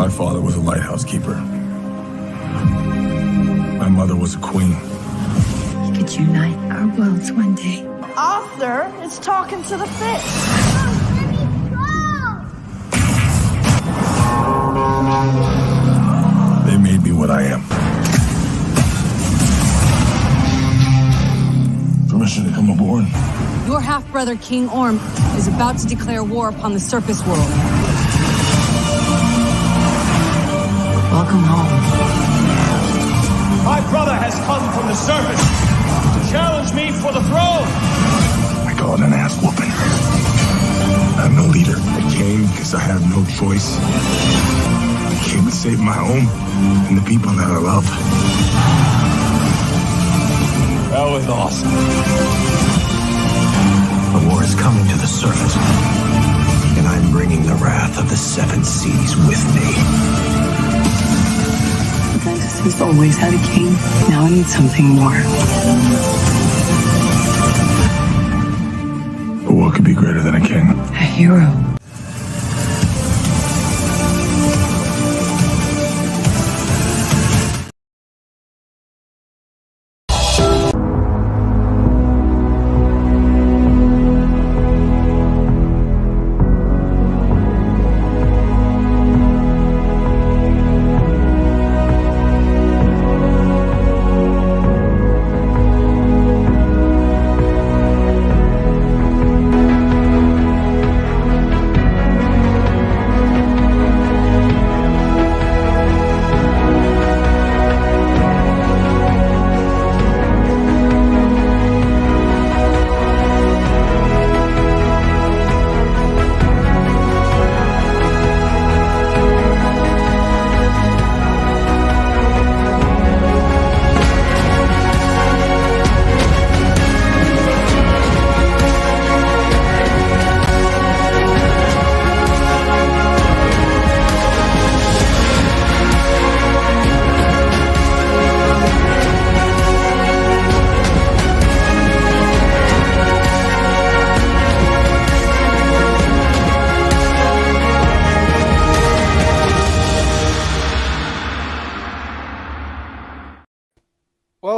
My father was a lighthouse keeper. My mother was a queen. We could unite our worlds one day. Arthur is talking to the fish. They made me what I am. Permission to come aboard? Your half-brother, King Orm, is about to declare war upon the surface world. Welcome home. My brother has come from the surface to challenge me for the throne. I call it an ass whooping. I'm no leader. I came because I have no choice. I came to save my home and the people that I love. That was awesome. The war is coming to the surface, and I'm bringing the wrath of the seven seas with me. Atlantis has always had a king. Now I need something more. But what could be greater than a king? A hero.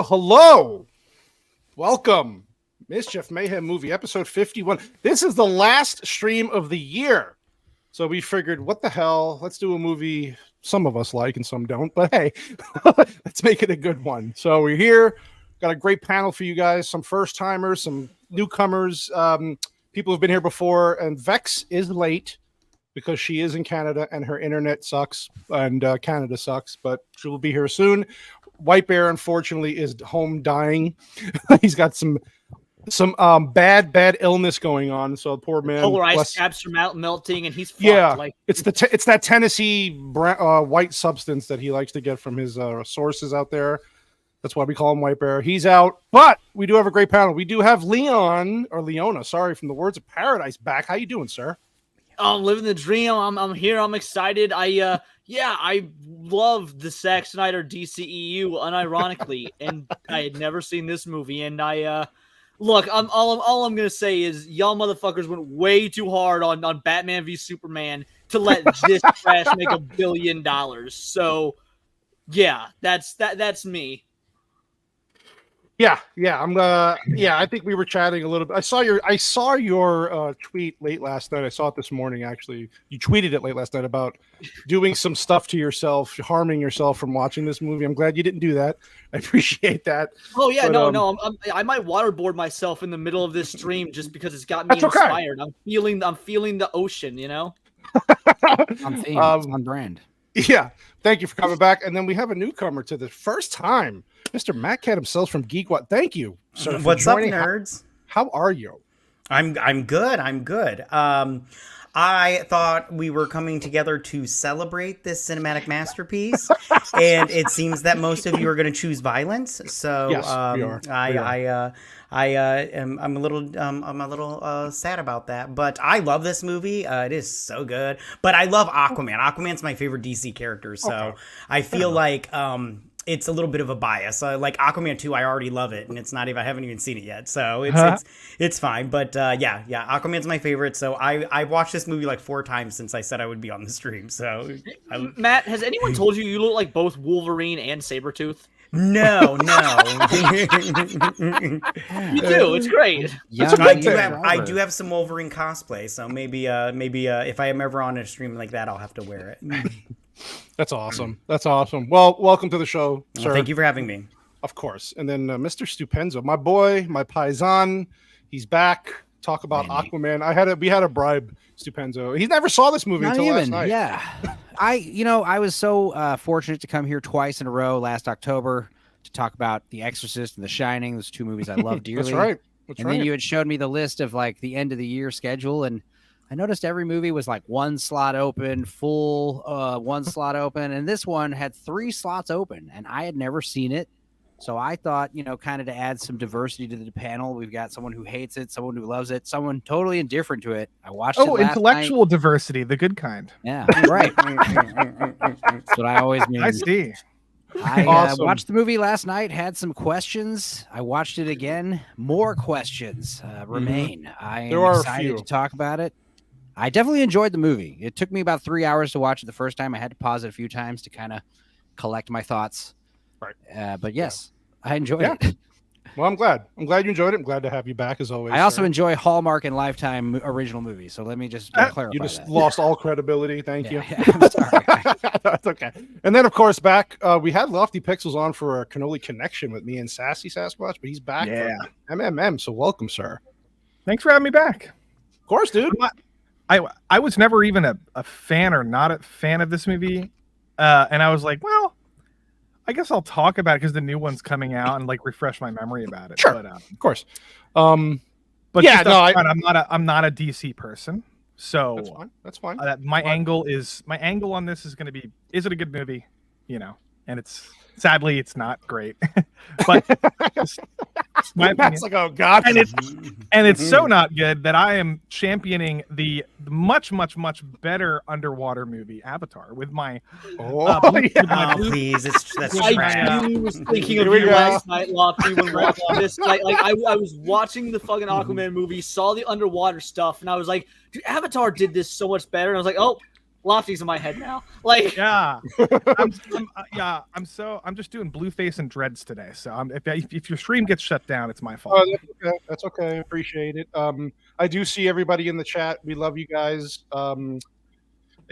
Hello, welcome, Mischief Mayhem Movie, episode 51. This is the last stream of the year, so we figured, what the hell, let's do a movie some of us like and some don't, but hey, let's make it a good one. So we're here, got a great panel for you guys, some first-timers, some newcomers, people who've been here before, and Vex is late because she is in Canada and her internet sucks, and Canada sucks, but she will be here soon. White Bear, unfortunately, is home dying. He's got some bad illness going on. So poor man. Polar ice caps are melting, and he's fucked. Yeah. Like it's that Tennessee white substance that he likes to get from his sources out there. That's why we call him White Bear. He's out, but we do have a great panel. We do have Leona, sorry, from the Words of Paradise back. How you doing, sir? I'm living the dream. I'm here. I'm excited. I love the Zack Snyder DCEU unironically, and I had never seen this movie. And look, all I'm gonna say is y'all motherfuckers went way too hard on Batman v Superman to let this trash make $1 billion. So yeah, that's me. Yeah, I think we were chatting a little bit. I saw your tweet late last night. I saw it this morning, actually. You tweeted it late last night about doing some stuff to yourself, harming yourself from watching this movie. I'm glad you didn't do that. I appreciate that. Oh yeah, but, I might waterboard myself in the middle of this stream just because it's got me inspired. Okay. I'm feeling the ocean, you know. On theme, on brand. Yeah, thank you for coming back. And then we have a newcomer to the first time, Mr. Matt Cat himself from Geek What. Thank you, sir. What's up, nerds? How are you? I'm good. I thought we were coming together to celebrate this cinematic masterpiece, and it seems that most of you are going to choose violence. So yes, we are. I'm a little sad about that, but I love this movie. It is so good. But I love Aquaman. Aquaman's my favorite DC character, so okay. I feel like it's a little bit of a bias. Like Aquaman 2, I already love it, and I haven't even seen it yet, so it's fine. But yeah, Aquaman's my favorite. So I watched this movie like 4 times since I said I would be on the stream. So Matt, has anyone told you look like both Wolverine and Sabretooth? No. You do. It's great. Yeah, I do have some Wolverine cosplay, so maybe if I am ever on a stream like that, I'll have to wear it. That's awesome. That's awesome. Well, welcome to the show, sir. Well, thank you for having me. Of course. And then Mr. Stupenzo, my boy, my paisan, he's back. Talk about Aquaman. We had a bribe Stupenzo. He never saw this movie until last night. Yeah. I was so fortunate to come here twice in a row last October to talk about The Exorcist and The Shining, those 2 movies I love dearly. That's right. Then you had showed me the list of like the end of the year schedule, and I noticed every movie was like 1 slot open, full 1 slot open, and this one had 3 slots open, and I had never seen it. So I thought, kind of to add some diversity to the panel, we've got someone who hates it, someone who loves it, someone totally indifferent to it. I watched it last intellectual night. Diversity, the good kind. Yeah, right. That's what I always mean. I see. I Awesome. watched the movie last night, had some questions. I watched it again. More questions remain. I am excited to talk about it. I definitely enjoyed the movie. It took me about 3 hours to watch it the first time. I had to pause it a few times to kind of collect my thoughts. Right. But yes, I enjoyed it. Well, I'm glad. I'm glad you enjoyed it. I'm glad to have you back as always. I also enjoy Hallmark and Lifetime original movies. So let me just clarify. You just that. lost all credibility. Thank you. Yeah, I'm sorry. That's okay. And then, of course, back we had Lofty Pixels on for a Cannoli connection with me and Sassy Sasquatch, but he's back for MMM. So welcome, sir. Thanks for having me back. Of course, dude. I was never even a fan or not a fan of this movie, and I was like, well, I guess I'll talk about it because the new one's coming out and like refresh my memory about it. Sure, but, of course. But yeah, no, I'm not a DC person, so that's fine. That's fine. My angle on this is going to be: is it a good movie? And sadly it's not great, but my Matt's like, oh god, and it's so not good that I am championing the much better underwater movie Avatar with my please, that's trash. I was thinking of you last night, Lofty, when watching this. I was watching the fucking Aquaman movie, saw the underwater stuff, and I was like, dude, Avatar did this so much better. And I was like, oh, Lofty's in my head now. Like, yeah, I'm just doing Blueface and Dreads today. So if your stream gets shut down, it's my fault. Oh, that's okay. I appreciate it. I do see everybody in the chat. We love you guys. I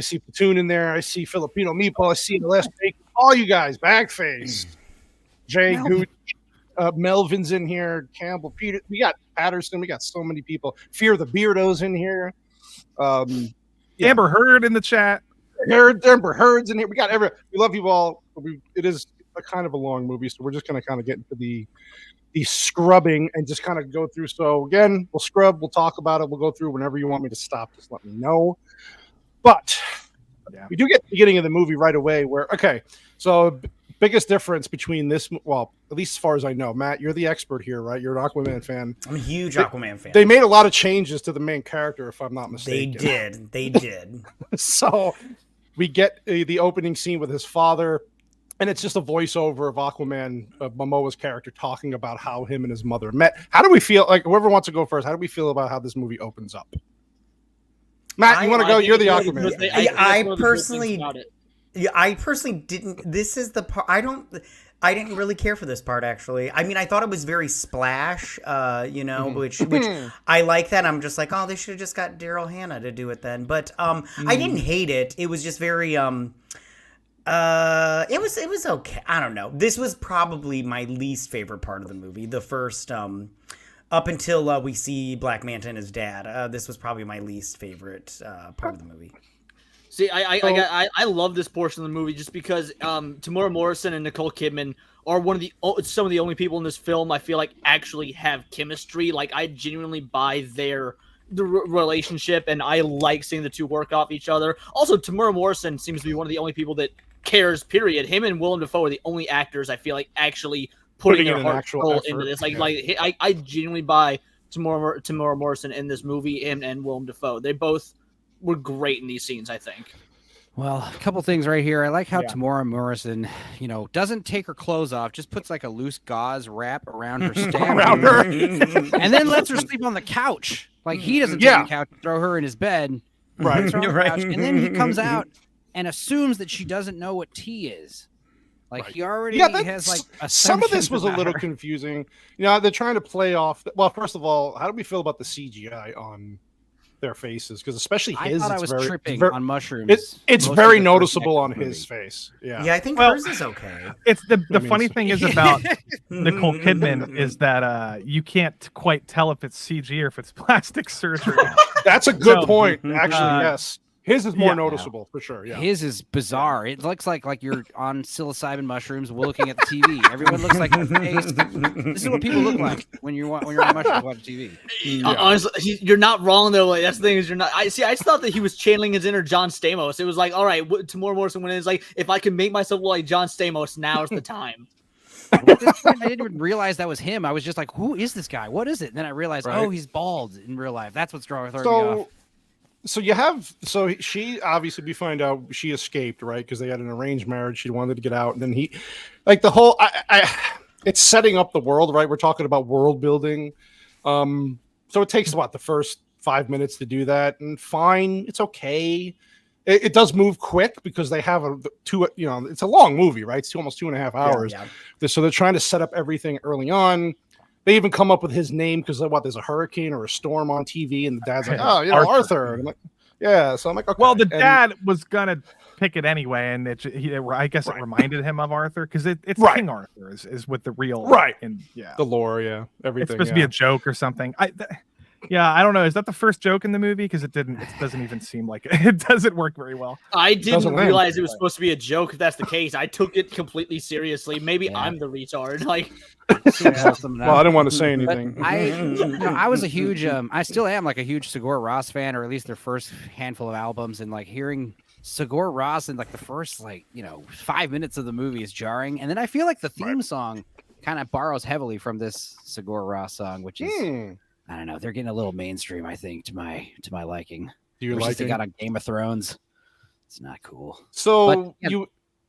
see Platoon in there. I see Filipino Meatball. I see the last week. All you guys, Bagface, Jay, Gooch, Melvin's in here. Campbell, Peter. We got Patterson. We got so many people. Fear the Beardos in here. Amber Heard in the chat. Amber Heard's in here. We love you all. It is a kind of a long movie, so we're just going to kind of get into the scrubbing and just kind of go through. So again, we'll scrub. We'll talk about it. We'll go through whenever you want me to stop. Just let me know. But we do get the beginning of the movie right away. So biggest difference between this, well, at least as far as I know, Matt, you're the expert here, right? You're an Aquaman fan. I'm a huge Aquaman fan. They made a lot of changes to the main character, if I'm not mistaken. They did. So we get the opening scene with his father, and it's just a voiceover of Aquaman, Momoa's character, talking about how him and his mother met. How do we feel? Like, whoever wants to go first, how do we feel about how this movie opens up? Matt, you want to go? You're the Aquaman. I personally didn't. This is the part I didn't really care for this part, actually. I mean, I thought it was very splash, which I like that. I'm just like, oh, they should have just got Daryl Hannah to do it then. But I didn't hate it. It was just very it was okay. I don't know. This was probably my least favorite part of the movie. The first up until we see Black Manta and his dad. This was probably my least favorite part of the movie. See, I love this portion of the movie just because Tamora Morrison and Nicole Kidman are some of the only people in this film I feel like actually have chemistry. Like, I genuinely buy the relationship, and I like seeing the two work off each other. Also, Tamora Morrison seems to be one of the only people that cares, period. Him and Willem Dafoe are the only actors I feel like actually putting their heart and soul into this. I genuinely buy Tamora Morrison in this movie and Willem Dafoe. They both were great in these scenes, I think. Well, a couple things right here. I like how Yeah. Tamora Morrison, doesn't take her clothes off, just puts like a loose gauze wrap around her stem, Around her. and then lets her sleep on the couch. Like he doesn't take the couch, throw her in his bed, Right. puts her on the Right. couch, and then he comes out and assumes that she doesn't know what tea is. Like he already has like some of this assumptions was a about little her. confusing. They're trying to play off. Well, first of all, how do we feel about the CGI on their faces? Because especially I his, thought I it's was very, tripping very- on mushrooms. It's most of very the first noticeable act on of the his movie. face. Yeah. Yeah, I think Well, hers is okay. It's the I mean, funny it's- thing is about Nicole Kidman is that you can't quite tell if it's CG or if it's plastic surgery. That's a good So, point. Actually, uh, yes. His is more yeah. noticeable for sure. Yeah. His is bizarre. It looks like you're on psilocybin mushrooms looking at the TV. Everyone looks like a face. This is what people look like when you're on mushrooms watching TV. Honestly, you're not wrong though. Like that's the thing is you're not. I thought that he was channeling his inner John Stamos. It was like, all right, Tamora Morrison went in. It's like, if I can make myself look like John Stamos, now's the time. At this point, I didn't even realize that was him. I was just like, who is this guy? What is it? And then I realized, Right. oh, he's bald in real life. That's what's throwing me off. So she obviously, we find out she escaped, right? Because they had an arranged marriage. She wanted to get out, and then he, like the whole, it's setting up the world, right? We're talking about world building. So it takes the first 5 minutes to do that, and fine, it's okay. It does move quick because they have it's a long movie, right? It's almost 2.5 hours. Yeah. So they're trying to set up everything early on. They even come up with his name because there's a hurricane or a storm on TV, and the dad's like, "Oh, Arthur." And I'm like, yeah. So I'm like, okay. Well, the dad was gonna pick it anyway, and I guess it reminded him of Arthur because it's King Arthur is with the real and the lore, everything. It's supposed to be a joke or something. I don't know. Is that the first joke in the movie? Because it doesn't even seem like it doesn't work very well. I didn't realize it was supposed to be a joke. If that's the case, I took it completely seriously. Maybe I'm the retard. Like, well, I didn't want to say anything. I was a huge, I still am like a huge Sigur Rós fan, or at least their first handful of albums, and like hearing Sigur Rós in like the first 5 minutes of the movie is jarring, and then I feel like the theme song kind of borrows heavily from this Sigur Rós song, which is. I don't know. They're getting a little mainstream, I think, to my liking. Do you like they it? got on Game of Thrones? It's not cool. So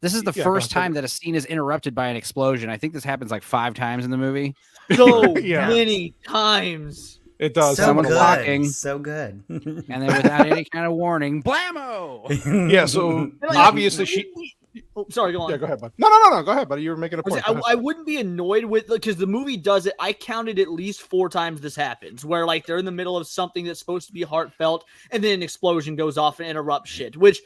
this is the first time that a scene is interrupted by an explosion. I think this happens like 5 times in the movie. So many times. It does. Someone walking. So good. And then without any kind of warning, blammo! Yeah, so obviously she... Oh, sorry, go on. Yeah, go ahead, bud. No. Go ahead, buddy. You were making a point. I wouldn't be annoyed with because the movie does it. I counted at least 4 times this happens, where like they're in the middle of something that's supposed to be heartfelt, and then an explosion goes off and interrupts shit. Which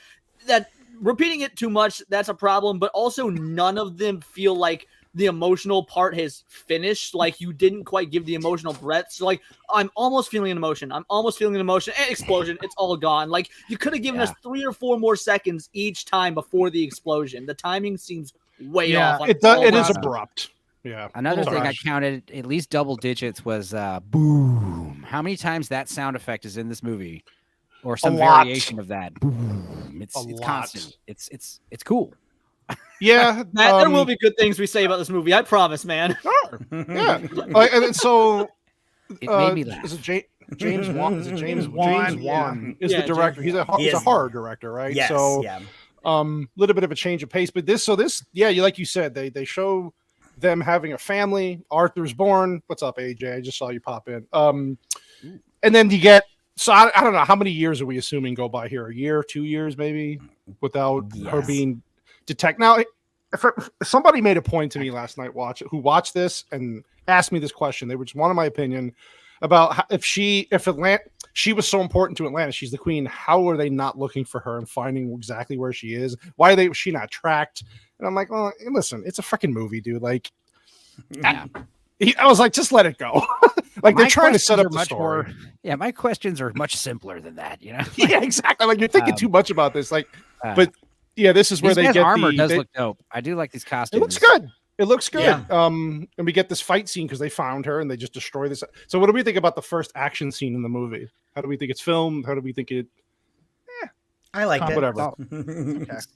that repeating it too much, that's a problem. But also, none of them feel like the emotional part has finished. Like you didn't quite give the emotional breadth. So like I'm almost feeling an emotion. And explosion. It's all gone. Like you could have given us 3 or 4 more seconds each time before the explosion. The timing seems way off. It is abrupt. Yeah. Another thing I counted at least double digits was boom. How many times that sound effect is in this movie, or some variation of that? Boom. It's constant. It's cool. Yeah, Matt, there will be good things we say about this movie. I promise, man. Sure. Yeah. And so it made me laugh. Is it James Wan? Is it James Wan? James Wan is the director. He's a horror director, right? Yes, so little bit of a change of pace. But this, like you said, they show them having a family. Arthur's born. What's up, AJ? I just saw you pop in. And then you get. So I don't know how many years are we assuming go by here? A year, 2 years, maybe, without her being detected. Now, if somebody made a point to me last night, who watched this and asked me this question, they were just wanted my opinion about how, if she was so important to Atlantis, she's the queen. How are they not looking for her and finding exactly where she is? Why was she not tracked? And I'm like, well, listen, it's a freaking movie, dude. Like, I was like, just let it go. Like they're trying to set up the story. My questions are much simpler than that, you know? Yeah, exactly. Like you're thinking too much about this. Like, but yeah, this is where they get armor does look dope. I do like these costumes. It looks good. It looks good. Yeah. And we get this fight scene because they found her and they just destroy this. So what do we think about the first action scene in the movie? How do we think it's filmed? How do we think it? I liked it. Whatever.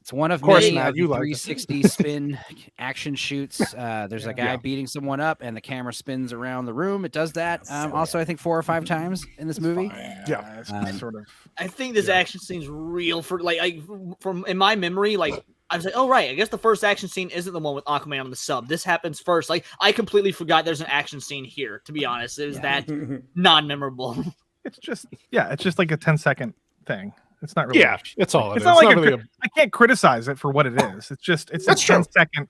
It's one of course, many Matt, you liked it. 360 spin action shoots. There's a guy beating someone up, and the camera spins around the room. It does that. Also, I think 4 or 5 times in this movie. Yeah, sort of. I think this action scene's real for from in my memory. Like I was like, oh right, I guess the first action scene isn't the one with Aquaman on the sub. This happens first. Like I completely forgot there's an action scene here. To be honest, it was that non-memorable. It's just like a 10-second thing. It's not really. Yeah, it's all. It's not like I can't criticize it for what it is. It's just it's a 10-second.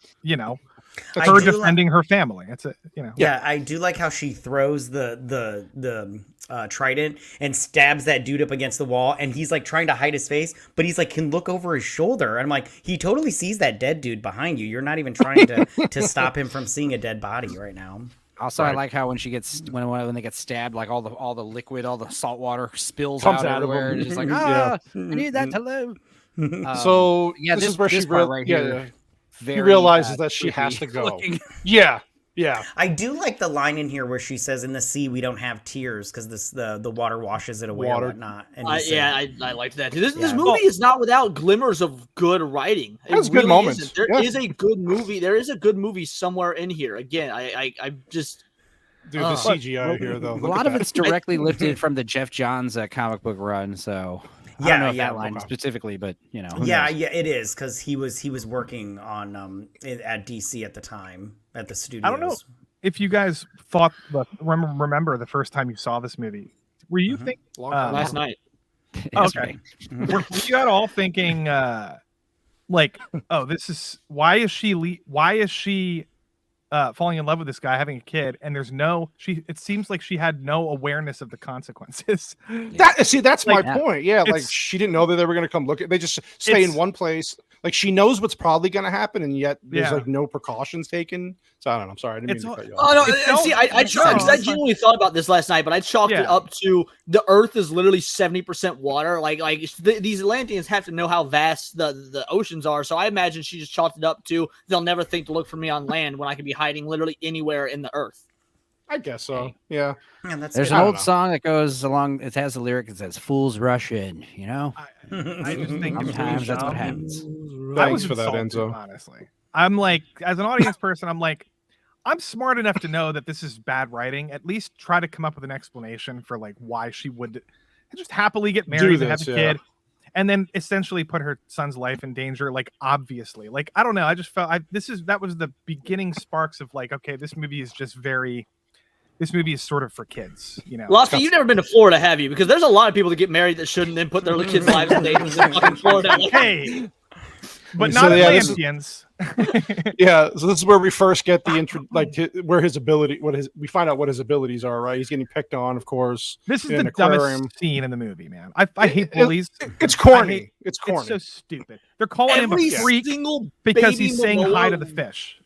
Her defending her family. It's a Yeah, I do like how she throws the trident and stabs that dude up against the wall, and he's like trying to hide his face, but he's like can look over his shoulder. And I'm like, he totally sees that dead dude behind you. You're not even trying to stop him from seeing a dead body right now. Also, I like how when she gets when they get stabbed, like all the liquid, all the salt water spills out everywhere. And it's just like, I need that to live. So yeah, this is where she Very, realizes that she has to go. Yeah. I do like the line in here where she says, "In the sea, we don't have tears because the water washes it away or whatnot." And I liked that. This movie is not without glimmers of good writing. It has good moments. There is a good movie. There is a good movie somewhere in here. Again, I just. Dude, the CGI here though. A lot of it's directly lifted from the Jeff Johns comic book run. So I don't know if that line specifically, but Yeah, it is because he was working on at DC at the time at the studios. I don't know if you guys remember the first time you saw this movie. Were you thinking last night? Okay. Were you at all thinking like, oh, this is why is she falling in love with this guy, having a kid, and it seems like she had no awareness of the consequences. That's my point. Yeah, like she didn't know that they were going to come look at. They just stay in one place. Like she knows what's probably going to happen, and yet there's like no precautions taken. So I don't know. I'm sorry, I didn't mean to cut you off. Oh no! See, I genuinely thought about this last night, but I chalked it up to the Earth is literally 70% water. Like these Atlanteans have to know how vast the oceans are. So I imagine she just chalked it up to they'll never think to look for me on land when I could be hiding literally anywhere in the Earth. I guess so. Yeah. There's an old song that goes along. It has a lyric that says "Fools rush in." I just think sometimes that's what happens. Thanks for that, Enzo. Honestly, I'm like, as an audience person, I'm like, I'm smart enough to know that this is bad writing. At least try to come up with an explanation for like why she would just happily get married and have a kid, and then essentially put her son's life in danger. Like obviously, like I don't know. I just felt that was the beginning sparks of like, okay, this movie is sort of for kids, Lofty, you've never been to Florida, have you? Because there's a lot of people that get married that shouldn't then put their kids' lives in danger in fucking Florida. Hey, but not Atlanteans. Yeah, so this is where we first get the intro, where his ability, we find out what his abilities are. Right, he's getting picked on, of course. This is the dumbest scene in the movie, man. I hate bullies. It's corny. It's corny. It's so stupid. They're calling him a freak because he's saying hi to the fish.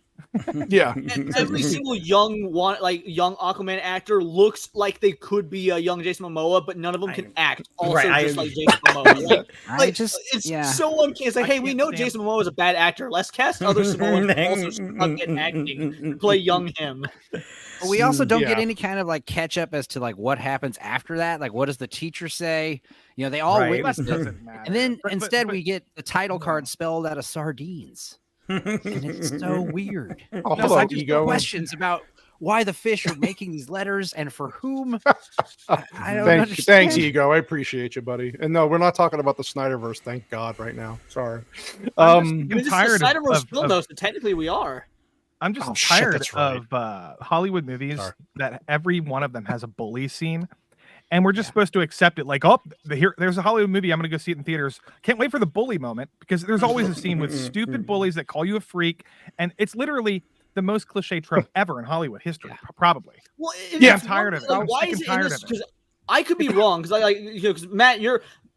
Yeah, every single young Aquaman actor looks like they could be a young Jason Momoa, but none of them can act. Also, just like Jason Momoa. It's so uncanny. It's like, hey, we know Jason Momoa is a bad actor. Let's cast other Samoans also stuck at acting, play young him. We also don't get any kind of like catch up as to like what happens after that. Like, what does the teacher say? They all witness it, and then instead we get the title card spelled out of sardines. And it's so weird. Hello, Ego. Questions about why the fish are making these letters and for whom. I don't understand. Thanks, Ego. I appreciate you, buddy. And no, we're not talking about the Snyderverse. Thank God, right now. Sorry. I'm tired of Snyderverse film, though. So technically, we are. I'm just tired of Hollywood movies that every one of them has a bully scene. And we're just supposed to accept it like, there's a Hollywood movie. I'm going to go see it in theaters. Can't wait for the bully moment because there's always a scene with stupid bullies that call you a freak. And it's literally the most cliche trope ever in Hollywood history, probably. Well, I'm tired of it. Like, why is it in this? Because I could be wrong. Because Matt,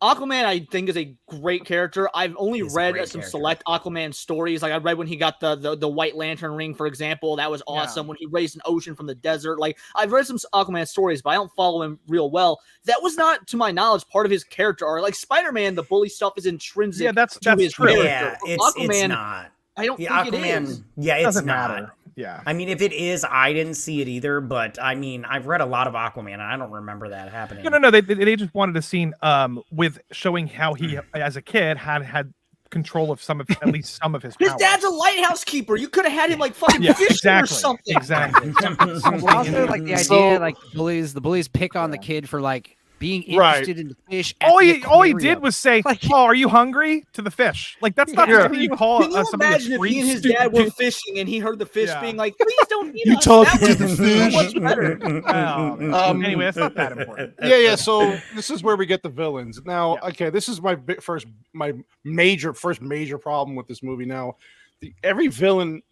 Aquaman, I think, is a great character. I've only read some select Aquaman stories. Like I read when he got the White Lantern ring, for example. That was awesome. When he raised an ocean from the desert. Like I've read some Aquaman stories, but I don't follow him real well. That was not, to my knowledge, part of his character arc. Like Spider-Man, the bully stuff is intrinsic. Yeah, that's to his true. character. Yeah, it's not. I don't think Aquaman, it is. Yeah, it's doesn't not. matter. Yeah. I mean, if it is, I didn't see it either. But I mean, I've read a lot of Aquaman, and I don't remember that happening. No. They just wanted a scene with showing how he, as a kid, had control of at least some of his powers. His dad's a lighthouse keeper. You could have had him like fucking fishing or something. Exactly. Also, like the idea, like the bullies pick on the kid for like being interested in the fish. All he did was say, "Oh, are you hungry?" to the fish. Like that's not something you call. Can you imagine if he and his dad were fishing and he heard the fish being like, "Please don't eat you us." talking to the So fish? much better. Anyway, it's not that important. Yeah. So this is where we get the villains. Now, okay, this is my first major problem with this movie. Now, every villain,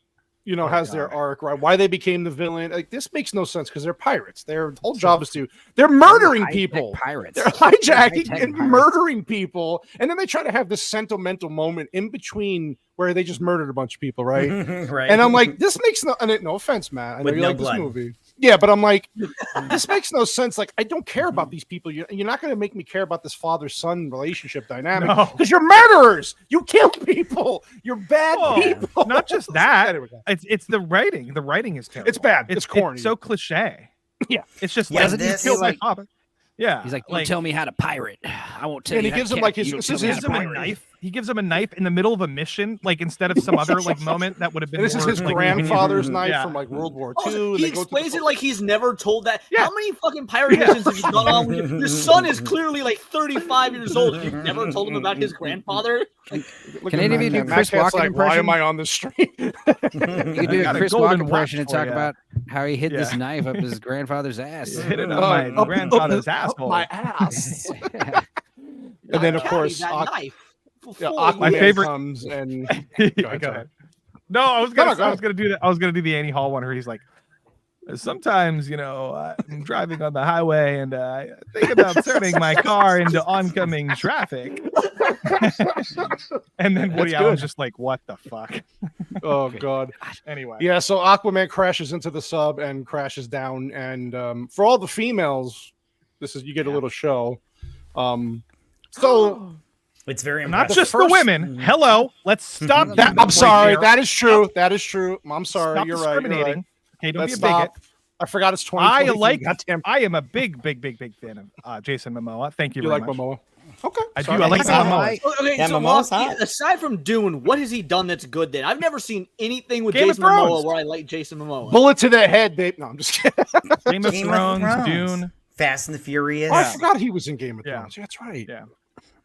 has their arc, right? Why they became the villain. Like, this makes no sense because they're pirates. Their whole job is they're murdering people. Pirates. They're hijacking and murdering people. And then they try to have this sentimental moment in between where they just murdered a bunch of people, right? Right. And I'm like, this makes no offense, Matt. I know With you no like blood. this movie. Yeah, but I'm like, this makes no sense. Like, I don't care about these people. You're not going to make me care about this father-son relationship dynamic because you're murderers. You kill people. You're bad people. Not just that. It's the writing. The writing is terrible. It's bad. It's corny. It's so cliche. Yeah. It's just Doesn't he kill say, my like- father. Yeah. He's like, "Don't tell me how to pirate. I won't tell And you." he gives him like his a knife. He gives him a knife in the middle of a mission, like instead of some other like moment that would have been. And this is his like, grandfather's knife from like World War II. Also, and he they go explains through it like he's never told that. How many fucking pirate missions have you gone on with? Your son is clearly like 35 years old. You've never told him about his grandfather. Like, Can any of you do Chris Cat's Walken like, why impression? am I on the street? You could do a got a Chris golden Walken impression watch and for talk ya. about how he hid this Yeah. knife up his grandfather's ass. Hit it up my grandfather's asshole. My ass. And then of course, that knife. For Aquaman 40 My years. favorite- comes and Go ahead. No, I was gonna do that. I was gonna do the Annie Hall one where he's like, sometimes I'm driving on the highway and I think about turning my car into oncoming traffic. And then Woody That's Allen's good. just like, what the fuck? Oh god. Anyway. Yeah, so Aquaman crashes into the sub and crashes down, and for all the females, you get a little show. So It's very Not impressive. just the women. Hello. Let's stop that. I'm sorry. That is true. That is true. I'm sorry. Stop You're right. You're right. discriminating. Okay, don't Let's be a bigot. stop. I forgot it's 2020. I am a big fan of Jason Momoa. Thank you You very like much. Momoa? Okay. I do. Sorry. I like Momoa. Okay, Yeah, so Momoa's Locke, hot. aside from Dune, what has he done that's good then? I've never seen anything with Game of Jason Momoa Thrones. where I like Jason Momoa. Bullet to the head, babe. No, I'm just kidding. Game of Game of Thrones, Thrones. Dune. Fast and the Furious. Oh, I forgot he was in Game of Yeah. Thrones. Yeah, that's right. Yeah.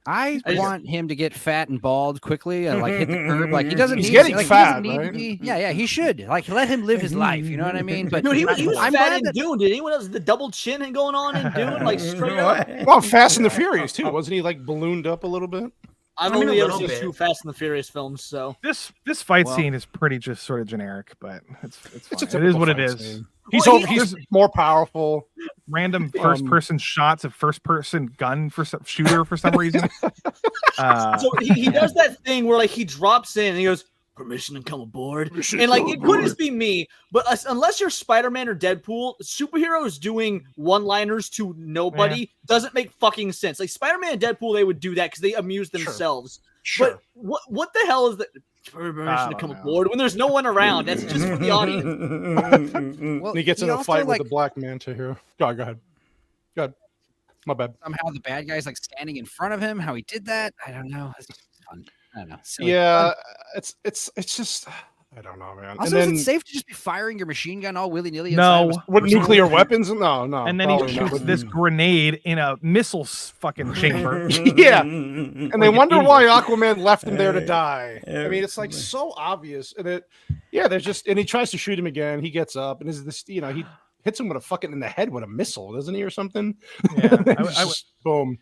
I want him to get fat and bald quickly and like hit the curb. Like he doesn't. He's need, getting like, he fat, doesn't need right? to be. Yeah, he should. Like let him live his life. You know what I mean? But Dude, he was I'm fat glad in that- Dune. Did anyone else the double chin going on in Dune? Like straight up? Well, Fast and the Furious too. Wasn't he like ballooned up a little bit? I've I mean, only a ever little seen bit. 2 Fast and the Furious films, so. This fight scene is pretty just sort of generic, but it's It's a fine. It is typical what it fight is. scene. Well, He's more powerful. Random first person shots of first person gun for some shooter for some reason. So he does that thing where like he drops in and he goes, "Permission to come aboard," and like it could just be me, but unless you're Spider-Man or Deadpool, superheroes doing one-liners to nobody doesn't make fucking sense. Like Spider-Man and Deadpool, they would do that because they amuse themselves. Sure. But what the hell is that? Permission to don't come know. aboard when there's no one around. That's just for the audience. Well, And he gets in a also, fight like, with the Black Manta here. Go ahead. Go ahead. My bad. somehow the bad guy's like standing in front of him. How he did that, I don't know. It's just fun. I don't know. Silly. Yeah, it's just I don't know, man. Also, is it safe to just be firing your machine gun all willy nilly? No. With nuclear weapons? No. And then he probably not. shoots this grenade in a missile fucking chamber. Yeah. And they Like wonder an why Aquaman left him there to die. I mean, it's like so obvious. And and he tries to shoot him again. He gets up and he hits him with a fucking in the head with a missile, doesn't he, or something? Yeah. Boom.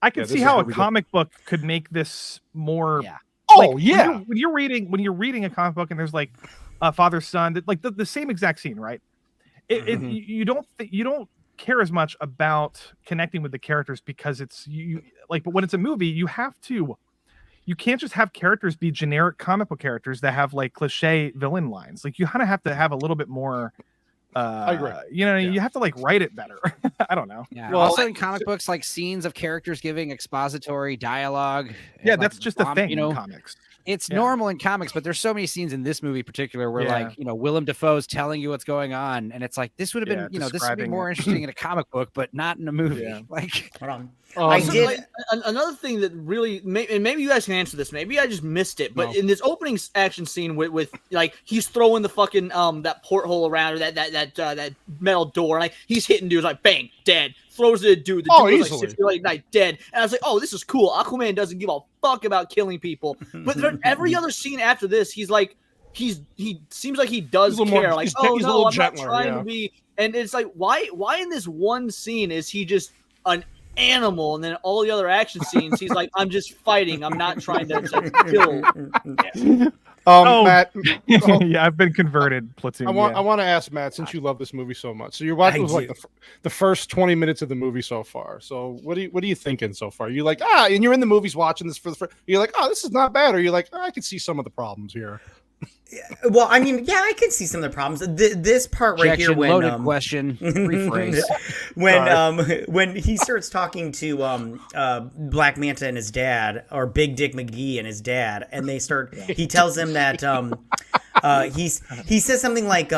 I can this see is how how a we go. comic book could make this more. Yeah. Oh, yeah. When you're reading a comic book and there's like a father son, like the same exact scene, right? You don't care as much about connecting with the characters because it's but when it's a movie, you can't just have characters be generic comic book characters that have like cliche villain lines. Like you kind of have to have a little bit more I agree. You have to like write it better. I don't know. Yeah. Well, also in comic books, like scenes of characters giving expository dialogue. Yeah, like, that's just a thing in comics. It's normal in comics, but there's so many scenes in this movie in particular where like, Willem Dafoe's telling you what's going on. And it's like, this would have been, this would be more interesting in a comic book, but not in a movie. Yeah. Like, hold on. Another thing that really, and maybe you guys can answer this. Maybe I just missed it, but in this opening action scene with like he's throwing the fucking that porthole around or that metal door, and like he's hitting dudes like bang, dead. Throws it at a dude. The dude was like 6 feet like dead. And I was like, oh, this is cool. Aquaman doesn't give a fuck about killing people. But every other scene after this, he's like, he seems like he does care. Like, oh no, I'm not trying to be. And it's like, why in this one scene is he just an animal, and then all the other action scenes he's like, I'm just fighting, I'm not trying to kill. Matt, yeah, I've been converted. Platoon. I want to ask Matt, since you love this movie so much, so you're watching like the first 20 minutes of the movie so far. So what are you thinking so far? You like and you're in the movies watching this for the first. You're like, oh, this is not bad, or you're like, oh, I can see some of the problems here. Well, I mean, yeah, I can see some of the problems. This part right here, when loaded question, rephrase. when he starts talking to Black Manta and his dad, or Big Dick McGee and his dad, and they start. He tells him that he says something like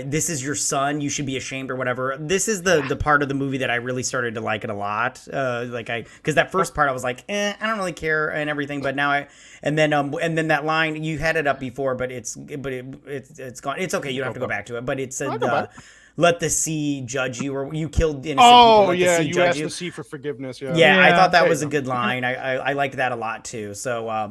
this is your son, you should be ashamed or whatever. This is the part of the movie that I really started to like it a lot. Because that first part I was like, I don't really care and everything, but now and then that line, you had it up before, but it's gone. It's okay, you don't have to go back to it, but it said let the sea judge you, or you killed innocent people. Let the sea you judge asked you. the sea for forgiveness. Yeah, I thought that was a good line. I liked that a lot too. So I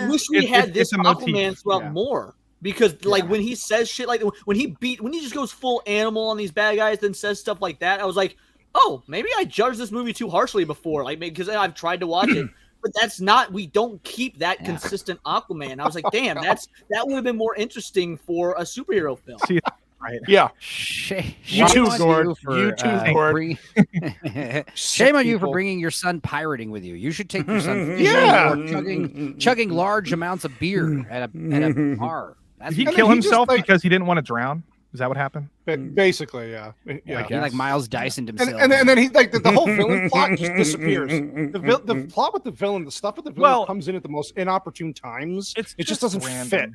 wish we had this Aquaman throughout more. Because like when he says shit like when he just goes full animal on these bad guys, then says stuff like that, I was like, oh, maybe I judged this movie too harshly before, like because I've tried to watch it, but we don't keep that consistent Aquaman. I was like, damn, that would have been more interesting for a superhero film. Right. Yeah. You too, Gord. Shame on you for bringing your son pirating with you. You should take your son fishing or chugging large amounts of beer at a bar. Did he kill himself because he didn't want to drown? Is that what happened? Basically, yeah. Like Miles Dyson himself. And then he like the whole villain plot just disappears. The plot with the villain, the stuff with the villain comes in at the most inopportune times. It just doesn't fit.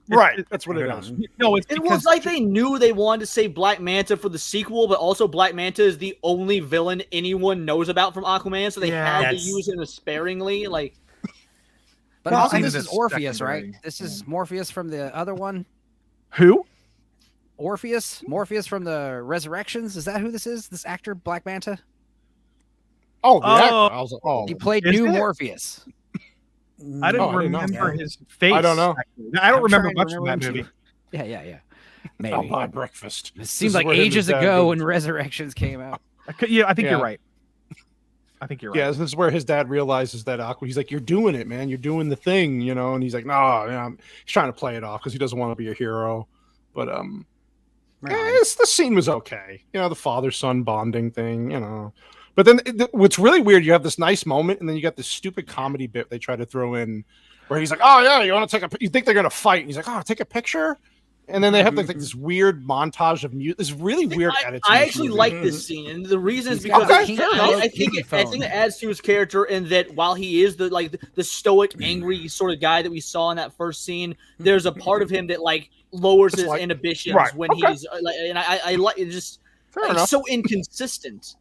Right, that's what it is. No, it was like they knew they wanted to save Black Manta for the sequel, but also Black Manta is the only villain anyone knows about from Aquaman, so they had to use him sparingly. Like, but also this is Orpheus, right? This is Morpheus from the other one. Who? Morpheus from the Resurrections. Is that who this is? This actor, Black Manta? Oh, the actor. I was like, he played new Morpheus. I didn't remember his face. I don't know. I don't remember much from that movie. Yeah. Maybe. I'll buy breakfast. It seems like ages ago when Resurrections came out. I think you're right. Yeah, this is where his dad realizes that he's like, you're doing it, man. You're doing the thing, and he's like, no, he's trying to play it off because he doesn't want to be a hero. But the scene was okay. The father-son bonding thing, But then what's really weird, you have this nice moment, and then you got this stupid comedy bit they try to throw in where he's like, oh, yeah, you want to take you think they're going to fight. And he's like, oh, take a picture. And then they have like this weird montage of music. This really weird attitude. I actually like this scene. And the reason is because I think it adds to his character in that while he is the stoic, angry sort of guy that we saw in that first scene, there's a part of him that lowers his inhibitions when he's and I like it just so inconsistent.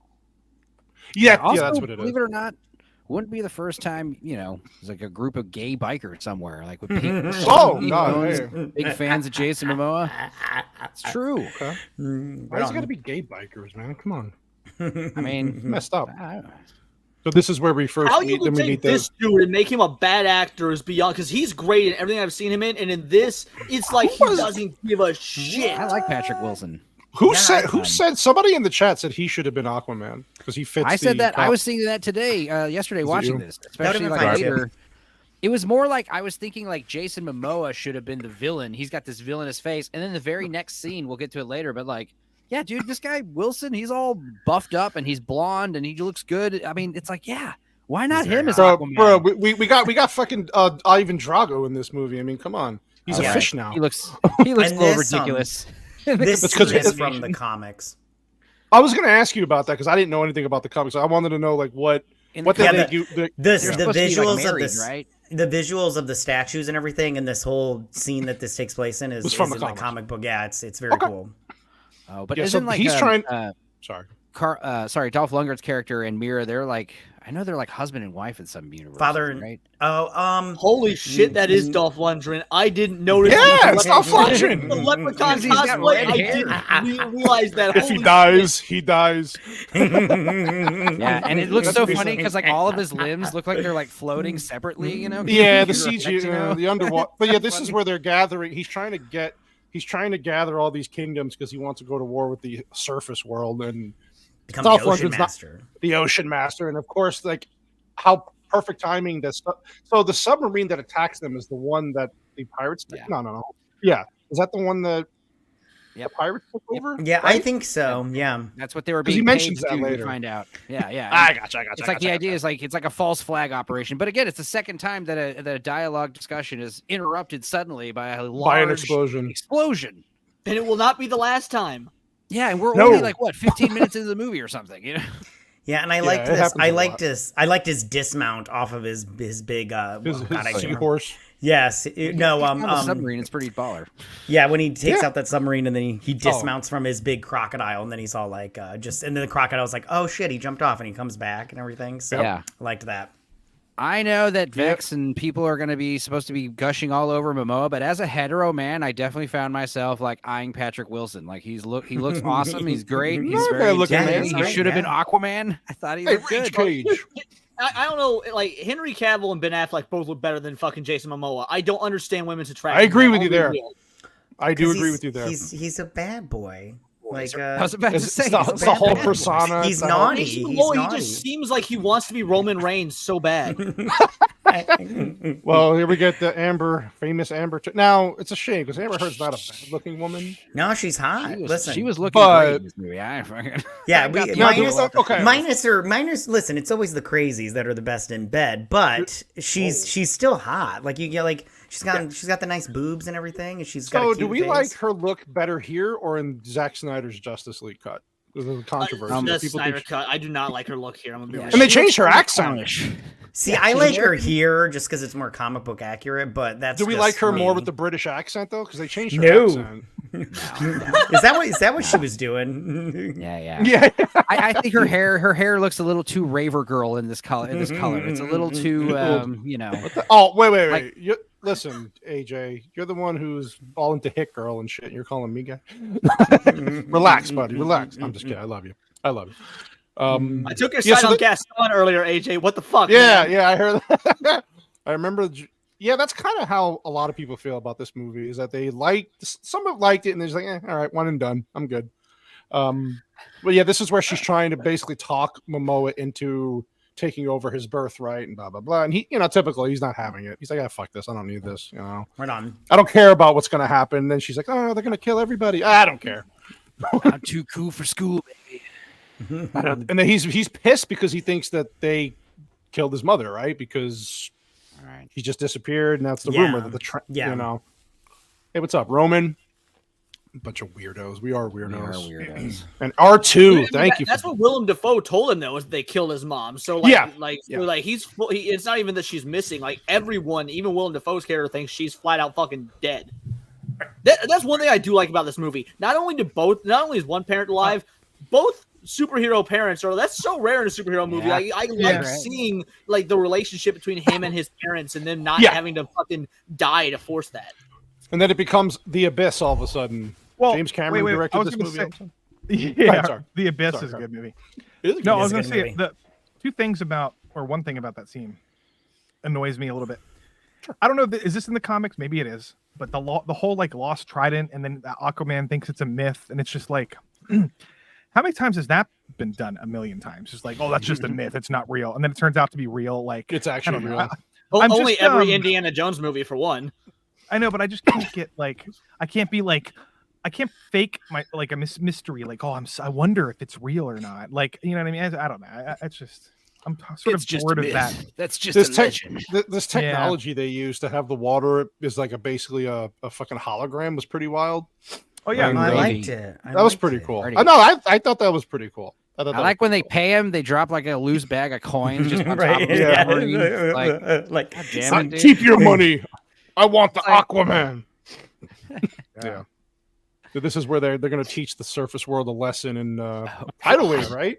Yeah, also, that's what it is. Believe it or not, wouldn't be the first time, there's like a group of gay bikers somewhere, like with pink big fans of Jason Momoa. It's true. Okay. Why is it got to be gay bikers, man? Come on. I mean, messed up. So this is where we first meet. How you would take this dude and make him a bad actor is beyond, because he's great in everything I've seen him in, and in this, it's like he doesn't give a shit. I like Patrick Wilson. Who said somebody in the chat said he should have been Aquaman because he fits? I said that. I was thinking that yesterday watching this, especially later. It was more like I was thinking like Jason Momoa should have been the villain. He's got this villainous face, and then the very next scene, we'll get to it later, but yeah, dude, this guy Wilson, he's all buffed up and he's blonde and he looks good. I mean, it's like, yeah, why not him as Aquaman? Bro, we got fucking Ivan Drago in this movie. I mean, come on, he's a fish now. He looks a little ridiculous. This It's 'cause is from the comics. I was going to ask you about that because I didn't know anything about the comics. I wanted to know like what did they do? The visuals of the statues and everything, and this whole scene that this takes place in is from in the the comic book. Yeah, it's very cool. Oh, but Yeah, isn't so like he's trying. sorry, Dolph Lundgren's character and Mira, they're like, I know they're like husband and wife in some universe. Father and right? Holy shit, that is Dolph Lundgren. I didn't notice. Yeah, it's Dolph Lundgren. The Leprechaun He's got cosplay. red I didn't realize that. If he dies, he dies. Yeah, and it looks so funny because like all of his limbs look like they're like floating separately, you know? Yeah, the CG, the underwater. But yeah, this is where they're gathering. He's trying to gather all these kingdoms because he wants to go to war with the surface world and become Dolph the ocean Lundgren's master. the ocean master, and of course, like how perfect timing this. So the submarine that attacks them is the one that the pirates. Yeah. No. Yeah, is that the one that the pirates took over? Yeah, right? I think so. Yeah, That's what they were 'Cause he being mentions paid that to later. find out. Yeah. I gotcha. It's like the idea is like it's like a false flag operation, but again, it's the second time that a dialogue discussion is interrupted suddenly by a large by an explosion. And it will not be the last time. Yeah, and we're only like what 15 minutes into the movie or something, you know? yeah, and I liked this. I liked his dismount off of his big His can't seahorse. Yes, Submarine. It's pretty baller. Yeah, when he takes out that submarine and then he dismounts from his big crocodile, and then he's all like, and then the crocodile's like, oh shit, he jumped off, and he comes back and everything. So Yeah. I liked that. I know that Vex and people are going to be supposed to be gushing all over Momoa, but as a hetero man, I definitely found myself like eyeing Patrick Wilson. Like he looks awesome. He's great. He's very intimidating. He should have been Aquaman. I thought he looked good. Cage. I don't know, like Henry Cavill and Ben Affleck both look better than fucking Jason Momoa. I don't understand women's attraction. I agree with you there. I do agree with you there. He's a bad boy. Like I was about to say, it's the whole persona. He's naughty. Jason Momoa, he just seems like he wants to be Roman Reigns so bad. Well, here we get the famous Amber. Now it's a shame because Amber Heard's not a bad-looking woman. No, she's hot. She was looking great in this movie. Minus. Listen, it's always the crazies that are the best in bed, but she's still hot. Like you get like. She's got the nice boobs and everything, and she's got. So, do we face. like her look better here or in Zack Snyder's Justice League cut? There's a controversy. The Snyder cut. I do not like her look here. I'm gonna be honest. And they changed her accent. See, I like her here just because it's more comic book accurate. But that's. Do we like her more with the British accent though? Because they changed her accent. No. Is that what she was doing? Yeah. I think her hair looks a little too Raver Girl in this color. It's a little too, wait. Listen, AJ, you're the one who's all into Hit Girl and shit. And you're calling me gay. Relax, buddy. Relax. I'm just kidding. I love you. I took your side on Gaston earlier, AJ. What the fuck? Yeah, man? yeah, I heard that. I remember. Yeah, that's kind of how a lot of people feel about this movie. Is that some have liked it, and they're just like, all right, one and done. I'm good. But yeah, this is where she's trying to basically talk Momoa into taking over his birthright and blah blah blah. And he, typically he's not having it. He's like, fuck this. I don't need this. Right on. I don't care about what's going to happen. And then she's like, oh, they're going to kill everybody. I don't care. I'm too cool for school, baby. And then he's pissed because he thinks that they killed his mother, right? Because he just disappeared, and that's the rumor that Hey, what's up, Roman? A bunch of weirdos. We are weirdos. And R2, thank you. That's what Willem Dafoe told him though, is they killed his mom. So it's not even that she's missing. Like everyone, even Willem Dafoe's character thinks she's flat out fucking dead. That's one thing I do like about this movie. Not only is one parent alive, both superhero parents that's so rare in a superhero movie. I like seeing like the relationship between him and his parents, and them not having to fucking die to force that. And then it becomes The Abyss all of a sudden. Well, James Cameron directed this movie. The Abyss is a good movie. I was going to say the one thing about that scene annoys me a little bit. Sure. I don't know. Is this in the comics? Maybe it is. But the whole like lost trident, and then Aquaman thinks it's a myth, and it's just like, how many times has that been done? A million times. Just like, oh, that's just a myth. It's not real. And then it turns out to be real. Like it's actually real. Only every Indiana Jones movie for one. I know, but I just can't get like, I can't fake my like a mystery. Like, I wonder if it's real or not. Like, you know what I mean? I don't know. It's just, I'm sort of bored of that. That's just a legend. This technology they use to have the water is like basically a fucking hologram was pretty wild. Oh yeah, And, I liked it. That was pretty cool. Pretty I know. I thought that was pretty cool. I like when they pay him, they drop like a loose bag of coins just on top of his Yeah. submarine. Like, God damn it, dude. keep your money. I want the Aquaman. Yeah. So this is where they're going to teach the surface world a lesson in tidal wave, right?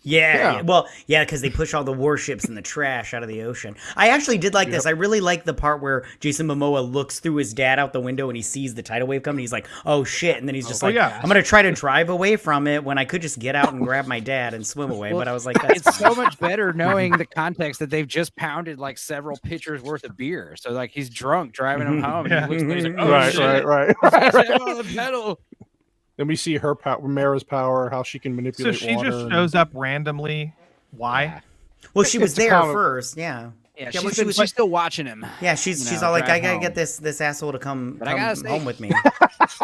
Yeah. Well, yeah, because they push all the warships and the trash out of the ocean. I actually did like this. I really like the part where Jason Momoa looks through his dad out the window and he sees the tidal wave coming. He's like, "Oh shit!" And then he's just I'm going to try to drive away from it when I could just get out and grab my dad and swim away. But I was like, "That's it's so much better knowing the context that they've just pounded like several pitchers worth of beer. So like he's drunk driving him home. And he looks and he's like, "Oh shit. Right. On the pedal." Then we see her power, Mara's power, how she can manipulate. So she just shows up randomly. Why? Well, she was there first. Yeah. Yeah, she's still watching him. Yeah, she's all like, I gotta get this asshole to come home with me.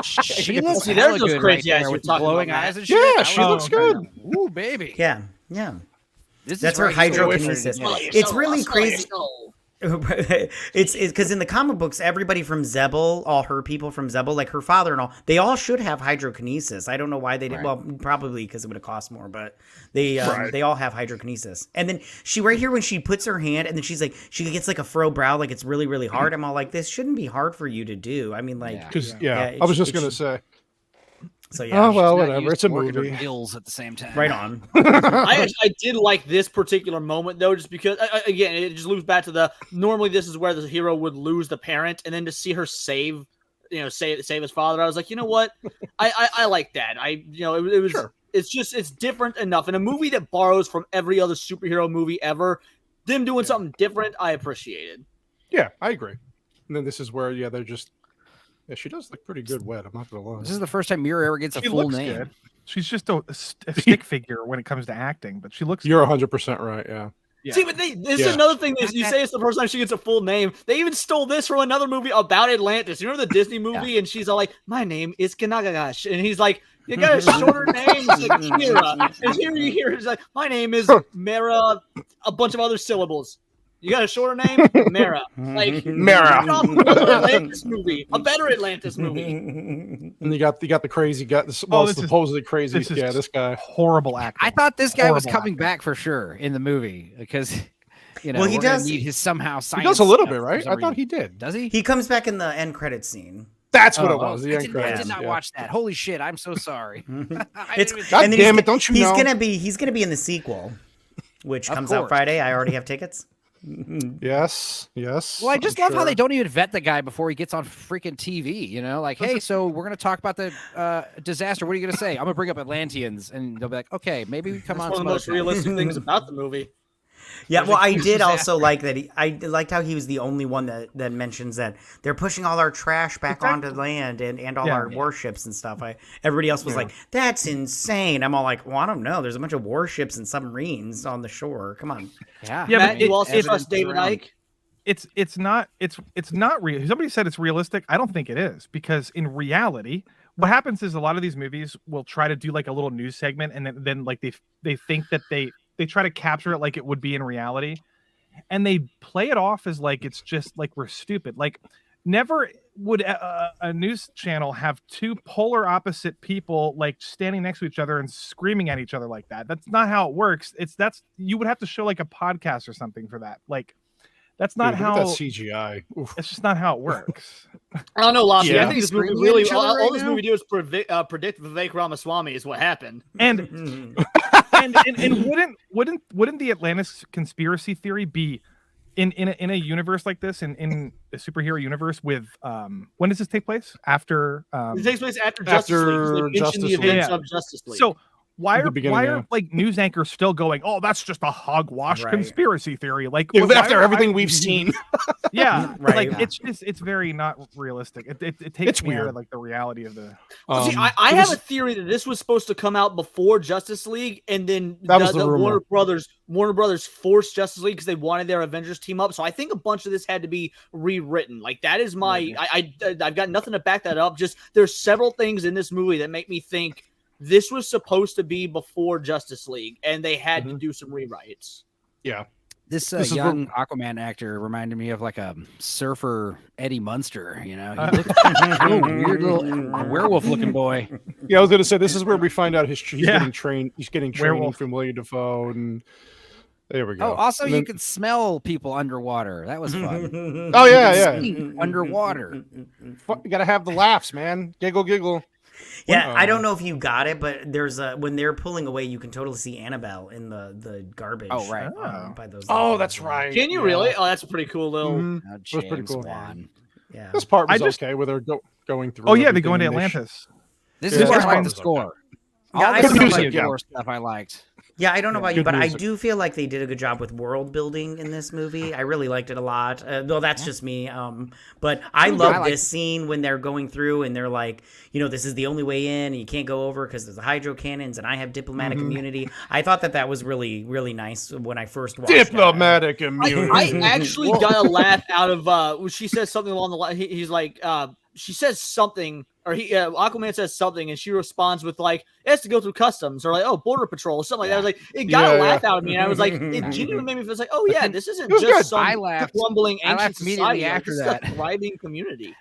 She looks hella good right there with the glowing eyes and shit. Yeah, she looks good. Ooh, baby. Yeah. That's her hydrokinesis. It's really crazy. It's because in the comic books, everybody from Zebel, all her people from Zebel, like her father and all, they all should have hydrokinesis. I don't know why they did. Well, probably because it would have cost more, but they all have hydrokinesis. And then she right here when she puts her hand and then she's like she gets like a furrow brow, like it's really really hard. I'm all like, this shouldn't be hard for you to do. I mean, like because I was just gonna say. So yeah. Oh well, whatever. It's a movie. Gills at the same time. Right on. I did like this particular moment though, just because again it just loops back to the normally this is where the hero would lose the parent, and then to see her save his father, I was like, you know what, I like that. It was sure. It's different enough in a movie that borrows from every other superhero movie ever. Them doing something different, I appreciated. Yeah, I agree. And then this is where they're just. Yeah, she does look pretty good wet. I'm not gonna lie. This is the first time Mira ever gets a full name. Good. She's just a stick figure when it comes to acting, but she looks. You're 100% right. Yeah. See, but this is another thing. You say it's the first time she gets a full name. They even stole this from another movie about Atlantis. You remember the Disney movie? And she's all like, "My name is Kanagagash," and he's like, "You got a shorter name." It's like Mira, and here you hear it's like, "My name is Mara," a bunch of other syllables. You got a shorter name? Mara. Like Mara. Atlantis movie. A better Atlantis movie. And you got the crazy guy. Supposedly crazy. This guy. Horrible actor. I thought this guy was coming back for sure in the movie because he does need his somehow science. He does a little bit, right? I thought he did. Does he? He comes back in the end credit scene. That's what it was. I did not watch that. Holy shit! I'm so sorry. God damn it! Don't you know? He's gonna be in the sequel, which comes out Friday. I already have tickets. Yes. Well, I just love how they don't even vet the guy before he gets on freaking TV. You know, like, hey, so we're gonna talk about the disaster. What are you gonna say? I'm gonna bring up Atlanteans, and they'll be like, okay, maybe we come on. One of the most realistic things about the movie. Yeah, well, I did also like that. I liked how he was the only one that mentions that they're pushing all our trash back onto land and all our warships and stuff. Everybody else was like, "That's insane." I'm all like, "Well, I don't know. There's a bunch of warships and submarines on the shore. Come on." Yeah, Matt, you also trust David Icke? It's not real. Somebody said it's realistic. I don't think it is, because in reality, what happens is a lot of these movies will try to do like a little news segment, and then like they think that they try to capture it like it would be in reality, and they play it off as like it's just like we're stupid. Like never would a news channel have two polar opposite people like standing next to each other and screaming at each other like that. That's not how it works. You would have to show like a podcast or something for that. Like that's not how that's CGI. Oof. It's just not how it works. I don't know, Lassie. I think this movie really all this movie do is predict Vivek Ramaswamy is what happened. And wouldn't the Atlantis conspiracy theory be in a universe like this, in a superhero universe with when does this take place? After it takes place after Justice League. They mention the events of Justice League. So why are like news anchors still going, "Oh, that's just a hogwash conspiracy theory"? Like after everything we've seen. Yeah, like it's very not realistic. It takes me out of like the reality of the. See, I have a theory that this was supposed to come out before Justice League, and then the Warner Brothers forced Justice League because they wanted their Avengers team up. So I think a bunch of this had to be rewritten. Like that is my I've got nothing to back that up. Just there's several things in this movie that make me think this was supposed to be before Justice League, and they had to do some rewrites. Yeah. This young Aquaman actor reminded me of like a surfer Eddie Munster. You know, he looked weird little werewolf-looking boy. Yeah, I was going to say this is where we find out he's getting trained. He's getting training from Willem Dafoe, and there we go. Oh, also you can smell people underwater. That was fun. Oh yeah. Underwater. You got to have the laughs, man. Giggle. Yeah, I don't know if you got it, but there's when they're pulling away, you can totally see Annabelle in the garbage. Oh right. By those. Oh, that's right. Can you really? Oh, that's a pretty cool little. That was pretty cool. Wan. Yeah. This part was okay with her going through. Oh yeah, they go into Atlantis. This is where I like the score. Yeah, All the music, stuff I liked. Yeah, I don't know about you, but I do feel like they did a good job with world building in this movie. I really liked it a lot. Though that's just me. But I love this scene when they're going through and they're like, this is the only way in, and you can't go over because there's the hydro cannons, and I have diplomatic immunity. I thought that was really, really nice when I first watched diplomatic immunity. I actually got a laugh out of when she says something along the line. He's like, she says something. Or Aquaman says something, and she responds with like, "It has to go through customs," or like, "Oh, border patrol," or something like that. I was like, it got a laugh out of me, and I was like, it genuinely made me feel like, "Oh yeah, this isn't just some crumbling ancient society. After this that, is a thriving community."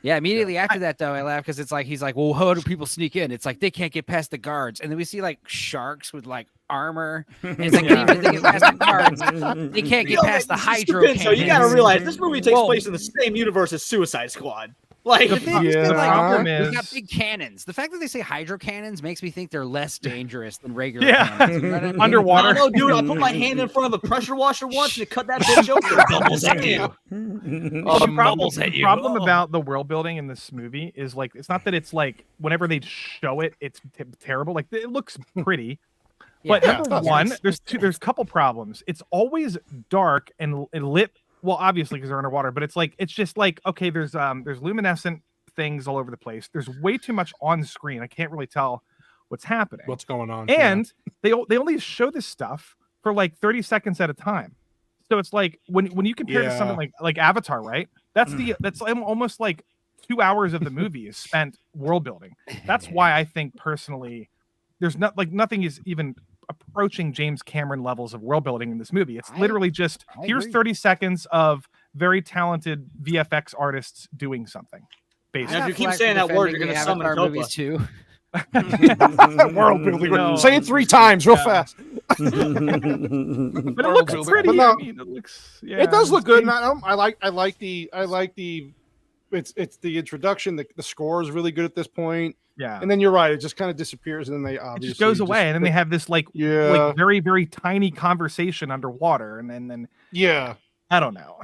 Yeah, immediately after that, though, I laughed because it's like he's like, "Well, how do people sneak in?" It's like they can't get past the guards, and then we see like sharks with like armor. And it's like even if they get past the guards, they can't get past the hydro cannons. So you got to realize this movie takes place in the same universe as Suicide Squad. Like, the problem is we got big cannons. The fact that they say hydro cannons makes me think they're less dangerous than regular cannons. You know what I mean? Underwater. I don't know, dude. I put my hand in front of a pressure washer once and it cut that bitch open. Bubbles at you. The problem about the world building in this movie is like it's not that it's like whenever they show it, it's terrible. Like it looks pretty. But number one, there's a couple problems. It's always dark and lit. Well, obviously because they're underwater, but it's just like okay, there's luminescent things all over the place. There's way too much on screen. I can't really tell what's happening. What's going on? And they only show this stuff for like 30 seconds at a time. So it's like when you compare it to something like Avatar, right? That's almost like 2 hours of the movie is spent world building. That's why I think personally there's nothing is even approaching James Cameron levels of world building in this movie. It's literally just here's 30 seconds of very talented VFX artists doing something. Basically, if you keep saying that word, you're going to summon our movies too. World building. No. Say it 3 times real fast. But it looks pretty. No, I mean, it looks. Yeah, it does look good. I like the. It's the introduction. The score is really good at this point. Yeah, and then you're right. It just kind of disappears, and then they obviously it just goes away, and then they have this like very very tiny conversation underwater, and then I don't know.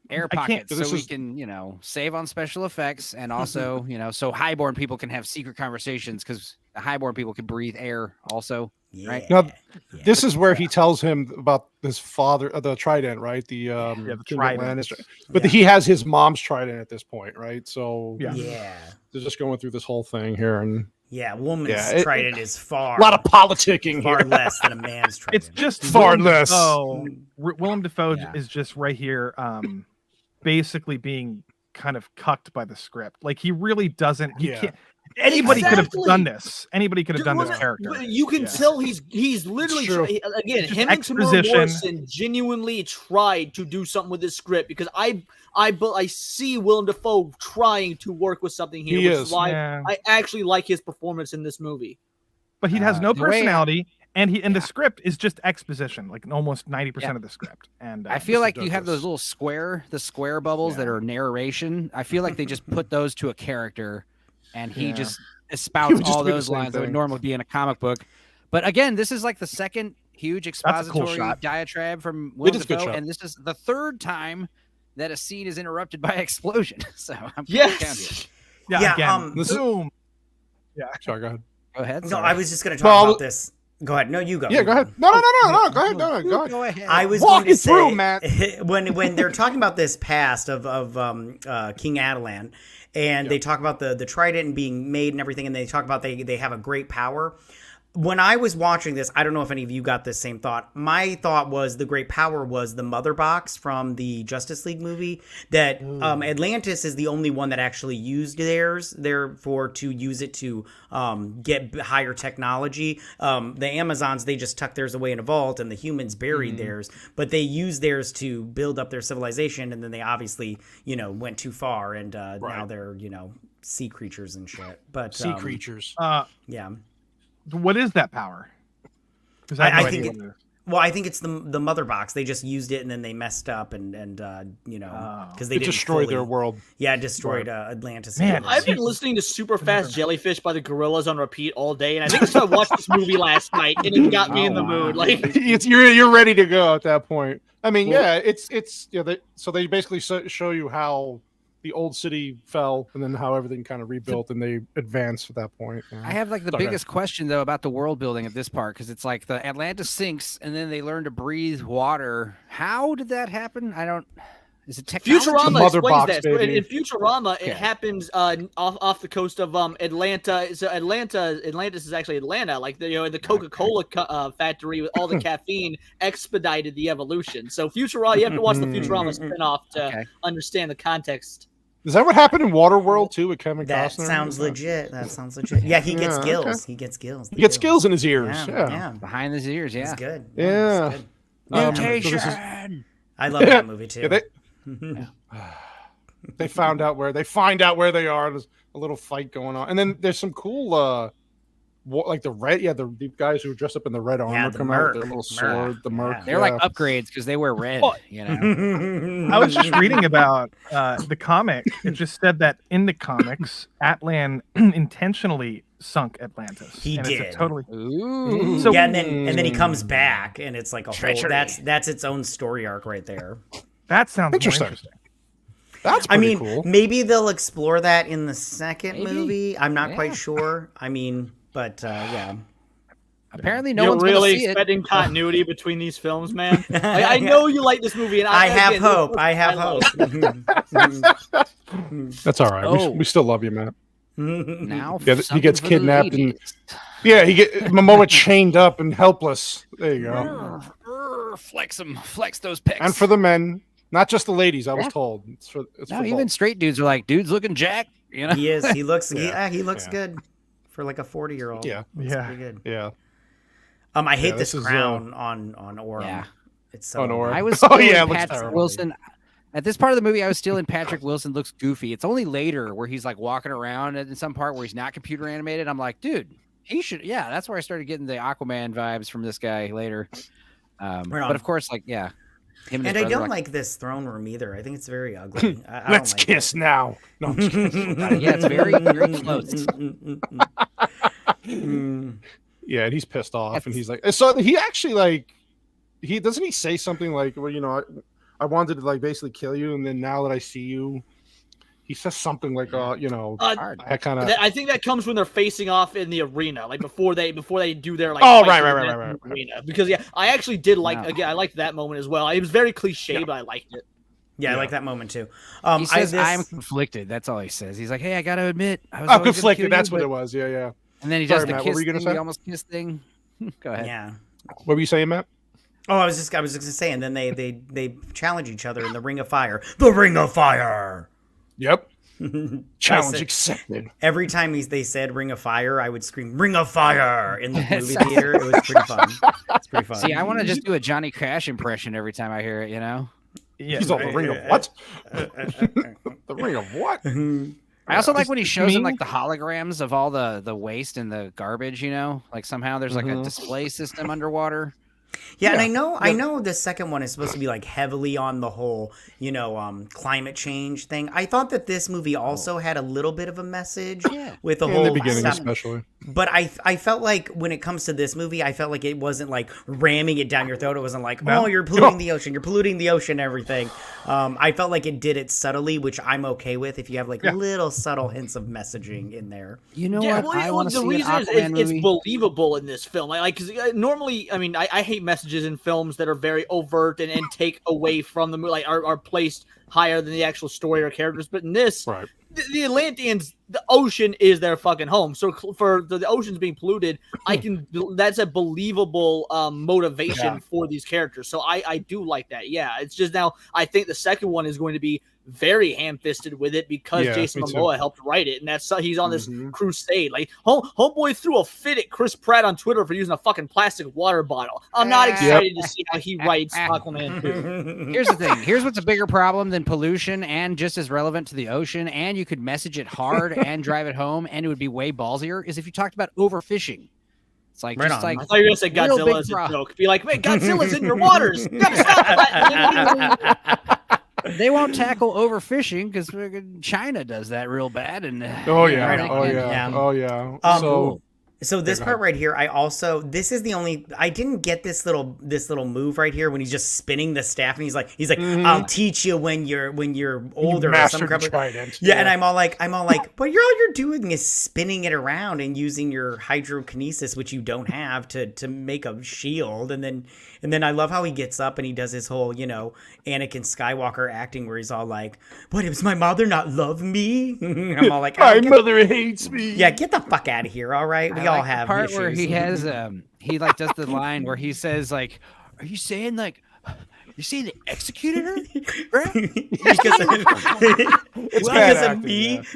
Air pockets, so we can save on special effects, and also so highborn people can have secret conversations because the highborn people can breathe air also. Right now, this is where he tells him about his father, the trident, right? The trident, but he has his mom's trident at this point, right? So they're just going through this whole thing here, and woman's trident is far a lot of politicking far here. less than a man's trident. It's just far less. Willem Dafoe is just right here, basically being kind of cucked by the script. Like he really doesn't. He can't. Anybody could have done this. Anybody could have done this character. You can tell he's literally again him and Tamora Morrison genuinely tried to do something with this script because I see Willem Dafoe trying to work with something here, which is why I actually like his performance in this movie. But he has no personality, and the script is just exposition, like almost 90% of the script. And I feel like you have those little square bubbles that are narration. I feel like they just put those to a character. And he just espouts all those lines that would normally be in a comic book. But again, this is like the second huge expository diatribe from Willem Dafoe, and this is the third time that a scene is interrupted by explosion. So I'm again. Boom. Yeah, sorry, go ahead. Go ahead. No, I was just going to talk about this. Go ahead. No, you go. Yeah, go ahead. No. Go ahead. I was walking going to through, say, Matt. when they're talking about this past of King Atlan. And they talk about the trident and being made and everything, and they talk about they have a great power. when I was watching this, I don't know if any of you got this same thought. My thought was the great power was the mother box from the Justice League movie, that Atlantis is the only one that actually used theirs, therefore to use it to get higher technology. The Amazons, they just tucked theirs away in a vault, and the humans buried theirs, but they used theirs to build up their civilization, and then they obviously, went too far, and now they're, sea creatures and shit. But sea creatures. Yeah. What is that power? I think I think it's the mother box. They just used it and then they messed up and because they destroyed their world. Yeah, destroyed Atlantis. Man, I've been listening to Super Fast Jellyfish by the Gorillas on repeat all day, and I think I watched this movie last night, and it got me in the mood. Like you're ready to go at that point. I mean, so they basically show you how the old city fell and then how everything kind of rebuilt and they advanced at that point. I have like the biggest question though about the world building of this part, because it's like the Atlantis sinks and then they learn to breathe water. How did that happen? Is it technology? Futurama explains that. In Futurama, it happens off the coast of Atlanta. So Atlantis is actually Atlanta. Like the Coca-Cola factory with all the caffeine expedited the evolution. So Futurama, you have to watch the Futurama spinoff to understand the context. Is that what happened in Waterworld too with Kevin Costner? That sounds legit. Yeah, he gets gills. He gets gills. He gets gills in his ears. Yeah. Behind his ears. Yeah, it's good. Yeah. It's good. Mutation. I love that movie too. They find out where they are. There's a little fight going on, and then there's some cool, like the red, the guys who are dressed up in the red armor come out with their little sword. The Merc, they're like upgrades because they wear red. I was just reading about the comic. It just said that in the comics, Atlan intentionally sunk Atlantis. He did. It's totally. Ooh. So and then he comes back, and it's like a whole. That's its own story arc right there. That sounds interesting. That's pretty cool. Maybe they'll explore that in the second movie. I'm not quite sure. But yeah. Apparently, no You're one's really see expecting continuity between these films, man. I know you like this movie, and I have hope. That's all right. We still love you, Matt. Now he gets kidnapped and Momoa chained up and helpless. There you go. Flex those pecs. And for the men, not just the ladies. I was told. It's for even both. Straight dudes are like, dude's looking jacked. He is. He looks. He looks good for like a 40-year-old. Yeah, pretty good. Yeah. I hate this crown on Orm. Yeah, it's so. I was. Patrick Wilson. At this part of the movie, I was still in Patrick Wilson looks goofy. It's only later where he's like walking around in some part where he's not computer animated. I'm like, dude, he should. Yeah, that's where I started getting the Aquaman vibes from this guy later. But of course, him and I don't like this throne room either. I think it's very ugly. Let's kiss now. No, I'm just kidding. Yeah, it's very, very close. Yeah, and he's pissed off, and he's like, so he actually doesn't he say something like, well, I wanted to basically kill you, and then now that I see you, he says something like, I think that comes when they're facing off in the arena, like before they do their right. Arena. Because I actually did I liked that moment as well. It was very cliche, but I liked it. Yeah, I like that moment too. He says, I'm conflicted. That's all he says. He's like, hey, I got to admit, I'm conflicted. That's what it was. Yeah. And then he does the kiss thing, the almost kiss thing. Go ahead. Yeah. What were you saying, Matt? Oh, I was just gonna say, and then they challenge each other in the Ring of Fire. The Ring of Fire. Yep. Challenge accepted. Every time they said Ring of Fire, I would scream Ring of Fire in the movie theater. It was pretty fun. It's pretty fun. See, I want to just do a Johnny Cash impression every time I hear it. Yeah. He's on the Ring of what? The Ring of what? I also like when he shows them the holograms of all the waste and the garbage. Somehow there's a display system underwater. Yeah, and I know the second one is supposed to be heavily on the whole, climate change thing. I thought that this movie also had a little bit of a message with the whole in the beginning, stuff. especially. But I felt like when it comes to this movie, I felt like it wasn't ramming it down your throat. It wasn't oh, you're polluting the ocean, and everything. I felt like it did it subtly, which I'm okay with if you have little subtle hints of messaging in there. What? I want to see the reason is it's believable in this film. Because normally, I hate messages in films that are very overt and take away from the movie, are placed higher than the actual story or characters. But in this, the Atlanteans the ocean is their fucking home. So for the oceans being polluted, that's a believable motivation for these characters. So I do like that. Yeah, it's just now I think the second one is going to be very ham-fisted with it because Jason Momoa helped write it, and that's he's on this crusade. Like homeboy threw a fit at Chris Pratt on Twitter for using a fucking plastic water bottle. I'm not excited to see how he writes Aquaman 2. Here's the thing. Here's what's a bigger problem than pollution and just as relevant to the ocean, and you could message it hard and drive it home, and it would be way ballsier, is if you talked about overfishing. It's like, right just on. like I thought you were going to say Godzilla as a joke. Be like, man, Godzilla's in your waters. You gotta stop that. They won't tackle overfishing because China does that real bad. And So this part right here, this is the only, I didn't get this little move right here when he's just spinning the staff and he's like, I'll teach you when you're older or some crap. Yeah, and I'm all like, but all you're doing is spinning it around and using your hydrokinesis, which you don't have to make a shield. And then I love how he gets up and he does his whole, Anakin Skywalker acting where he's all like, what, does my mother not love me? I'm all like, my mother hates me. Yeah, get the fuck out of here, all right? We all have the part issues. where he has he like does the line where he says like, are you saying like you saying they executed her?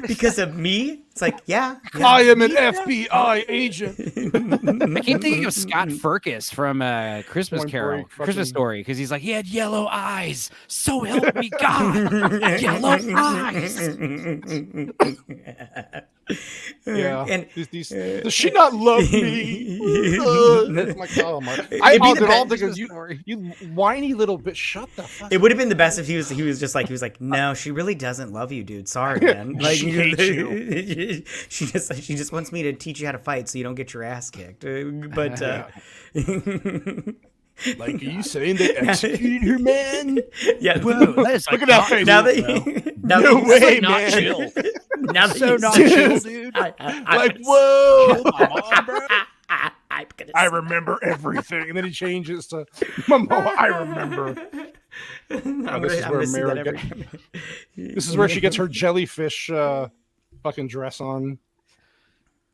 Because of me? It's like, yeah. I am an FBI agent. I keep thinking of Scott Ferkus from Christmas Carol, Christmas Story, because he's like, he had yellow eyes. So help me God, yellow eyes. Yeah. And does she not love me? You whiny little bitch. Shut the fuck up. It would have been the best if he was like, no, she really doesn't love you, dude. Sorry, man. Like, she hates you. She just wants me to teach you how to fight so you don't get your ass kicked. But like, are you saying they executed her, man? Yeah. Whoa, look at that face. Now chill, dude. Whoa. My mom, bro. I remember everything. And then he changes to Momoa. I remember. This is where she gets her jellyfish fucking dress on.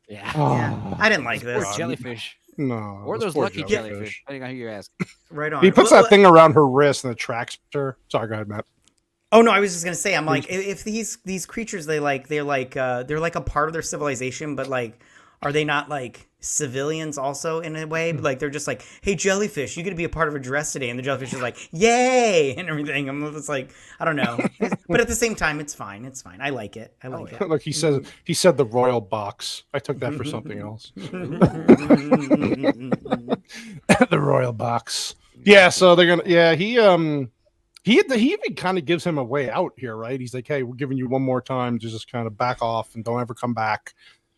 Yeah. Yeah. I didn't like this. Poor jellyfish. No. Or those lucky jellyfish. Depending on who you ask. Right on. He puts that thing around her wrist and attracts her. Sorry, go ahead, Matt. Oh no, I was just gonna say, I'm like, if these creatures, they're like a part of their civilization, but like, are they not like civilians also in a way? Like, they're just like, hey, jellyfish, you get to be a part of a dress today, and the jellyfish is like, yay, and everything. I'm just like, I don't know, but at the same time, it's fine. I like it. Like he said the royal box. I took that for something else. The royal box. Yeah. So they're gonna. Yeah. He even kind of gives him a way out here, right? He's like, hey, we're giving you one more time to just kind of back off and don't ever come back.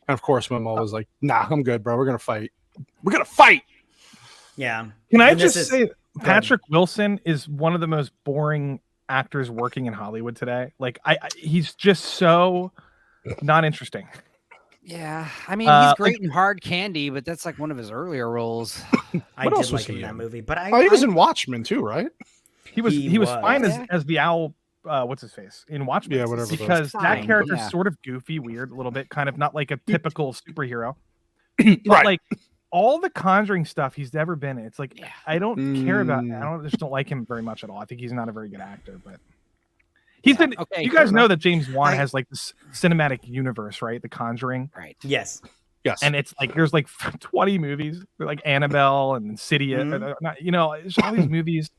And of course, Momoa was like, nah, I'm good, bro. We're going to fight. Yeah. Can I just say, Patrick Wilson is one of the most boring actors working in Hollywood today. Like, he's just so not interesting. Yeah. I mean, he's great in Hard Candy, but that's like one of his earlier roles. I did like him in that movie. But he was in Watchmen too, right? He was fine as the owl. What's his face in Watchmen? Yeah, whatever. Because that character's sort of goofy, weird, a little bit, kind of not like a typical superhero. Right. Like all the Conjuring stuff he's ever been in, it's like I don't care about that. I just don't like him very much at all. I think he's not a very good actor, but he's been. Okay, you guys know that James Wan has like this cinematic universe, right? The Conjuring, right? Yes. And it's like there's like 20 movies, like Annabelle and Insidious, there's all these movies,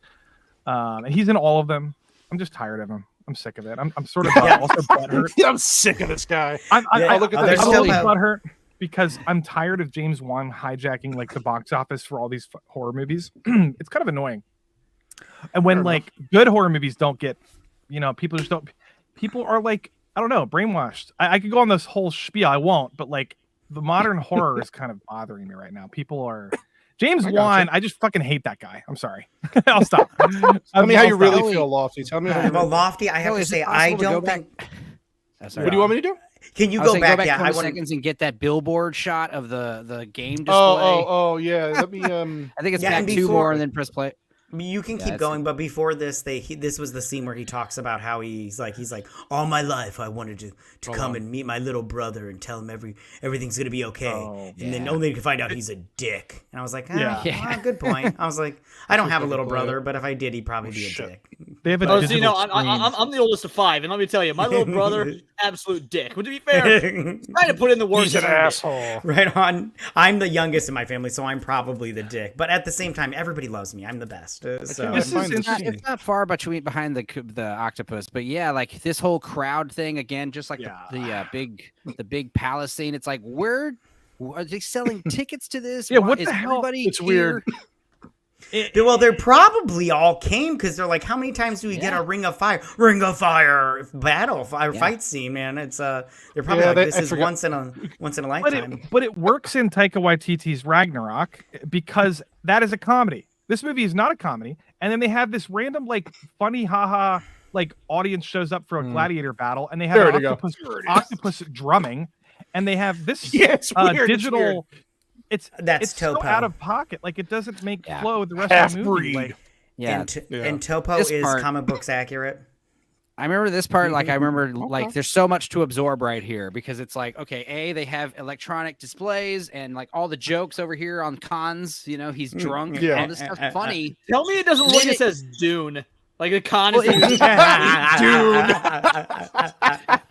and he's in all of them. I'm just tired of him. I'm sick of it. I'm sort of also butthurt. I'm sick of this guy. I look at this. I'm really butthurt because I'm tired of James Wan hijacking like the box office for all these horror movies. It's kind of annoying. And when like good horror movies don't get, people just don't. People are like, I don't know, brainwashed. I could go on this whole spiel. I won't. But like the modern horror is kind of bothering me right now. People are. James Wan, I just fucking hate that guy. I'm sorry. I'll stop. Tell me how you really feel, Lofty. Tell me how you Well, Lofty, I have to say, I don't think... What do you want me to do? Can you go back? Yeah, 20 seconds and get that billboard shot of the game display. Oh, yeah. Let me... I think it's back 2 more and then press play. You can keep going, but before this, this was the scene where he talks about how he's like, all my life I wanted to come and meet my little brother and tell him everything's gonna be okay, and then only to find out he's a dick. And I was like, good point. I was like, I don't have a little brother, but if I did, he'd probably be a dick. They have a I'm the oldest of 5, and let me tell you, my little brother, absolute dick. But to be fair, trying to put in the work. He's an asshole. Right on. I'm the youngest in my family, so I'm probably the dick. But at the same time, everybody loves me. I'm the best. So. It's not far behind the octopus, but yeah, like this whole crowd thing again, just like the big palace scene. It's like, where are they selling tickets to this? Yeah, what the hell? It's weird. Well, they probably all came because they're like, how many times do we get a Ring of Fire fight scene, man? It's they're probably like, this is once in a lifetime. But it works in Taika Waititi's Ragnarok because that is a comedy. This movie is not a comedy, and then they have this random like funny haha like audience shows up for a gladiator battle, and they have octopus drumming, and they have this digital. It's Topo. So out of pocket, like it doesn't make flow the rest of the movie. Like, and Topo is comic books accurate. I remember this part, like I remember like there's so much to absorb right here because it's like, okay, they have electronic displays and like all the jokes over here on cons, he's drunk, all this stuff's funny. Tell me it doesn't look like it says Dune. Like the con is Dune.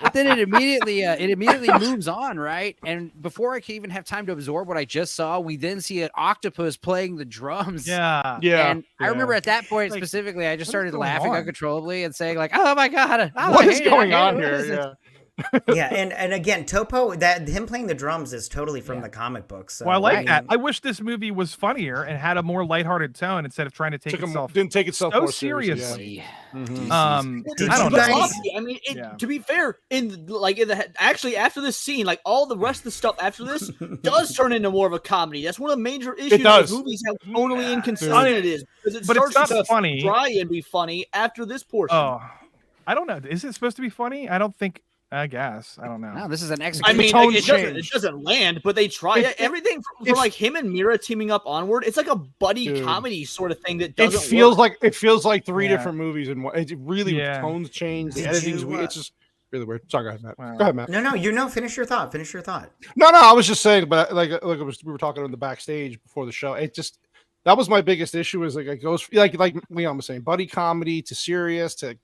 But then it immediately moves on, right? And before I can even have time to absorb what I just saw, we then see an octopus playing the drums. Yeah. And I remember at that point specifically, I just started laughing uncontrollably and saying like, "Oh my god, what is going on here?" Yeah. Yeah, and again, Topo, that him playing the drums is totally from the comic books. So, well, I like that. I wish this movie was funnier and had a more lighthearted tone instead of trying to didn't take itself so more seriously. Yeah. I don't know. I mean, to be fair, actually after this scene, like all the rest of the stuff after this does turn into more of a comedy. That's one of the major issues with movies, how tonally inconsistent it is. Because it starts to funny. Try and be funny after this portion. Oh, I don't know. Is it supposed to be funny? I don't think. I guess. I don't know. No, this is an execution. I mean, it doesn't land, but they try it. Everything from like him and Mira teaming up onward. It's like a buddy comedy sort of thing that doesn't work. It feels like three different movies and it really tones change. The editing's weird. It's just really weird. Sorry, guys, Matt. Go ahead, Matt. No. Finish your thought. No. I was just saying, but we were talking on the backstage before the show. It just that was my biggest issue. Is like it goes like Leon was saying, buddy comedy to serious to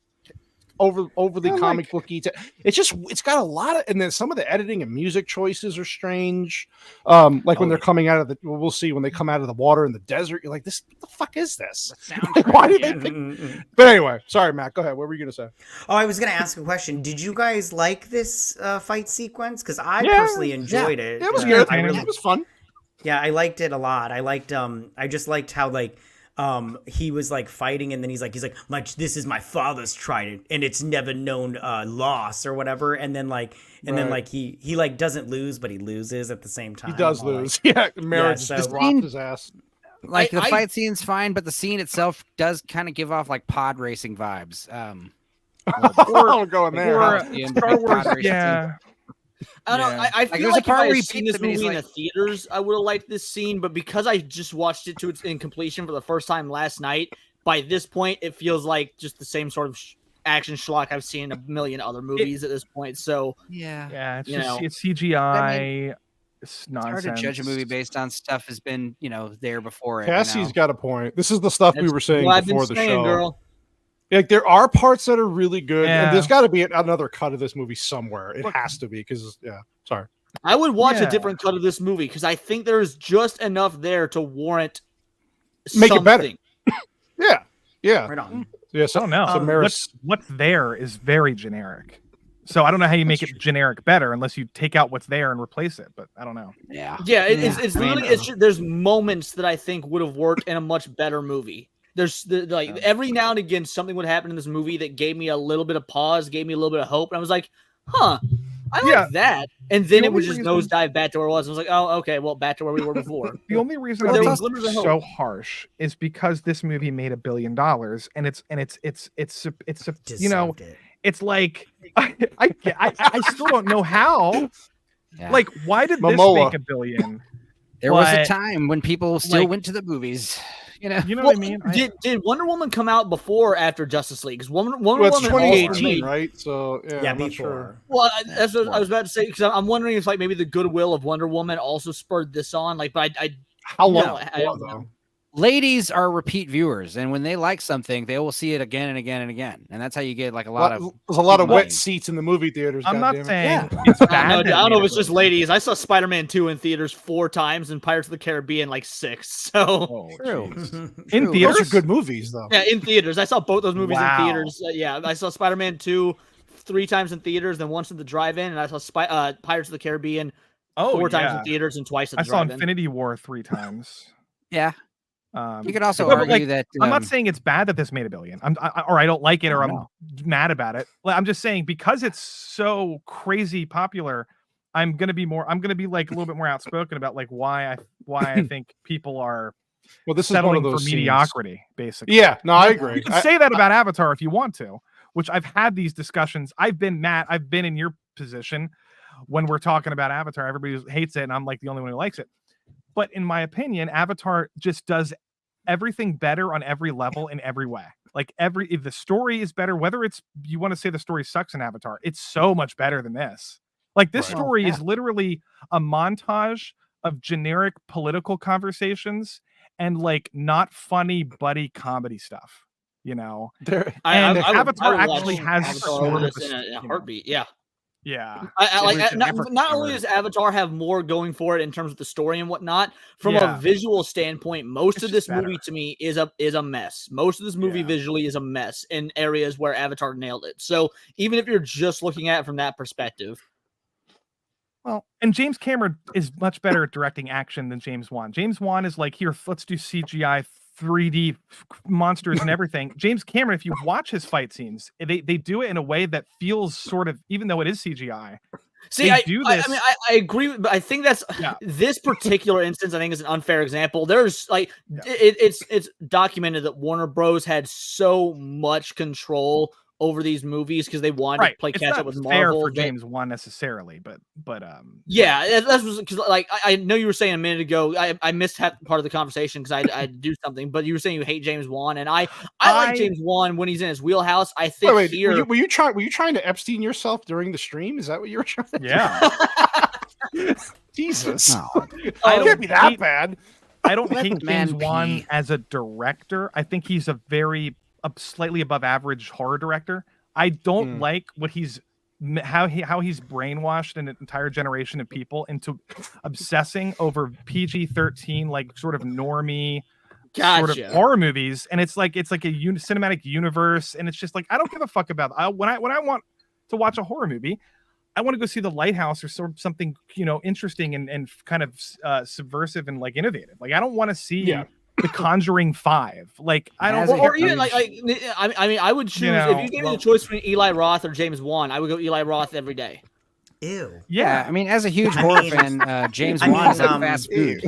overly comic booky. It's got a lot of, and then some of the editing and music choices are strange. When they're coming out of the, we'll see when they come out of the water in the desert. You're like, what the fuck is this? Why did they pick? But anyway, sorry, Matt. Go ahead. What were you gonna say? Oh, I was gonna ask a question. Did you guys like this fight sequence? Because I personally enjoyed it. It was good. It was fun. Yeah, I liked it a lot. I liked. I just liked how he was like fighting, and then he's like, this is my father's trident, and it's never known loss or whatever. And then he like doesn't lose, but he loses at the same time. He does lose. Marriage just dropped his ass. Like the fight scene's fine, but the scene itself does kind of give off like pod racing vibes. I'll go in there. Star Wars, yeah. I don't know. I feel like if I had seen this movie in the theaters, I would have liked this scene. But because I just watched it to its completion for the first time last night, by this point, it feels like just the same sort of action schlock I've seen in a million other movies at this point. So yeah, it's CGI. It's nonsense. It's hard to judge a movie based on stuff has been there before it. Cassie's got a point. This is the stuff we were saying before the show. Girl. Like there are parts that are really good, and there's got to be another cut of this movie somewhere. It has to be because sorry. I would watch a different cut of this movie because I think there's just enough there to warrant make something. It better. Yeah. Right on. I don't know. What's there is very generic. So I don't know how you make it generic better unless you take out what's there and replace it. But I don't know. It's literally there's moments that I think would have worked in a much better movie. There's every now and again something would happen in this movie that gave me a little bit of pause, gave me a little bit of hope, and I was like, I like that. And then it would just nosedive back to where it was. I was like, oh, okay, well, back to where we were before. The only reason it's so harsh is because this movie made $1 billion, and it's it's like I still don't know how. Yeah. Like, why did Momoa. this make $1 billion? There was a time when people still went to the movies. You know what I mean? Did Wonder Woman come out before or after Justice League? Because Wonder Well, Woman it's also 2018, made, right? So yeah, I'm not before. sure. Well, that's what I was about to say, because I'm wondering if like maybe the goodwill of Wonder Woman also spurred this on. Like, but I How long? No, I don't know. Ladies are repeat viewers, and when they like something, they will see it again and again and again, and that's how you get like a lot of. There's a lot of wet money. seats in the movie theaters. I'm not goddammit. saying Yeah. it's I bad. don't know, that I don't know if made it's it just ladies. I saw Spider-Man 2 in theaters 4 times and Pirates of the Caribbean like 6. So Oh, True. jeez. True. In theaters, Those are good movies, though. yeah, in theaters. I saw both those movies Wow. in theaters. Yeah, I saw Spider-Man 2 3 times in theaters, then once at the drive-in, and I saw Pirates of the Caribbean 4 times in theaters and twice at the I saw drive-in. Infinity War 3 times. Yeah. You could also but, argue that I'm not saying it's bad that this made $1 billion. Or I don't like it, or I'm mad about it. I'm just saying because it's so crazy popular, I'm gonna be like a little bit more outspoken about like why I think people are This is one settling of for those scenes. mediocrity, basically. Yeah, no, I agree. You can say that about Avatar if you want to, which I've had these discussions. I've been in your position when we're talking about Avatar. Everybody hates it, and I'm like the only one who likes it. But in my opinion, Avatar just does everything better on every level in every way. Like if the story is better, whether it's you want to say the story sucks in Avatar, it's so much better than this. Like this story is literally a montage of generic political conversations and like not funny buddy comedy stuff. You know, Avatar actually has Avatar in a heartbeat. Yeah. Yeah. Not only does Avatar have more going for it in terms of the story and whatnot, from a visual standpoint, most of this movie to me is a mess. Most of this movie visually is a mess in areas where Avatar nailed it. So even if you're just looking at it from that perspective. Well, and James Cameron is much better at directing action than James Wan. James Wan is like, here, let's do CGI 3D monsters and everything. James Cameron, if you watch his fight scenes, they do it in a way that feels sort of, even though it is CGI. See, I agree, but I think that's this particular instance. I think is an unfair example. There's like it's documented that Warner Bros had so much control over these movies because they wanted to play catch up with Marvel. For James Wan necessarily, but yeah, that was because like I know you were saying a minute ago. I missed part of the conversation because I had to do something. But you were saying you hate James Wan, and I like James Wan when he's in his wheelhouse. I think were you trying to Epstein yourself during the stream? Is that what you were trying to do? Yeah. Jesus, no. It can't be that bad. I don't hate James Wan as a director. I think he's a slightly above average horror director. I don't like what how he's brainwashed an entire generation of people into obsessing over PG-13 like sort of normie sort of horror movies, and it's like a cinematic universe, and it's just like I don't give a fuck about when I want to watch a horror movie, I want to go see The Lighthouse or something interesting and kind of subversive and like innovative. Like I don't want to see The Conjuring 5. Like I don't, or even like I mean, I would choose if you gave me the choice between Eli Roth or James Wan, I would go Eli Roth every day. Ew. Yeah, I mean, as a huge horror fan, James Wan is like fast food.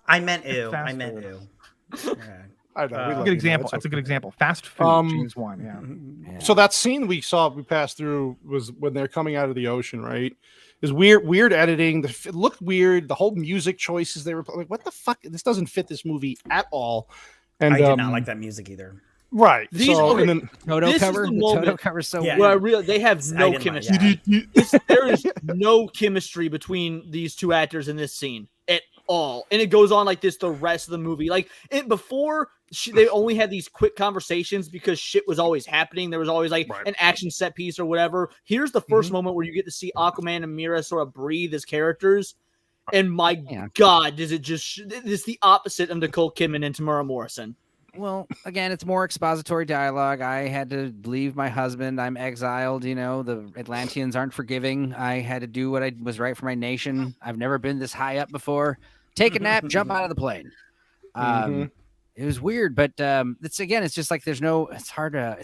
I meant ew. I meant ew. That's a good example. That's a good example. Fast food, James Wan. Yeah. So that scene we passed through was when they're coming out of the ocean, right? Is weird editing. It looked weird. The whole music choices they were like, what the fuck? This doesn't fit this movie at all. And I did not like that music either. Right. And then Toto cover. The Toto cover so weird. They have no chemistry. There is no chemistry between these two actors in this scene at all, and it goes on like this the rest of the movie. Like before, they only had these quick conversations because shit was always happening. There was always like an action set piece or whatever. Here's the first moment where you get to see Aquaman and Mira sort of breathe as characters. And my God, does it just? It's the opposite of Nicole Kidman and Tamara Morrison. Well, again, it's more expository dialogue. I had to leave my husband. I'm exiled. The Atlanteans aren't forgiving. I had to do what I was right for my nation. I've never been this high up before. Take a nap, jump out of the plane. It was weird, but it's just like it's hard. I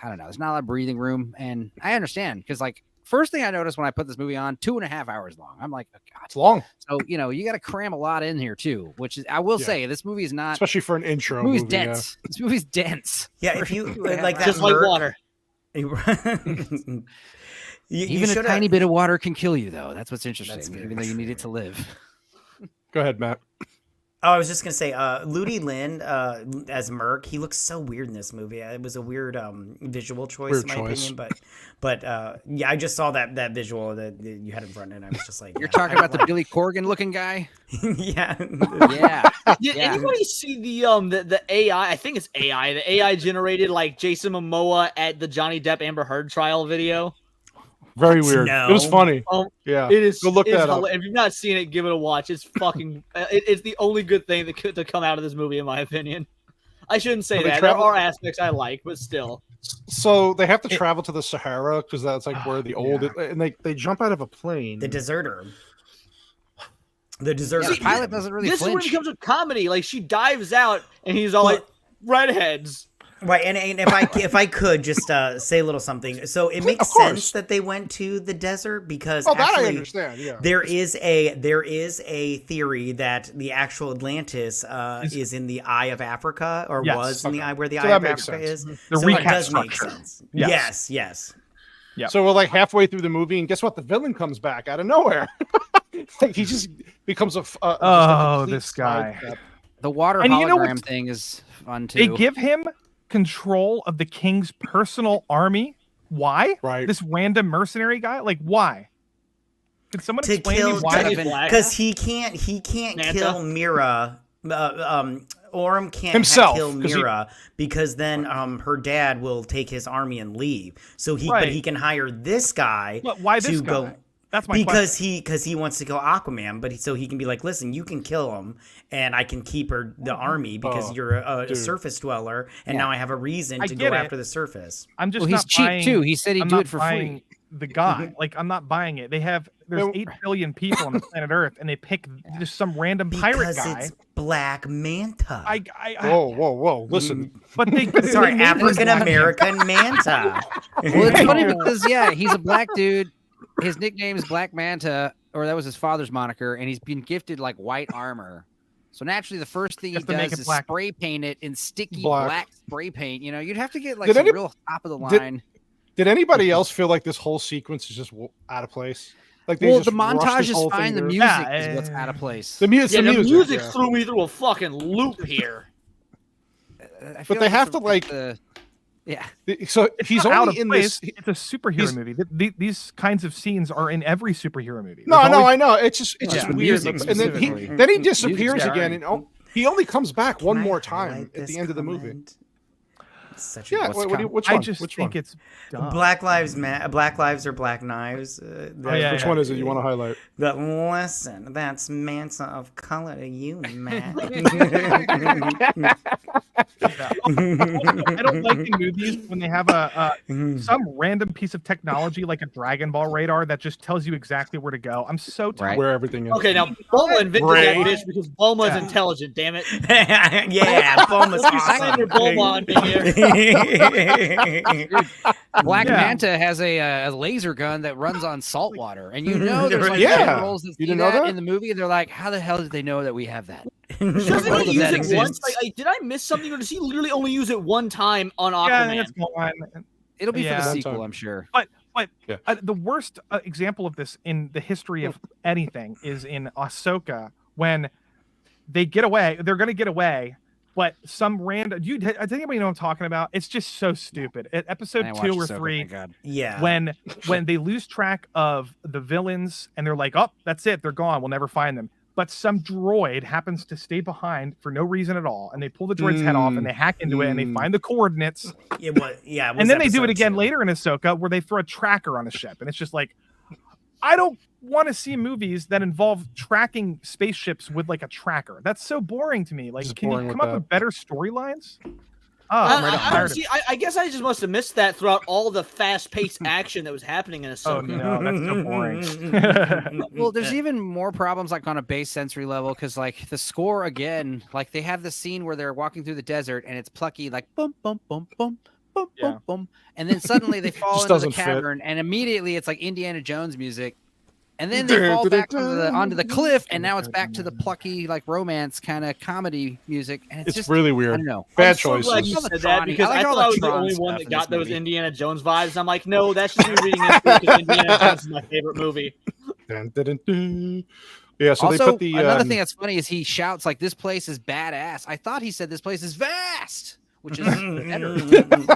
don't know. There's not a lot of breathing room, and I understand because like first thing I noticed when I put this movie on, 2.5 hours long. I'm like, oh, God, it's long. So you got to cram a lot in here too, which is I will say this movie is not, especially for an intro. This movie's dense. Yeah. This movie's dense. Yeah, if you like that, just like water. Even a tiny bit of water can kill you, though. That's what's interesting. Even though you need it to live. Go ahead, Matt. Oh, I was just gonna say, Ludi Lin as Merc, he looks so weird in this movie. It was a weird visual choice, in my opinion. But yeah, I just saw that visual that you had in front, and I was just like, You're talking about the Billy Corgan looking guy? yeah. Did anybody see the AI? I think it's AI. The AI generated like Jason Momoa at the Johnny Depp Amber Heard trial video. Very weird. No. It was funny. Yeah, it is. Go look that up. If you've not seen it, give it a watch. It's fucking. It's the only good thing that could to come out of this movie, in my opinion. I shouldn't say that. There are aspects I like, but still. So they have to travel to the Sahara because that's like where the old and they jump out of a plane. The deserter. The pilot doesn't really. This is when it becomes a comedy. Like she dives out, and he's all like redheads. Right, and if I could just say a little something, so it makes sense that they went to the desert because that actually, I understand. Yeah, there is a theory that the actual Atlantis is in the Eye of Africa, or was in the eye where the Eye of Africa is. The so recap it does structure. make sense. Yes. Yes. Yeah. So we're like halfway through the movie, and guess what? The villain comes back out of nowhere. Like he just becomes this guy. The water hologram thing is fun too. They give him control of the king's personal army. Why? Right. This random mercenary guy? Like, why? Could someone explain me why? Because he can't kill Mira. Orm can't himself kill Mira because then her dad will take his army and leave. So but he can hire this guy. But why this to guy? go. That's my question. Because he wants to kill Aquaman, but so he can be like, listen, you can kill him, and I can keep the army because you're a surface dweller, and now I have a reason to go after the surface. I'm just he's cheap too. He said he'd do it for free. The guy, like, I'm not buying it. There's 8 billion people on the planet Earth, and they pick just some random pirate guy. Because it's Black Manta. Whoa! Listen, but sorry, African American Manta. Well, it's funny because he's a black dude. His nickname is Black Manta, or that was his father's moniker, and he's been gifted like white armor. So naturally, the first thing he does is spray paint it in sticky black spray paint. You know, you'd have to get like real top of the line. Did anybody else feel like this whole sequence is just out of place? Like, the montage is fine. The music is what's out of place. The music threw me through a fucking loop here. But they have to like. So he's only in this. It's a superhero movie. These kinds of scenes are in every superhero movie. No, I know. It's just weird. And then he disappears again, and he only comes back one more time at the end of the movie. Which one? I just think it's dumb. Black lives or black knives. Which one is it you want to highlight? Listen, that's Manta of color to you, man. I don't like in movies when they have some random piece of technology like a Dragon Ball radar that just tells you exactly where to go. I'm so tired. Where everything is. Okay, now Bulma invented that bitch because Bulma's intelligent. Damn it. Yeah, Bulma's awesome. Bulma on me here. Black Manta has a laser gun that runs on salt water, and there's like generals that see that in the movie, and they're like, "How the hell did they know that we have that?" Doesn't he use it once? Like, did I miss something, or does he literally only use it one time on Aquaman? It'll be for the sequel, I'm sure. But the worst example of this in the history of anything is in Ahsoka when they get away. They're going to get away. But some random, does anybody know what I'm talking about? It's just so stupid. At episode 2 or 3, when they lose track of the villains and they're like, oh, that's it, they're gone, we'll never find them. But some droid happens to stay behind for no reason at all, and they pull the droid's head off and they hack into it and they find the coordinates. And then they do it again later in Ahsoka where they throw a tracker on a ship, and it's just like, I don't want to see movies that involve tracking spaceships with like a tracker. That's so boring to me. Like, just can you come up with better storylines? I guess I just must have missed that throughout all the fast-paced action that was happening in Ahsoka. Oh no, that's so boring. Well, there's even more problems like on a base sensory level because like the score again, like they have the scene where they're walking through the desert and it's plucky like boom, boom, boom, boom. Boom, boom, boom, and then suddenly they fall into the cavern, and immediately it's like Indiana Jones music. And then they fall back onto the cliff, and now it's back to the plucky, like romance kind of comedy music. And it's just really weird. I don't know. Bad choice. So glad you said that because I thought I was the only one that got those Indiana Jones vibes. I'm like, no, that's just me reading into it because Indiana Jones is my favorite movie. Yeah, so also, they put the another thing that's funny is he shouts like, "This place is badass." I thought he said this place is vast, which is better.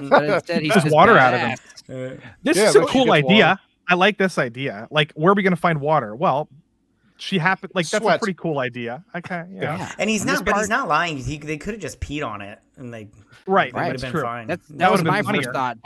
But instead he says water badass. out of him. This is a cool idea. I like this idea. Like, where are we going to find water? Well, she happened. Like, that's a pretty cool idea. Okay, yeah. And he's not, but he's not lying. They could have just peed on it, and they right, would have been true. fine. That was my first thought,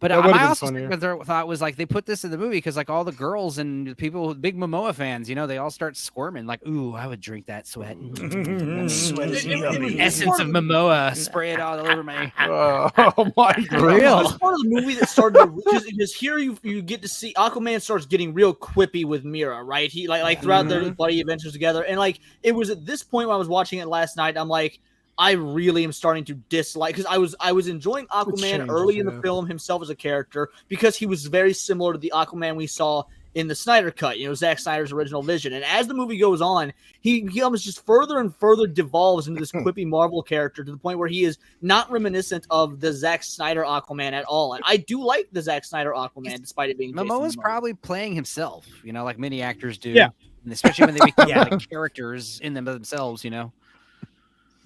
but my also thought was like they put this in the movie because like all the girls and people, big Momoa fans, they all start squirming like, "Ooh, I would drink that sweat." Sweat is yummy. Essence of Momoa, spray it all over me. Oh my god! Real. It's part of the movie that started because here you get to see Aquaman starts getting real quippy with Mira, right? He like throughout their buddy adventures together, and like it was at this point when I was watching it last night, I'm like, I really am starting to dislike, because I was enjoying Aquaman early in the film himself as a character because he was very similar to the Aquaman we saw in the Snyder Cut, Zack Snyder's original vision. And as the movie goes on, he almost just further and further devolves into this quippy Marvel character to the point where he is not reminiscent of the Zack Snyder Aquaman at all. And I do like the Zack Snyder Aquaman, despite it being Momoa's probably playing himself, like many actors do. Yeah. And especially when they become like characters in themselves,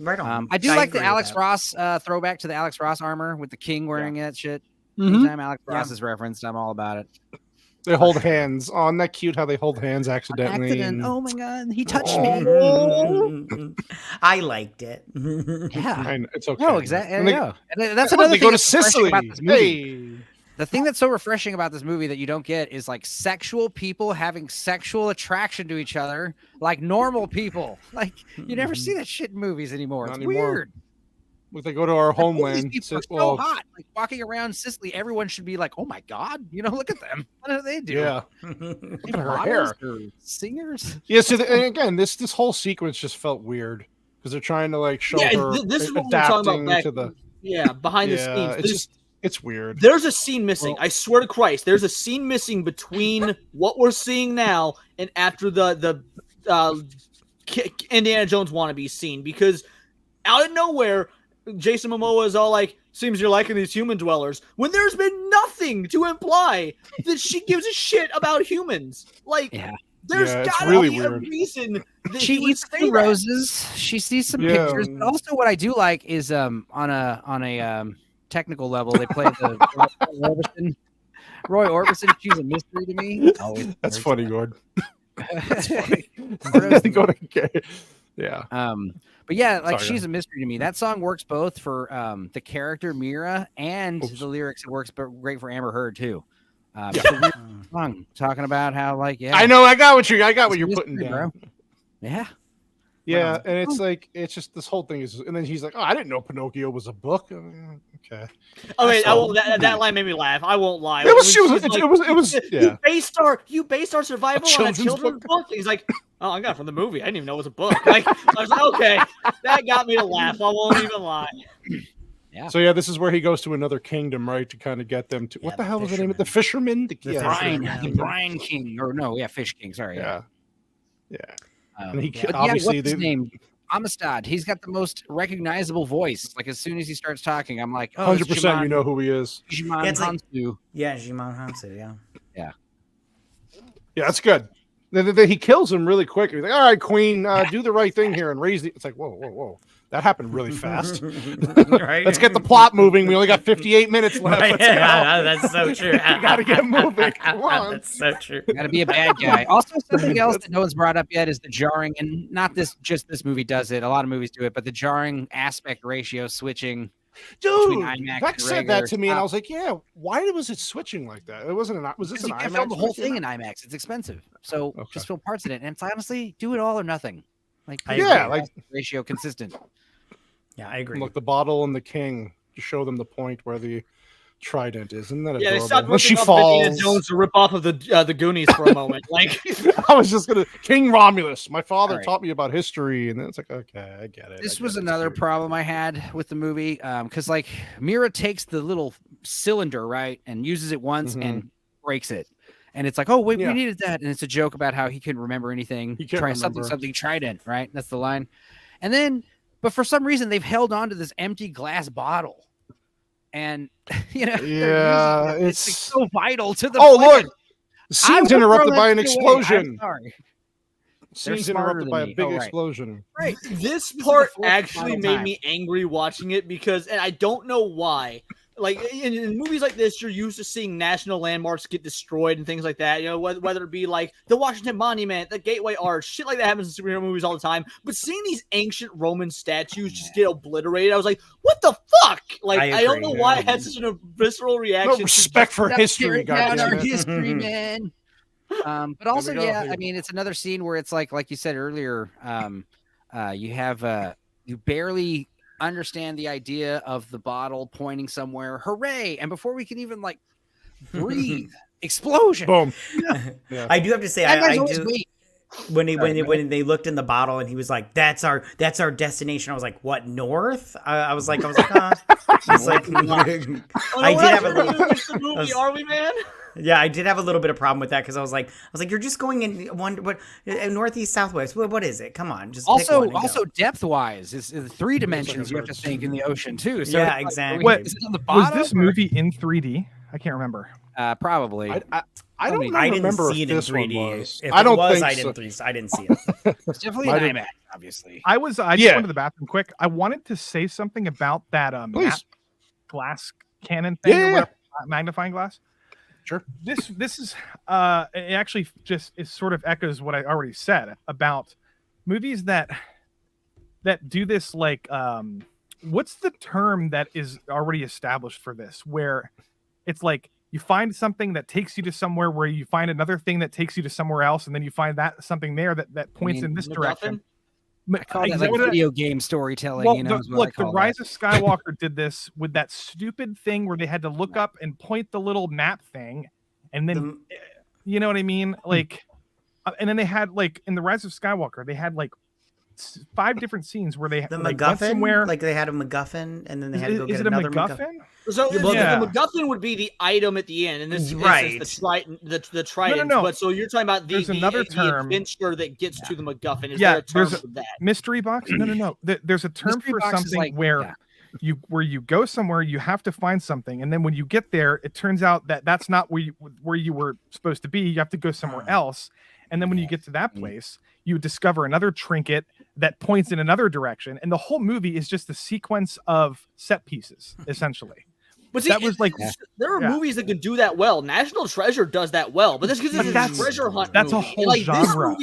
Right on. I do like the Alex Ross throwback to the Alex Ross armor with the king wearing that shit. Anytime Alex Ross is referenced, I'm all about it. They hold hands. Oh, isn't that cute how they hold hands accidentally? Oh my god, he touched me. I liked it. Yeah, it's okay. No, exactly. And that's another another thing. thing Go to Sicily. Hey. The thing that's so refreshing about this movie that you don't get is like sexual people having sexual attraction to each other, like normal people. Like you never see that shit in movies anymore. It's weird. If they go to our homeland, these people are so hot. Like walking around Sicily, everyone should be like, "Oh my god, look at them. What do they do?" Yeah, look at her hair. Singers. Yeah. So and again, this whole sequence just felt weird because they're trying to like show her this is what we were adapting talking about to the behind the scenes. It's weird. There's a scene missing. I swear to Christ, there's a scene missing between what we're seeing now and after the Indiana Jones wannabe scene, because out of nowhere, Jason Momoa is all like, "Seems you're liking these human dwellers," when there's been nothing to imply that she gives a shit about humans. Like, there's gotta be a reason that she eats the roses. She sees some pictures, but also what I do like is on a technical level, they play the Roy Orbison. She's a mystery to me. That's funny, Gord. That's funny. Yeah. But yeah, like she's a mystery to me. That song works both for the character Mira and the lyrics. It works great for Amber Heard too. Song talking about how like I know I got what you're putting down. Bro. Yeah. Yeah, and it's just this whole thing is, and then he's like, "Oh, I didn't know Pinocchio was a book." Okay. Oh wait, that line made me laugh. I won't lie. It was. Yeah. You based our survival on a children's book. He's like, "Oh, I got it from the movie. I didn't even know it was a book." Like, I was like, "Okay, that got me to laugh. I won't even lie." Yeah. So this is where he goes to another kingdom, right, to kind of get them to what the hell was the name of the fisherman? The Brine King, or no, Fish King. Sorry. Yeah. And he but obviously what's his name? Amistad. He's got the most recognizable voice. Like as soon as he starts talking, I'm like, 100%. You know who he is. Jimon Hansu. Jimon Hansu. Yeah, that's good. Then he kills him really quick. He's like, "All right, Queen, do the right thing here and raise the." It's like, whoa. That happened really fast. Right? Let's get the plot moving. We only got 58 minutes left. Right. Yeah, that's so true. You got to get moving. Come on. That's so true. Got to be a bad guy. Also, something else that no one's brought up yet is the jarring, and not just this movie does it. A lot of movies do it, but the jarring aspect ratio switching. Dude, IMAX Beck said that to me, and I was like, "Yeah, why was it switching like that? It wasn't an. Was this an IMAX? You film the whole thing in IMAX. It's expensive, so just film parts of it. And it's honestly, do it all or nothing. Like ratio consistent. Yeah, I agree. Look, the bottle and the king to show them the point where the trident is. Isn't that adorable? They stopped when she ripping off falls. Indiana Jones to rip off of the Goonies for a moment. Like I was just gonna King Romulus. My father taught me about history, and then it's like, okay, I get it. This was another problem I had with the movie, because like Mira takes the little cylinder and uses it once and breaks it. And it's like, oh, wait, we needed that. And it's a joke about how he couldn't remember anything. He can't remember. Something trident, right? That's the line. And then, but for some reason, they've held on to this empty glass bottle. And, it's like so vital to the look, the scene's interrupted by an explosion. Sorry. Scene's interrupted by a big explosion. Right. This part actually made me angry watching it because, and I don't know why. Like in movies like this, you're used to seeing national landmarks get destroyed and things like that. You know, whether it be like the Washington Monument, the Gateway Arch, shit like that happens in superhero movies all the time. But seeing these ancient Roman statues just get obliterated, I was like, "What the fuck?" Like I don't know why I had such a visceral reaction. No respect for history, goddamn our history, man. But also, I mean, it's another scene where it's like you said earlier, you have you barely understand the idea of the bottle pointing somewhere. Hooray! And before we can even like breathe, explosion. Boom. Yeah. I do have to say, I do. When they looked in the bottle and he was like, "That's our destination." I was like, "What, north?" I was like, it's like I did have a little. Are we, man? Yeah, I did have a little bit of problem with that because I was like, you're just going in northeast, southwest. What is it? Come on, just also depth wise, is 3 dimensions. You have to think in the ocean too. So yeah, exactly. What, was this movie in 3D? I can't remember. Probably. I don't remember see it in 3D. If I don't it was, think I didn't see it. It's definitely an IMAX, obviously. I just went to the bathroom quick. I wanted to say something about that glass cannon thing or whatever, magnifying glass. Sure. This is it actually just is sort of echoes what I already said about movies that do this, like what's the term that is already established for this, where it's like you find something that takes you to somewhere where you find another thing that takes you to somewhere else, and then you find that something there that points in this direction. I call that like video game storytelling. Well, look, the Rise of Skywalker did this with that stupid thing where they had to look up and point the little map thing, and then you know what I mean, like, and then they had like in the Rise of Skywalker, they had like 5 different scenes where they the like, MacGuffin, went somewhere. like they had a MacGuffin, and then they had to go get another MacGuffin. So the MacGuffin would be the item at the end, and this is the trident. No. But so you're talking about the adventure that gets to the MacGuffin. Is there a term for that? Mystery box? No. There's a term for something where you go somewhere, you have to find something, and then when you get there, it turns out that that's not where you were supposed to be. You have to go somewhere else, and then when you get to that place, you discover another trinket that points in another direction, and the whole movie is just a sequence of set pieces, essentially. But see, that was like there are movies that can do that well. National Treasure does that well, but this is a treasure hunt. That's movie. A whole genre.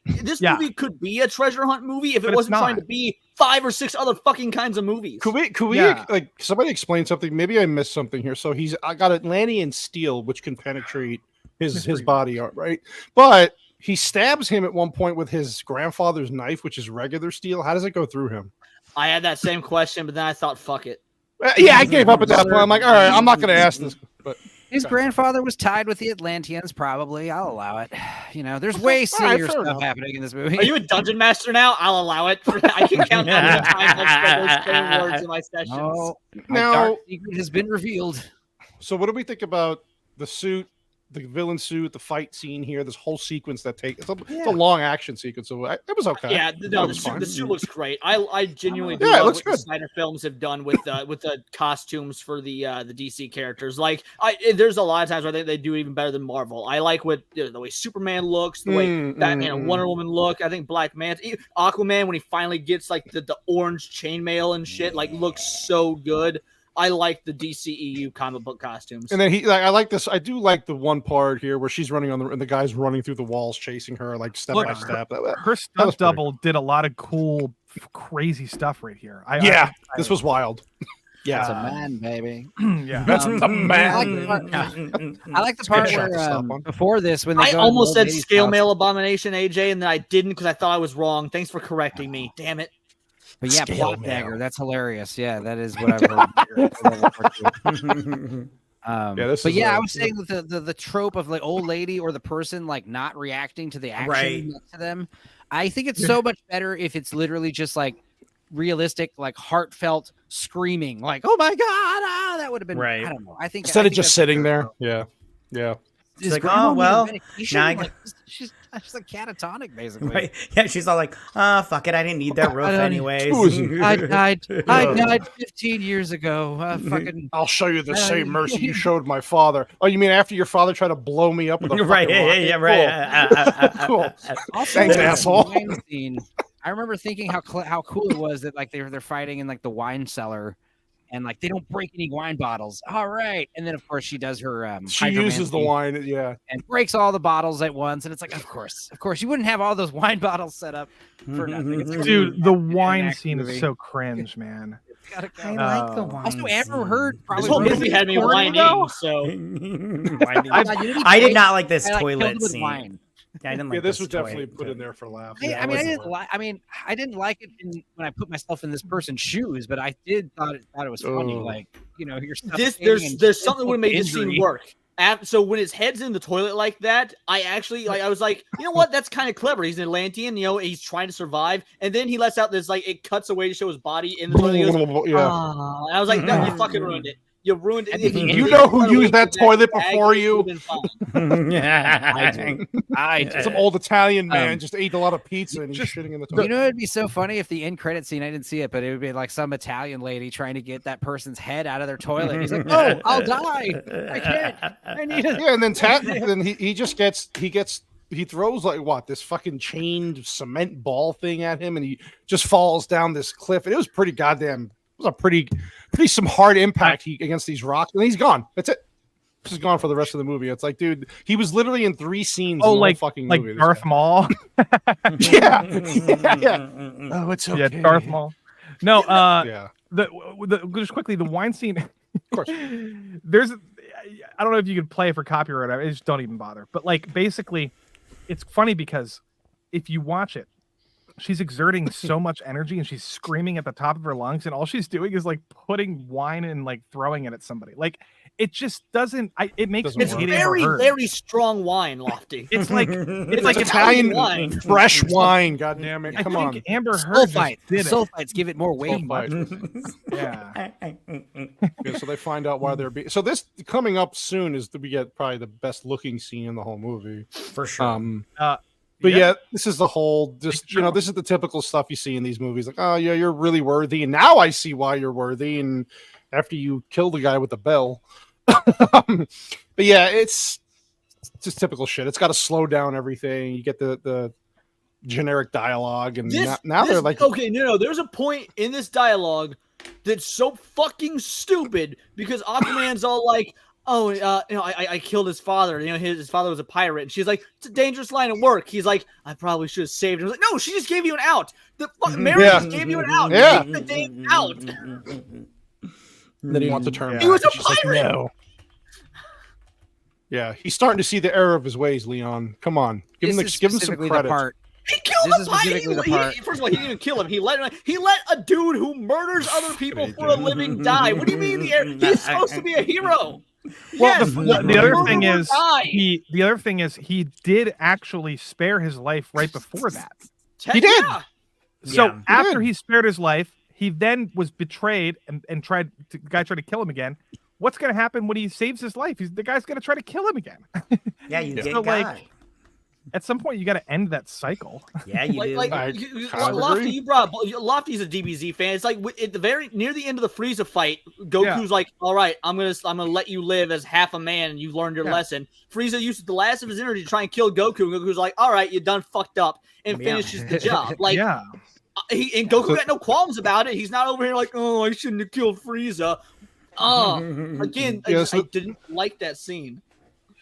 This movie could be a treasure hunt movie if it wasn't trying to be 5 or 6 other fucking kinds of movies. Could we like somebody explain something? Maybe I missed something here. So I got Atlantean steel, which can penetrate his body, right? But he stabs him at one point with his grandfather's knife, which is regular steel. How does it go through him? I had that same question, but then I thought, fuck it. Yeah, I gave up at that point. I'm like, all right, I'm not going to ask this. But his grandfather was tied with the Atlanteans, probably. I'll allow it. You know, there's way sillier stuff happening in this movie. Are you a dungeon master now? I'll allow it. I can count how many times I've said those same words in my sessions. Oh, my dark secret has been revealed. So what do we think about the suit, the villain suit, the fight scene here, this whole sequence that it's a long action sequence, so it was okay. Yeah, the suit looks great. I genuinely do love what the Snyder films have done with the costumes for the DC characters. Like, there's a lot of times where they do it even better than Marvel. I like what the way Superman looks, the way Batman and Wonder Woman look. I think Black Manta, Aquaman, when he finally gets like the orange chainmail and shit, like looks so good. I like the DCEU comic book costumes. And then I like this. I do like the one part here where she's running and the guy's running through the walls, chasing her like step by step. Her stunt double did a lot of cool, crazy stuff right here. This was wild. Yeah, that's a man, baby. Yeah, that's a man. I like the part where before this, when I almost said scale mail abomination, AJ, and then I didn't because I thought I was wrong. Thanks for correcting me. Damn it. But yeah, plot dagger. That's hilarious. Yeah, that is what I've heard. I was saying that the trope of the old lady or the person like not reacting to the action next to them. I think it's so much better if it's literally just like realistic, like heartfelt screaming, like "Oh my god!" That would have been. I don't know. I think instead of just sitting there. Yeah. She's like, oh well, now she's like catatonic basically. Right? Yeah, she's all like, fuck it, I didn't need that roof anyways. I died 15 years ago. Fucking. I'll show you the same mercy you showed my father. Oh, you mean after your father tried to blow me up with a right? Yeah, Right. Cool. Also, Thanks, asshole. I remember thinking how cool it was that like they're fighting in like the wine cellar. And like they don't break any wine bottles. All right. And then of course she does her she uses the wine, yeah. And breaks all the bottles at once. And it's like, of course, you wouldn't have all those wine bottles set up for nothing. Dude, the wine scene is so cringe, man. I like the wine. Also, Amber Heard probably this whole movie had me whining, so I did not like this toilet scene. Wine. I didn't like this was definitely put in there for laughs. I didn't like it when I put myself in this person's shoes, but I thought it was funny. Like, you know, there's something that would have made this scene work. So when his head's in the toilet like that, I was like, you know what? That's kind of clever. He's an Atlantean, you know, he's trying to survive, and then he lets out this like it cuts away to show his body in the toilet. And I was like, no, you fucking ruined it. You ruined it. You know who used that toilet before you? I do. Some old Italian man just ate a lot of pizza and he's shitting in the toilet. You know, it'd be so funny if the end credit scene, I didn't see it, but it would be like some Italian lady trying to get that person's head out of their toilet. He's like, "Oh, I'll die. I can't. I need it." Yeah, and then he throws like what, this fucking chained cement ball thing at him, and he just falls down this cliff. And it was pretty goddamn. It was a pretty some hard impact against these rocks, and he's gone. That's it. Just gone for the rest of the movie. It's like, dude, he was literally in 3 scenes. In the whole fucking movie. Like Darth Maul. yeah. Oh, it's okay. Yeah, Darth Maul. No, yeah. Just quickly, the wine scene. Of course. I don't know if you could play for copyright. I just don't even bother. But like, basically, it's funny because if you watch it, she's exerting so much energy and she's screaming at the top of her lungs, and all she's doing is like putting wine and like throwing it at somebody. Like, it just doesn't. It makes me hate very, her. very strong wine, Lofty. It's like Italian wine, fresh wine. God damn it! Come on, Amber Heard sulfites give it more weight. Yeah. So they find out why they're being. So this coming up soon is we get probably the best looking scene in the whole movie for sure. But yeah, this is the whole, just, you know, this is the typical stuff you see in these movies. Like, oh, yeah, you're really worthy. And now I see why you're worthy. And after you kill the guy with the bell. But yeah, it's just typical shit. It's got to slow down everything. You get the generic dialogue. And now they're like. Okay, no, there's a point in this dialogue that's so fucking stupid because Aquaman's all like, oh, I killed his father. You know, his father was a pirate. And she's like, it's a dangerous line of work. He's like, I probably should have saved him. I was like, no, she just gave you an out. Mary just gave you an out. Yeah. Take the damn out. Then he wants to turn. He was a Like, pirate. no. Yeah, he's starting to see the error of his ways, Leon. Come on, give him some credit. He killed a pirate. First of all, he didn't even kill him. He let a dude who murders other people for a living die. What do you mean he's supposed to be a hero? Well, the other thing is he did actually spare his life right before that. He did. Yeah. So after he spared his life, he then was betrayed and the guy tried to kill him again. What's going to happen when he saves his life? The guy's going to try to kill him again. Yeah, you get like, at some point, you got to end that cycle. Yeah, you do. Lofty, you brought Lofty's a DBZ fan. It's like at the near the end of the Frieza fight, Goku's like, "All right, I'm gonna let you live as half a man, and you've learned your lesson." Frieza uses the last of his energy to try and kill Goku, and Goku's like, "All right, you done fucked up," and finishes the job. Like, and Goku got no qualms about it. He's not over here like, "Oh, I shouldn't have killed Frieza." Again, I didn't like that scene.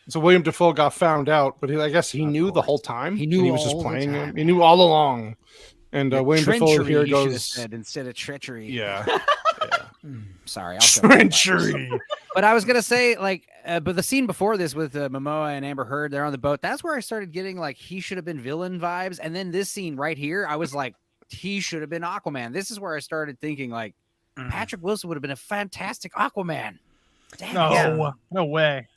So Willem Dafoe got found out, but I guess he knew the whole time. He was just playing him. He knew all along. And Willem Dafoe here goes said instead of treachery. Yeah. Sorry, treachery. But I was gonna say, like, but the scene before this with Momoa and Amber Heard, they're on the boat. That's where I started getting like he should have been villain vibes. And then this scene right here, I was like, he should have been Aquaman. This is where I started thinking like Patrick Wilson would have been a fantastic Aquaman. Damn. No way.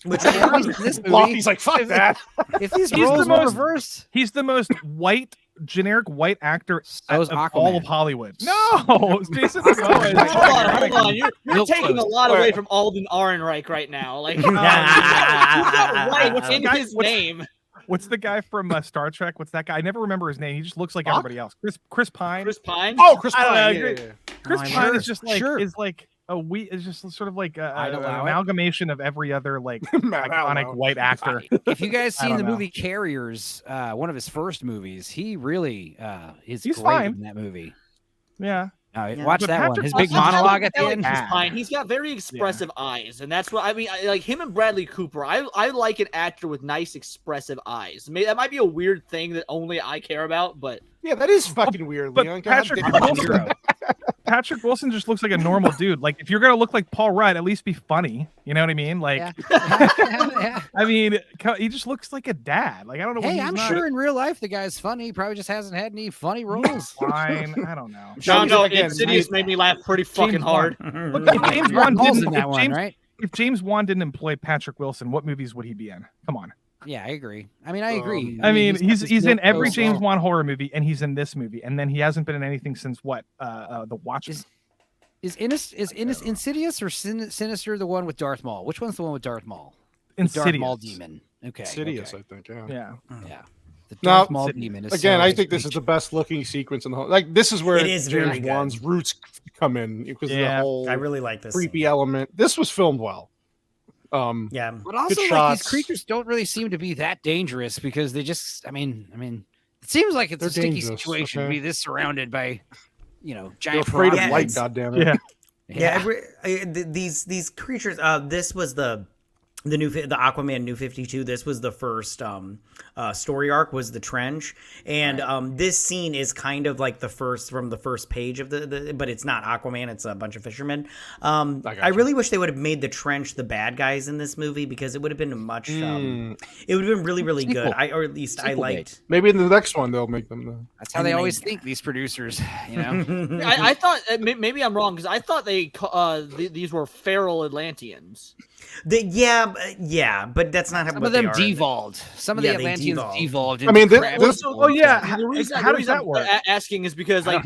Lofty's like, fuck that. If these roles were reversed, he's the most white generic white actor So is of Aquaman. all of Hollywood. No, Jason Momoa is Hold on. You're Milk taking a toast. lot away from Alden Ehrenreich right now. Like, you've got white in his name. What's the guy from Star Trek? What's that guy? I never remember his name. He just looks like everybody else. Chris Pine. Chris Pine. Oh, Chris Pine. I don't Yeah, know, yeah, yeah. Chris I'm Pine sure. is just like is like it's just sort of like I'd an allow it. amalgamation of every other like Matt, I'll allow iconic it. white actor. If you guys I seen don't the know. movie Carriers, one of his first movies, he really is He's great fine. in that movie. Yeah. Watch But that one. Patrick His big Wilson's monologue at the Like end. Chris Pine, he's got very expressive eyes, and that's what I mean. Like him and Bradley Cooper. I like an actor with nice expressive eyes. That might be a weird thing that only I care about, but Yeah, that is fucking weird, But Leon. Patrick God damn it. Wilson, Patrick Wilson just looks like a normal dude. Like if you're gonna look like Paul Rudd, at least be funny. You know what I mean? Like, Yeah. I mean, he just looks like a dad. Like I don't know. Hey, he's I'm not sure in real life the guy's funny. He probably just hasn't had any funny roles. fine. I don't know. no, again, Insidious made me laugh pretty fucking James hard. Look, if James Wan Paul's didn't, in that if one, James, right? if James Wan didn't employ Patrick Wilson, what movies would he be in? Come on. Yeah, I agree. I mean, I agree. I mean, got he's this in milk every toast. James Wan horror movie, and he's in this movie, and then he hasn't been in anything since what? The Watchmen. Is Insidious or Sinister the one with Darth Maul? Which one's the one with Darth Maul? The Darth Insidious. Maul demon. Okay. Insidious, okay. I think. Yeah. Yeah. Yeah. The No, Darth Maul demon is Again, so I think this is the best looking sequence in the whole. Like this is where It is very James good. Wan's roots come in because of the Yeah, whole I really like this. creepy scene. element. This was filmed well. Yeah. But also, like, shots. these creatures don't really seem to be that dangerous because they just, I mean, it seems like it's They're a sticky dangerous, situation to okay? be this surrounded by, They're giant afraid of Yeah, light. it's- Goddamn it! Yeah. Yeah, these creatures. This was the Aquaman New 52. This was the first story arc, was the trench, and this scene is kind of like the first page of the but it's not Aquaman, it's a bunch of fishermen. I really wish they would have made the trench the bad guys in this movie, because it would have been a much it would have been really Sequel. good. Or at least I Sequel liked. date. Maybe in the next one they'll make them. That's how they And always they- think, these producers, you know? I thought maybe I'm wrong because I thought these were feral Atlanteans. Yeah, but that's not how Some what of them they are. devolved. Some of the Yeah, they Atlanteans devolved. devolved. I mean, into this- crab this- people Oh and yeah. stuff. The reason, How the does that reason work? I'm asking is because like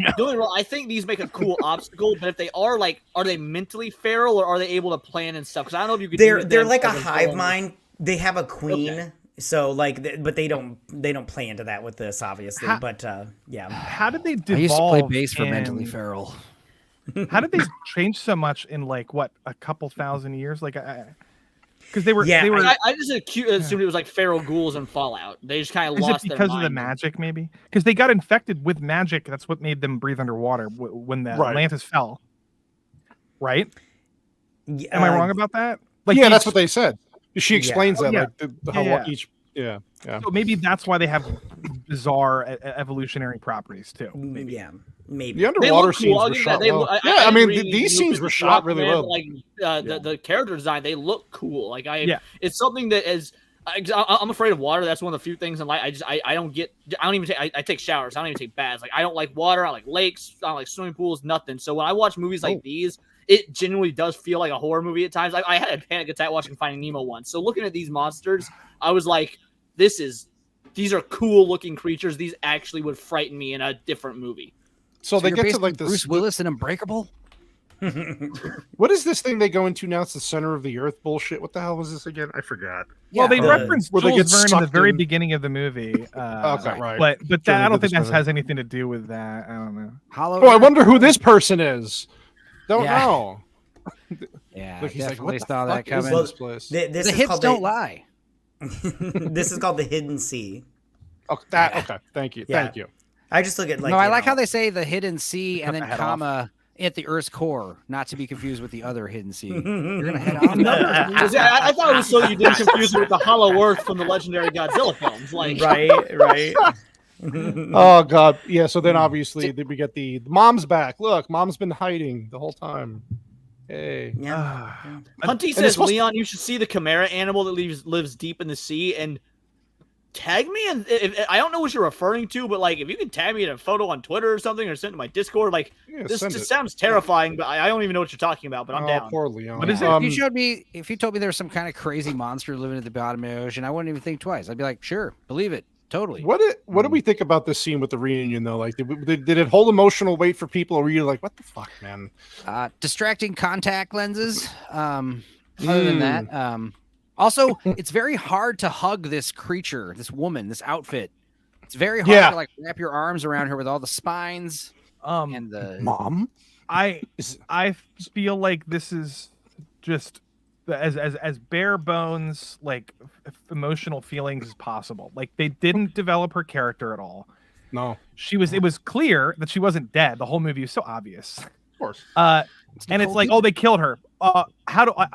I think these make a cool obstacle, but if they are like, are they mentally feral or are they able to plan and stuff? Because I don't know if you could. They're like a hive mind. They have a queen. Okay. So like, but they don't play into that with this, obviously. But yeah, How did they I devolve? used to play bass for in- mentally feral. How did they change so much in like what, a couple thousand years? Like, because they were. Yeah, They were. I just assumed it was like feral ghouls in Fallout. They just kind of Is it lost their because of the mind. magic, maybe? Because they got infected with magic. That's what made them breathe underwater when the Atlantis fell. Right? Am I wrong about that? Like, yeah, each- that's what they said. She explains that, Yeah. like how Yeah. each. Yeah. So maybe that's why they have bizarre evolutionary properties too. yeah, maybe. The underwater look scenes cool. I'll were give you shot that. They well. look- Yeah, I I mean, agree. these scenes were Aquaman, shot really well. Like the character design, they look cool. Like Yeah. it's something that is. I'm afraid of water. That's one of the few things in life I don't get. I don't even take. I take showers. I don't even take baths. Like I don't like water. I like lakes. I don't like swimming pools. Nothing. So when I watch movies like these, it genuinely does feel like a horror movie at times. I had a panic attack watching Finding Nemo once. So looking at these monsters, I was like, these are cool looking creatures. These actually would frighten me in a different movie. So they you're get to basically like this. Bruce Willis in Unbreakable? What is this thing they go into now? It's the center of the earth bullshit. What the hell was this again? I forgot. Well, they reference where they Jules get Verne in the sucked very in. beginning of the movie. Okay, right. But that, Journey I don't to think the that Center. has anything to do with that. I don't know. Hollow Oh, I wonder who this person is. Don't Yeah. know. Yeah, Look, he's like, definitely what the saw that fuck is coming. this place? This The is hits called don't lie. This is called the Hidden Sea. Oh, that okay. Thank you. Yeah. Thank you. I just look at like. No, I you like know, how they say the hidden sea and the then head comma at the Earth's core, not to be confused with the other hidden sea. You're gonna head off. I thought it was so you didn't confuse it with the Hollow Earth from the legendary Godzilla films. Like right. Oh god. Yeah. So then obviously we get the mom's back. Look, mom's been hiding the whole time. Hey. Yeah. Hunty it's says, supposed to- Leon, you should see the chimera animal that lives deep in the sea and tag me. And if I don't know what you're referring to, but like if you can tag me in a photo on Twitter or something or send it to my Discord, like Yeah, this send just it. sounds terrifying. But I don't even know what you're talking about. But I'm Oh, down. poor Leon. What is it? If you told me there was some kind of crazy monster living at the bottom of the ocean, I wouldn't even think twice. I'd be like, sure, believe it. totally. What do we think about this scene with the reunion though? Like, did it hold emotional weight for people, or were you like, what the fuck, man? Distracting contact lenses. Other than that, also, it's very hard to hug this creature, this woman, this outfit. It's very hard to like wrap your arms around her with all the spines. And the mom. I feel like this is just as bare bones like emotional feelings as possible. Like they didn't develop her character at all. No, it was clear that she wasn't dead. The whole movie was so obvious. Of course. And it's like, oh, they killed her.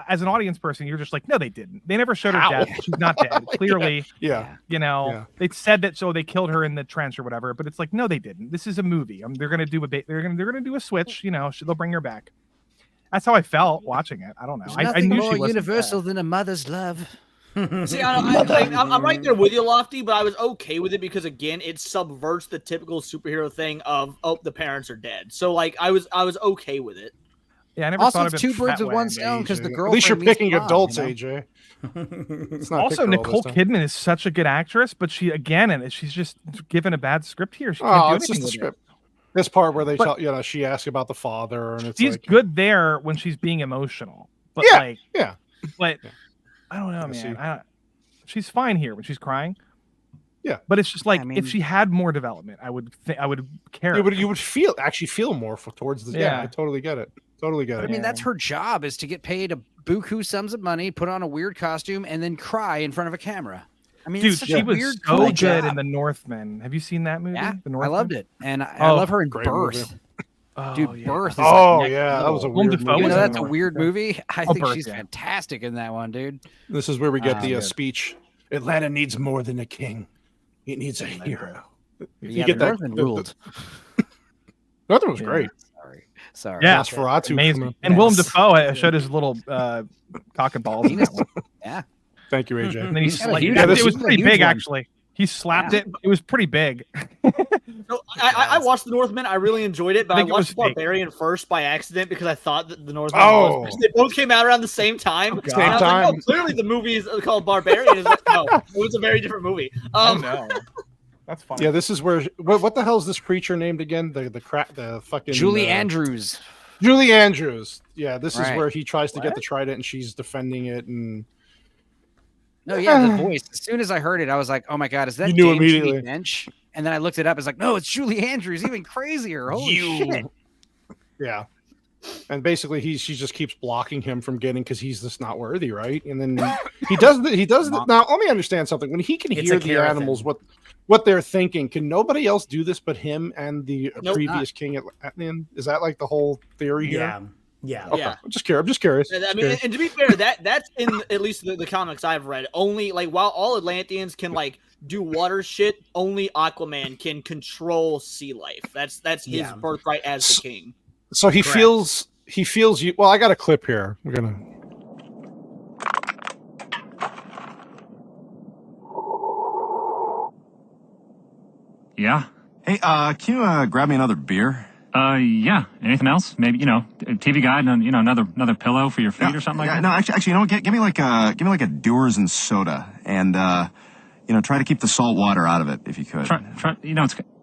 As an audience person, you're just like, no, they didn't. They never showed her death. She's not dead. Clearly, they said that, so they killed her in the trench or whatever. But it's like, no, they didn't. This is a movie. They're gonna do a switch. They'll bring her back. That's how I felt watching it. I don't know. I knew more she wasn't universal dead. than a mother's love. See, I'm right there with you, Lofty, but I was okay with it because again, it subverts the typical superhero thing of the parents are dead. So like, I was okay with it. Yeah, I never also, thought of it two birds that with way. one stone because the girl. At least you're picking adults, AJ. It's not also, Nicole Kidman is such a good actress, but she's just given a bad script here. She can't do it's just anything the with script. This part where they tell, she asks about the father, and it's she's like, good there when she's being emotional. But but I don't know, man. She's fine here when she's crying. Yeah, but it's just like if she had more development, I would care. You would feel more towards the. Yeah, I totally get it. Totally get it. I mean, that's her job, is to get paid a buku sums of money, put on a weird costume, and then cry in front of a camera. I mean, dude, it's such she a was weird, so cool good job. in The Northman. Have you seen that movie? Yeah, The Northman? I loved it, and I love her in Birth. Dude, yeah. Birth. Is that was a Willem weird Dafoe movie. was that's a weird movie. I think Birth, she's fantastic in that one, dude. This is where we get the speech. Atlanta needs more than a king. It needs a hero. You get that. Northman ruled. Northman was great. Sorry. Yeah, Nosferatu. Amazing. And Willem Dafoe showed his little cock and balls. In that one. Yeah. Thank you, AJ. And then it was pretty big, actually. He slapped it. It was pretty big. No, I watched The Northman. I really enjoyed it, but I watched Barbarian first by accident because I thought that The Northman was. They both came out around the same time. Like, clearly the movie is called Barbarian. No, it was a very different movie. No. That's funny. Yeah, this is where. What the hell is this creature named again? The fucking Julie Andrews. Julie Andrews. Yeah, this is Right. where he tries to get the trident, and she's defending it. And no, yeah, the voice. As soon as I heard it, I was like, "Oh my god, is that You knew Dame immediately. Judy Dench?" And then I looked it up. It's like, no, it's Julie Andrews. Even crazier. Holy shit! Yeah. And basically, she just keeps blocking him from getting because he's just not worthy, right? And then he does. Now, let me understand something. When he can hear the animals, what they're thinking, can nobody else do this but him and the previous king at Atlantis? Is that like the whole theory here? Yeah. Okay. I'm just curious. I mean, and to be fair, that's in at least the comics I've read. Only like while all Atlanteans can like do water shit, only Aquaman can control sea life. That's his birthright as the king. So he feels you. Well, I got a clip here. We're gonna. Yeah. Hey, can you grab me another beer? Yeah. Anything else? Maybe, a TV guide and, another pillow for your feet or something like that?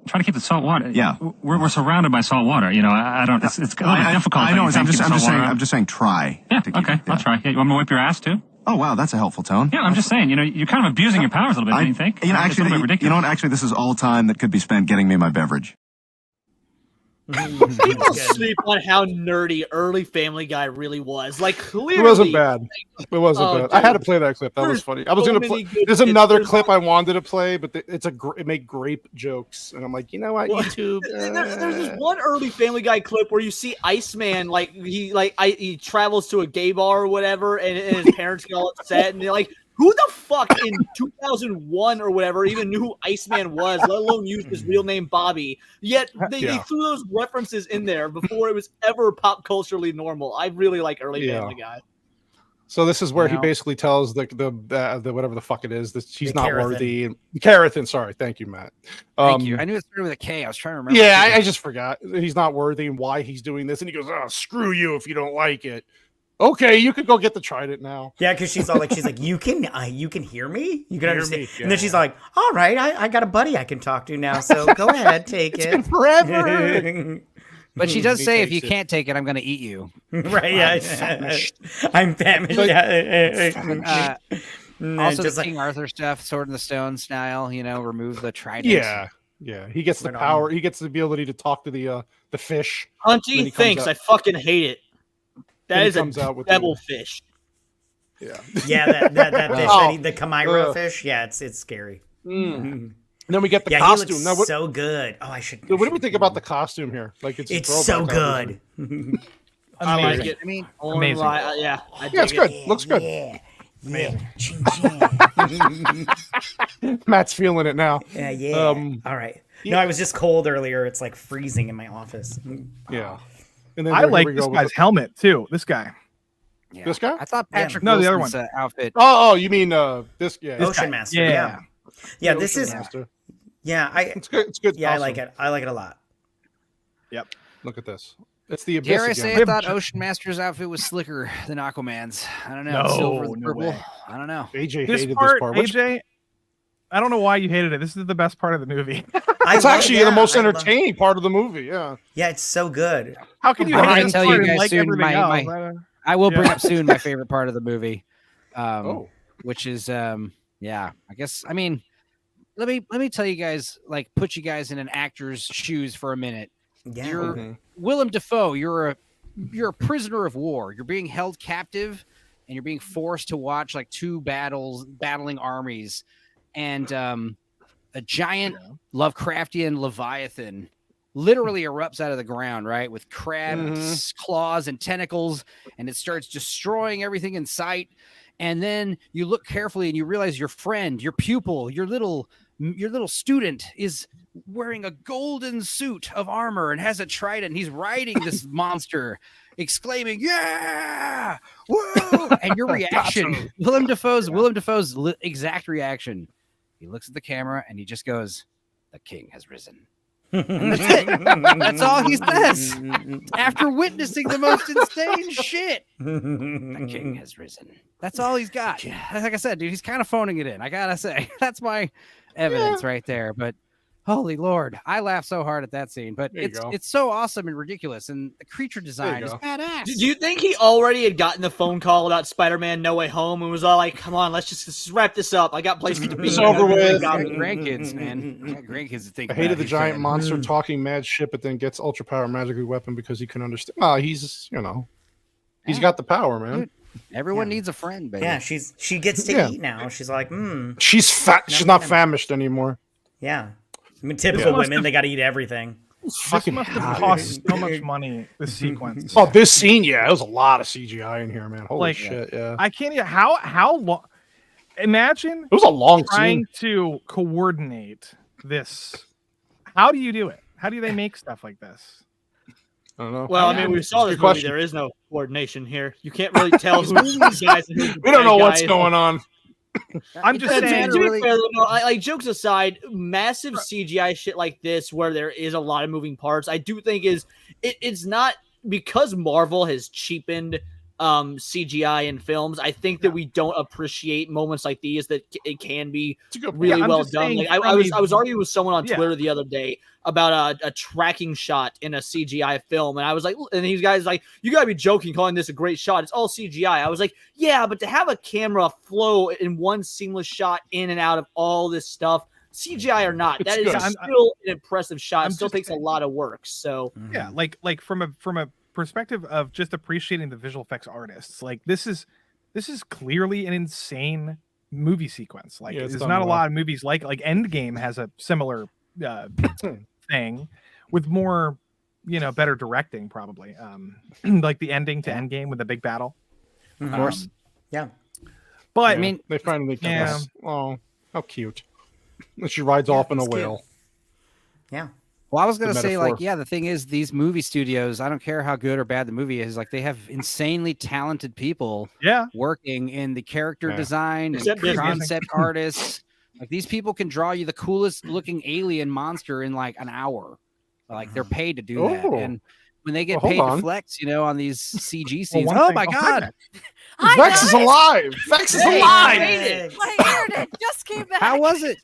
Try to keep the salt water. Yeah. We're surrounded by salt water. I don't, it's a little bit difficult. I know. I'm just saying try. Yeah. Okay. I'll try. Yeah, you want me to wipe your ass too? Oh, wow. That's a helpful tone. Yeah. I'm just saying, you're kind of abusing your powers a little bit, don't you think? Actually, this is all time that could be spent getting me my beverage. People sleep on how nerdy early Family Guy really was. Like, clearly, it wasn't bad. It wasn't bad. Dude. I had to play that clip. That was funny. I was gonna play. There's another clip I wanted to play, but it made grape jokes, and I'm like, you know what, YouTube. There's this one early Family Guy clip where you see Iceman he travels to a gay bar or whatever, and his parents get all upset, and they're like, who the fuck in 2001 or whatever even knew who Iceman was, let alone used his real name Bobby? Yet they threw those references in there before it was ever pop culturally normal. I really like early Family Guy. So this is where he basically tells the whatever the fuck it is that she's not worthy. Carathan, sorry, thank you, Matt. Thank you. I knew it started with a K. I was trying to remember. Yeah, I just forgot. He's not worthy and why he's doing this, and he goes, "Oh, screw you if you don't like it." Okay, you could go get the trident now. Yeah, because she's like, you can hear me, you can understand, me, and then she's like, all right, I got a buddy I can talk to now, so go ahead, take it's it. been forever. But she does say, if you can't take it, I'm going to eat you. Right? Yeah, I'm famished. Yeah. Also, just the King Arthur stuff, Sword in the Stone style. Remove the trident. Yeah. He gets the power. He gets the ability to talk to the fish. Hunty thinks I fucking hate it. That is a devilfish. Yeah. Yeah, that fish, the Chimera fish. Yeah, it's scary. And then we get the costume. He now, looks so good. Oh, I should. What do we think about the costume here? Like it's so good. I like it. I mean, amazing. Yeah, it's good. Looks good. Yeah. Matt's feeling it now. Yeah. All right. No, I was just cold earlier. It's like freezing in my office. Yeah. And then I like this guy's helmet too. This guy. Yeah. This guy? I thought Patrick No, the other Wilson's, outfit. Oh, you mean this? Yeah. Ocean Master. Yeah. This is. Master. Yeah, it's good. It's good. Yeah, awesome. I like it. I like it a lot. Yep. Look at this. It's the abyss. Dare I again. say I thought Ocean Master's outfit was slicker than Aquaman's? I don't know. Silver, the purple. Way. I don't know. AJ this hated part, this part. AJ, I don't know why you hated it. This is the best part of the movie. It's actually the most entertaining part of the movie. Yeah. Yeah, it's so good. How can you I hate can this tell part you and guys like soon. everything else? I will bring up soon my favorite part of the movie, which is I guess let me tell you guys, like, put you guys in an actor's shoes for a minute. Yeah. You're Willem Dafoe. You're a prisoner of war. You're being held captive, and you're being forced to watch like two battling armies, and a giant Lovecraftian Leviathan literally erupts out of the ground, right, with crabs, claws, and tentacles, and it starts destroying everything in sight. And then you look carefully, and you realize your friend, your pupil, your little student is wearing a golden suit of armor and has a trident. He's riding this monster, exclaiming, "Yeah! Woo!" And your reaction, Willem Dafoe's exact reaction. He looks at the camera and he just goes, "The king has risen." And that's it. That's all he says after witnessing the most insane shit. The king has risen. That's all he's got. Like I said, dude, he's kind of phoning it in. I gotta say, that's my evidence right there. But holy Lord, I laughed so hard at that scene. But it's so awesome and ridiculous, and the creature design is badass. Do you think he already had gotten the phone call about Spider-Man No Way Home and was all like, "Come on, let's just wrap this up. I got places to be." It's over with. Grandkids, man. I got grandkids to think. I hated the giant monster talking mad shit, but then gets ultra power magically weapon because he can understand. Oh, he's he's got the power, man. Dude, everyone needs a friend, baby. Yeah, she gets to eat now. She's like, She's fat. She's not famished anymore. Yeah. I mean, typical women, they got to eat everything. This must have cost so much money, this sequence. Oh, this scene, there was a lot of CGI in here, man. Holy shit, yeah. I can't even, how long, imagine it was a long trying scene. To coordinate this. How do you do it? How do they make stuff like this? I don't know. Well, I mean, we saw this movie. There is no coordination here. You can't really tell who's these guys. And who's we don't know what's going on. I'm just saying. To be fair, like jokes aside, massive CGI shit like this, where there is a lot of moving parts, I do think it's not because Marvel has cheapened CGI in films. I think that we don't appreciate moments like these that it can be really well done. Like I was arguing with someone on Twitter the other day about a tracking shot in a CGI film, and I was like, and these guys like, you gotta be joking calling this a great shot. It's all CGI. I was like, yeah, but to have a camera flow in one seamless shot in and out of all this stuff, CGI or not, that is still an impressive shot. It still takes a lot of work. So yeah, like from a perspective of just appreciating the visual effects artists, like this is clearly an insane movie sequence. Like there's not a lot of movies like Endgame has a similar thing with more better directing probably, like the ending to Endgame with the big battle, of course. Yeah, but I mean, they finally oh, how cute. She rides off in a whale. Yeah. Well, I was going to say, like, the thing is, these movie studios, I don't care how good or bad the movie is, like, they have insanely talented people working in the character design and concept artists. Like, these people can draw you the coolest looking alien monster in, like, an hour. Like, they're paid to do that. And when they get Well, paid hold to on. flex, on these CG scenes. one Oh thing- my god! Vex is alive. Vex is Hey, alive. My internet just came back. How was it?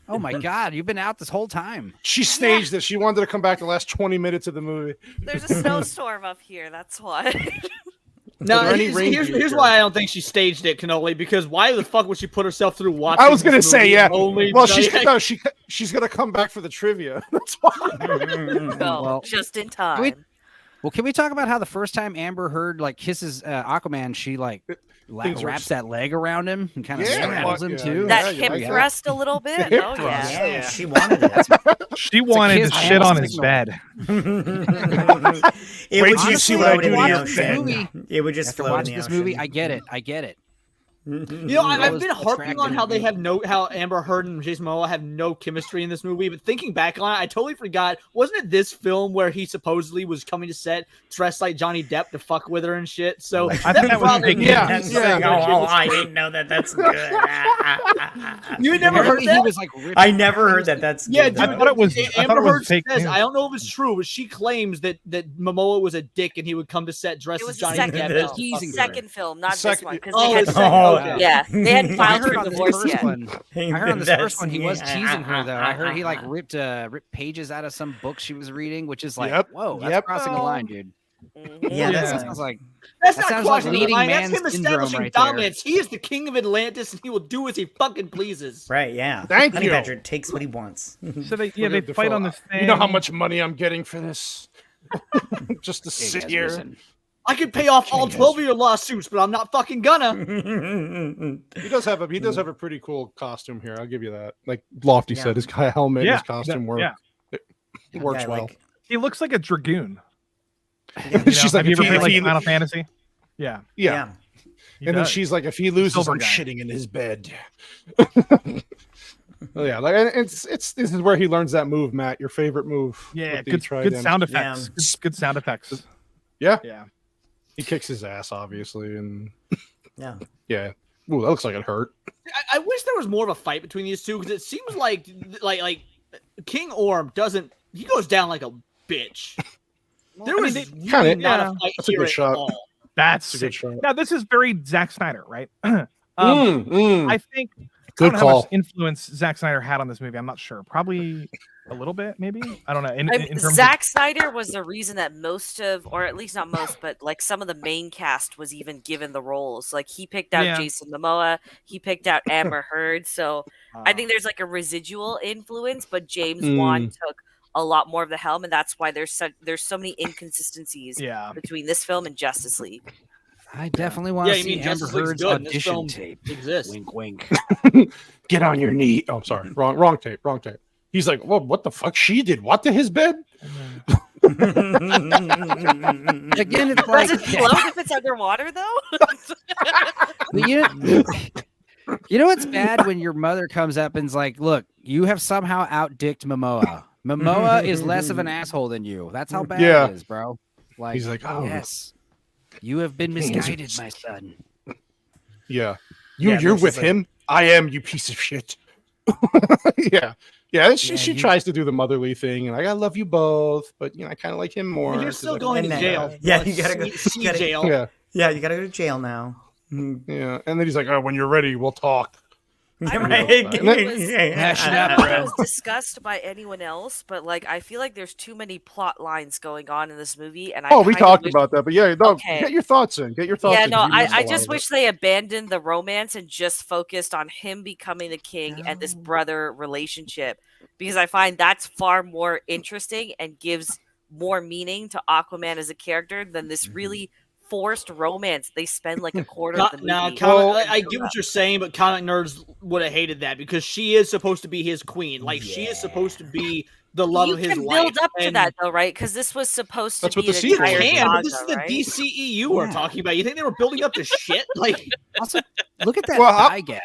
Oh my god! You've been out this whole time. She staged this. She wanted to come back the last 20 minutes of the movie. There's a snowstorm up here. That's why. No, there any here's reindeer? why I don't think she staged it, Cannoli. Because why the fuck would she put herself through watching? I was gonna this say, movie yeah. only Well, night? she's gonna come back for the trivia. That's why. No, just in time. Can we talk about how the first time Amber Heard kisses Aquaman, she Things wraps that leg around him and kind of Yeah, straddles him yeah, too? That Yeah, hip yeah. thrust a little bit. hip Oh thrust. yeah. Yeah, she wanted it. She wanted kiss to shit on his signal. bed. It Wait would till you just see what I float do in to the your ocean. movie. It would just After float in watching the this ocean. movie, I get it. I've was been harping on attracted how Amber Heard and Jason Momoa have no chemistry in this movie, but thinking back on it, I totally forgot. Wasn't it this film where he supposedly was coming to set dressed like Johnny Depp to fuck with her and shit? So I think that was probably big. That's I didn't know that. That's good. You had never heard He that? was ripped I never heard that. That's Yeah, good. dude, I thought it was Amber Heard fake says, news. I don't know if it's true, but she claims that Momoa was a dick and he would come to set dressed It as was the Johnny second Depp. film. Teasing her. Second film, not Second- this one. Because Oh, they had the second, okay. yeah, they hadn't I filed heard for on this divorce first yet. one. I heard on this That's- first one he was teasing her though. I heard he ripped pages out of some book she was reading, which is like, Yep. whoa, that's Yep. crossing the line, dude. Yeah, Yeah. That sounds like That's That not sounds like crossing the leading line. man That's him syndrome establishing right there. dominance. He is the king of Atlantis, and he will do as he fucking pleases. right. Yeah. Thank Honey you. Badger takes what he wants. So they Willem fight Dafoe. on this thing. You know how much money I'm getting for this? Just to sit guys, here. listen. I could pay off all 12 of your lawsuits, but I'm not fucking gonna. He does have a pretty cool costume here. I'll give you that. Like Lofty said, his helmet, and his costume work. Yeah. It works Yeah, well. like- He looks like a dragoon. She's like, have you if ever he- played if like he- Final Fantasy? Yeah. Yeah. He And then does. she's like, if he loses, Silver I'm guy. shitting in his bed. Well, yeah, like and it's this is where he learns that move, Matt. Your favorite move. Yeah, with the good trident. sound effects. Good sound effects. Yeah, Yeah. he kicks his ass, obviously, and Yeah. yeah. Ooh, that looks like it hurt. I wish there was more of a fight between these two because it seems like King Orm doesn't. He goes down like a bitch. There was really kinda- not yeah. a fight That's a here good at shot. all. That's That's a good sick. shot. Now this is very Zack Snyder, right? I think I Good don't know how call. much influence Zack Snyder had on this movie. I'm not sure. Probably a little bit, maybe. I don't know. In terms Zack Snyder was the reason that most of, or at least not most, but like some of the main cast was even given the roles. Like he picked out Yeah. Jason Momoa, he picked out Amber Heard. So I think there's like a residual influence, but James Wan took a lot more of the helm, and that's why there's so many inconsistencies between this film and Justice League. I definitely want to you see mean Amber Justice League's Heard's good, and this audition film tape. exists. Wink, wink. Get on your knee. Oh, sorry, wrong tape. He's like, well, what the fuck? She did what to his bed? Again, it's Does like it float if it's underwater though? you know what's bad when your mother comes up and's like, look, you have somehow outdicked Momoa. Momoa is less of an asshole than you. That's how bad Yeah. it is, bro. Like, He's like, oh, yes, you have been misguided, my son. Yeah, Yeah, you're this with is like- him. I am, you piece of shit. yeah. She tries to do the motherly thing, and like, I love you both, but I kind of like him more. You're 'cause still I- going to And jail. then- yeah, you gotta go. See you gotta- jail. Yeah, Yeah, you gotta go to jail now. yeah. And then he's like, oh, when you're ready, we'll talk. I don't Right? know if it was- Hash it I out, don't know if bro. it was discussed by anyone else, but like I feel like there's too many plot lines going on in this movie, and Oh, we kinda talked wish- about that, but yeah, no, Okay. get your thoughts in. Get your thoughts Yeah, in. no, You missed a I lot just of wish it. they abandoned the romance and just focused on him becoming the king and this brother relationship, because I find that's far more interesting and gives more meaning to Aquaman as a character than this really forced romance they spend like a quarter of the movie. Now, I get what you're saying, but comic nerds would have hated that because she is supposed to be his queen. Like she is supposed to be the love You of his can life. build up to and that though, right? Because this was supposed to That's what be the an sequel entire is. can, but this saga, is the right? DCEU we're talking about. You think they were building up to shit? Like, Also, look at that Well, thigh gap.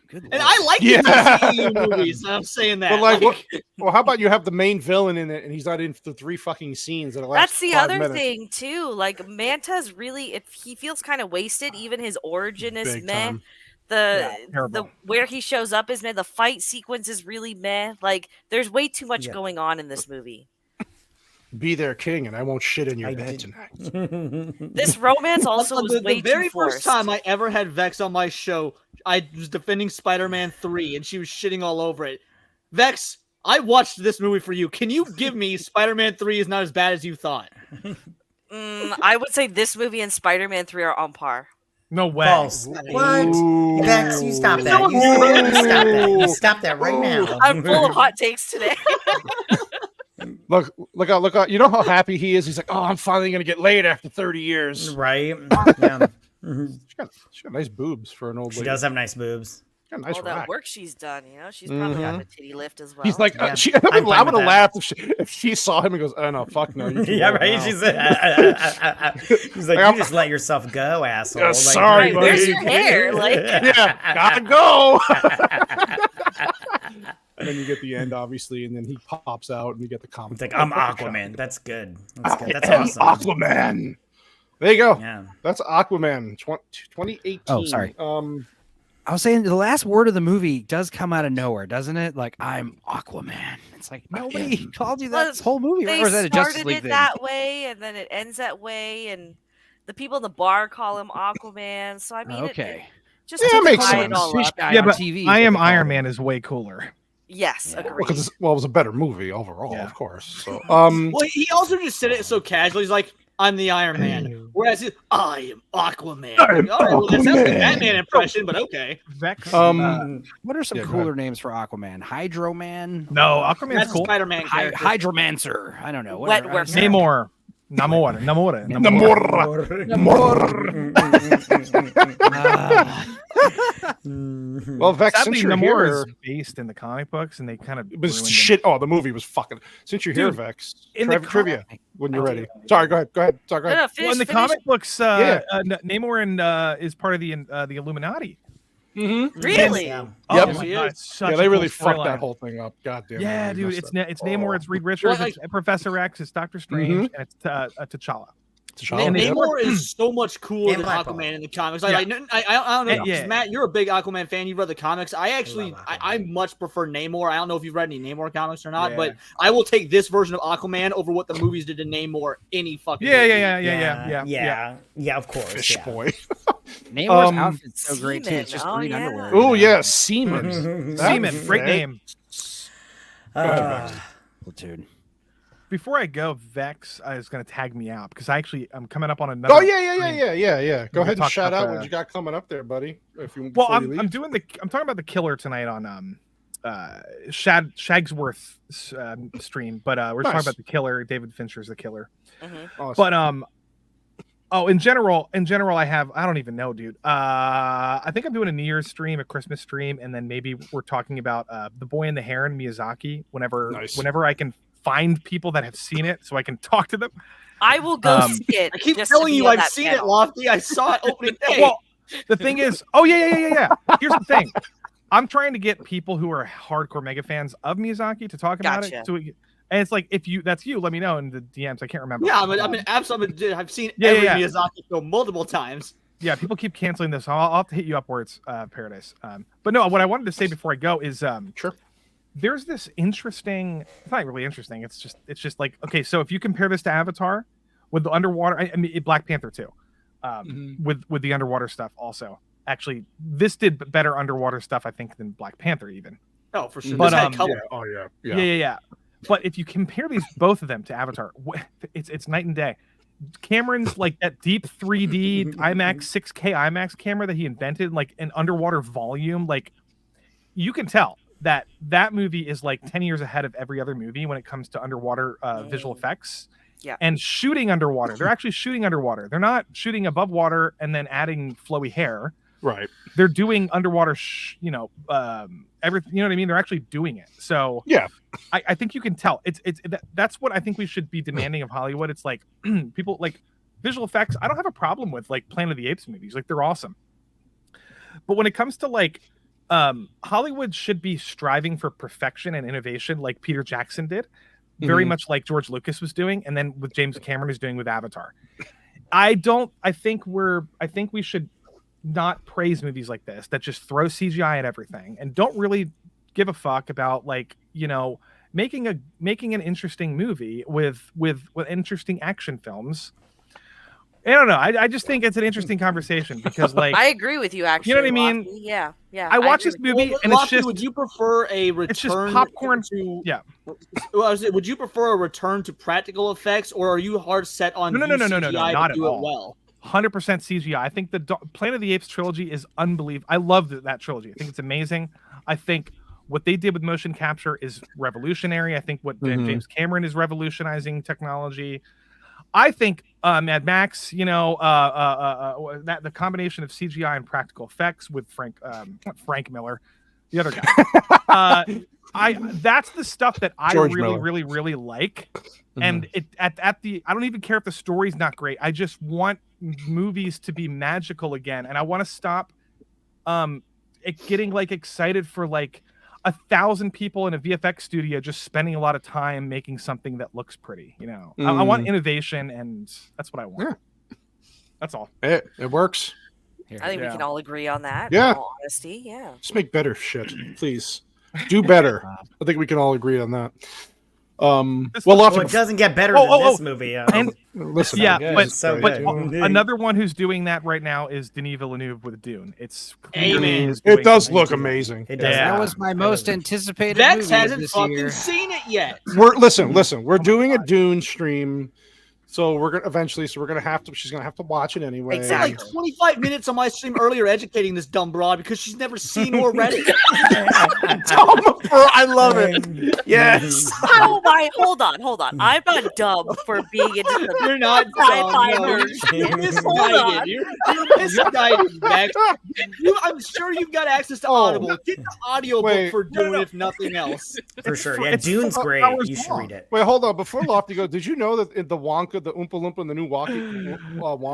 Good and lord. I like Yeah. the DCEU movies. I'm saying that. But like, well, how about you have the main villain in it, and he's not in the 3 fucking scenes that last. That's the 5 other minutes. thing too. Like Manta's really, if he feels kind of wasted, even his origin is Big meh. time. The terrible. where he shows up is meh. The fight sequence is really meh. Like there's way too much Yeah. going on in this movie. be their king, and I won't shit in your bed tonight. This romance also was the way very too first forced. time I ever had Vex on my show, I was defending Spider-Man 3, and she was shitting all over it. Vex, I watched this movie for you. Can you give me Spider-Man 3 is not as bad as you thought? I would say this movie and Spider-Man 3 are on par. No way. False. What? Vex, you stop that. You stop that. You stop that right now. I'm full of hot takes today. Look out. You know how happy he is? He's like, oh, I'm finally going to get laid after 30 years. Right? Yeah. She got nice boobs for an old lady. She does have nice boobs. Got a nice All that rack. work she's done, she's probably got the titty lift as well. He's like, Yeah. I would have with that. laughed if she saw him and goes, oh, no, fuck no. You can Yeah, go right. now." He's like, you just let yourself go, asshole. Yeah, Like, sorry, Right, where's your hair? Like, Yeah, gotta go. And then you get the end, obviously, and then he pops out and you get the comic. It's like, book. I'm Aquaman. That's good. That's good. That's I am awesome. Aquaman. There you go. Yeah. That's Aquaman 2018. Oh, sorry. I was saying the last word of the movie does come out of nowhere, doesn't it? Like, I'm Aquaman. It's like nobody called you that this whole movie. they Or is that a Justice started League it thing? that way, and then it ends that way, and the people in the bar call him Aquaman. So I mean, Okay. just Yeah, to makes tie sense. it all Fish up. guy Yeah, on but TV is I what Am they call Iron it. Man is way cooler. Yes, Yeah. agreed. Because it was a better movie overall, of course. So, Well, he also just said it so casually. He's like, I'm the Iron Man. Whereas I am Aquaman. I am All right, well, that sounds like a Aquaman. Batman impression, but okay. Vex. What are some Yeah, go cooler ahead. names for Aquaman? Hydro-Man? No, Aquaman's That's a cool. Spider-Man character. Hydromancer. I don't know. Wet whatever. work. Namor. Namor. well, Vex, Sadly, since you're Namor here, is based in the comic books, and they kind of it was ruined shit. Oh, the movie was fucking. Since you're here, Dude, Vex, in the trivia when you're ready. Sorry, go ahead. Sorry, go No, ahead. no, finish, Well, in the finish. comic books, Yeah. Namor is part of the Illuminati. Really? Yeah. Oh Yep. my He God, is. it's such Yeah, a they cool really fucked storyline. that whole thing up. God damn. Yeah, they dude, messed it's that it's Namor, it's Reed Richards, Well, like- it's Professor X, it's Doctor Strange, and it's T'Challa. T'Challa, and they- Namor is so much cooler And than Black Bolt. Aquaman in the comics. Yeah. I don't know. Yeah. 'Cause Matt, you're a big Aquaman fan. You read the comics. I actually, love I much prefer Namor. I don't know if you've read any Namor comics or not, Yeah. but I will take this version of Aquaman over what the movies did to Namor any fucking Yeah, movie. Yeah, of course. Fish Yeah. boy. Namor's outfit's so great too. Seaman. It's just Oh, green yeah. underwear. Oh yeah, Seaman. Seaman, great name. Platoon. Before I go, Vex is going to tag me out because I'm coming up on another. Oh yeah. screen. Go We're ahead gonna and talk shout about out what you got coming up there, buddy. If you Well, before you leave. I'm talking about the killer tonight on Shagsworth stream, but we're Nice. talking about the killer. David Fincher's the killer. Awesome. But in general, I don't even know, dude. I think I'm doing a New Year's stream, a Christmas stream, and then maybe we're talking about The Boy and the Heron, Miyazaki. Whenever I can find people that have seen it, so I can talk to them. I will go see it. I keep just to telling be you, on I've that seen panel. it, Lofty. I saw it opening day. Well, the thing is, yeah. Here's the thing. I'm trying to get people who are hardcore mega fans of Miyazaki to talk about Gotcha. it. And it's like, if that's you, let me know in the DMs. I can't remember. yeah, absolutely. I've seen Yeah, every yeah. Miyazaki film multiple times. Yeah, people keep canceling this. I'll have to hit you up where it's Paradise. But no, what I wanted to say before I go is sure. There's this interesting. It's not really interesting. It's just like, okay, so if you compare this to Avatar with the underwater, I mean Black Panther too, with the underwater stuff also. Actually, this did better underwater stuff I think than Black Panther even. Oh, for sure. But, This had color. Yeah. But if you compare both of them to Avatar, it's night and day. Cameron's like that deep 3D IMAX 6K IMAX camera that he invented, like an underwater volume, like you can tell that movie is like 10 years ahead of every other movie when it comes to underwater visual effects. Yeah. And shooting underwater. They're actually shooting underwater. They're not shooting above water and then adding flowy hair. Right. They're doing underwater, everything. You know what I mean? They're actually doing it. So yeah, I think you can tell. That's what I think we should be demanding of Hollywood. It's like people like visual effects. I don't have a problem with like Planet of the Apes movies. Like they're awesome. But when it comes to like Hollywood should be striving for perfection and innovation, like Peter Jackson did, very much like George Lucas was doing, and then with James Cameron is doing with Avatar. I think we should not praise movies like this that just throw CGI at everything and don't really give a fuck about like, making an interesting movie with interesting action films. I don't know. I just think it's an interesting conversation because, like, I agree with you. Actually, you know what I mean? Lofty. Yeah. I watch this movie and it's just Would you prefer a return? It's just popcorn. To would you prefer a return to practical effects, or are you hard set on no, not at all. Well? 100% CGI. I think the Planet of the Apes trilogy is unbelievable. I love that trilogy. I think it's amazing. I think what they did with motion capture is revolutionary. I think what James Cameron is revolutionizing technology. I think Mad Max, that the combination of CGI and practical effects with Frank Miller, the other guy. That's the stuff that I really like. And I don't even care if the story's not great. I just want movies to be magical again, and I want to stop getting like excited for like 1,000 people in a VFX studio just spending a lot of time making something that looks pretty. I want innovation, and that's what I want. Yeah. That's all. It works. I think we can all agree on that. Yeah. In all honesty, yeah. Just make better shit, please. Do better. I think we can all agree on that. It doesn't get better than this movie. Listen, but another one who's doing that right now is Denis Villeneuve with Dune. It does look amazing. It does. That was my most anticipated. Vex movie hasn't this fucking year. seen it yet. Listen. We're doing a Dune stream. So we're gonna eventually. So we're gonna have to. She's gonna have to watch it anyway. Exactly. Like 25 minutes on my stream earlier, educating this dumb broad because she's never seen or read it. I love it. Yes. Oh my! Hold on. I'm not dumb for being into the. You're not sci-fi dumb. You're misguided. You're misguided, Max. I'm sure you've got access to Audible. Get the audiobook for Dune, if nothing else. For sure. Yeah, Dune's great. You should read it. Wait, hold on. Before Lofty goes, did you know that in the Wonka, the Oompa Loompa in the new Wonka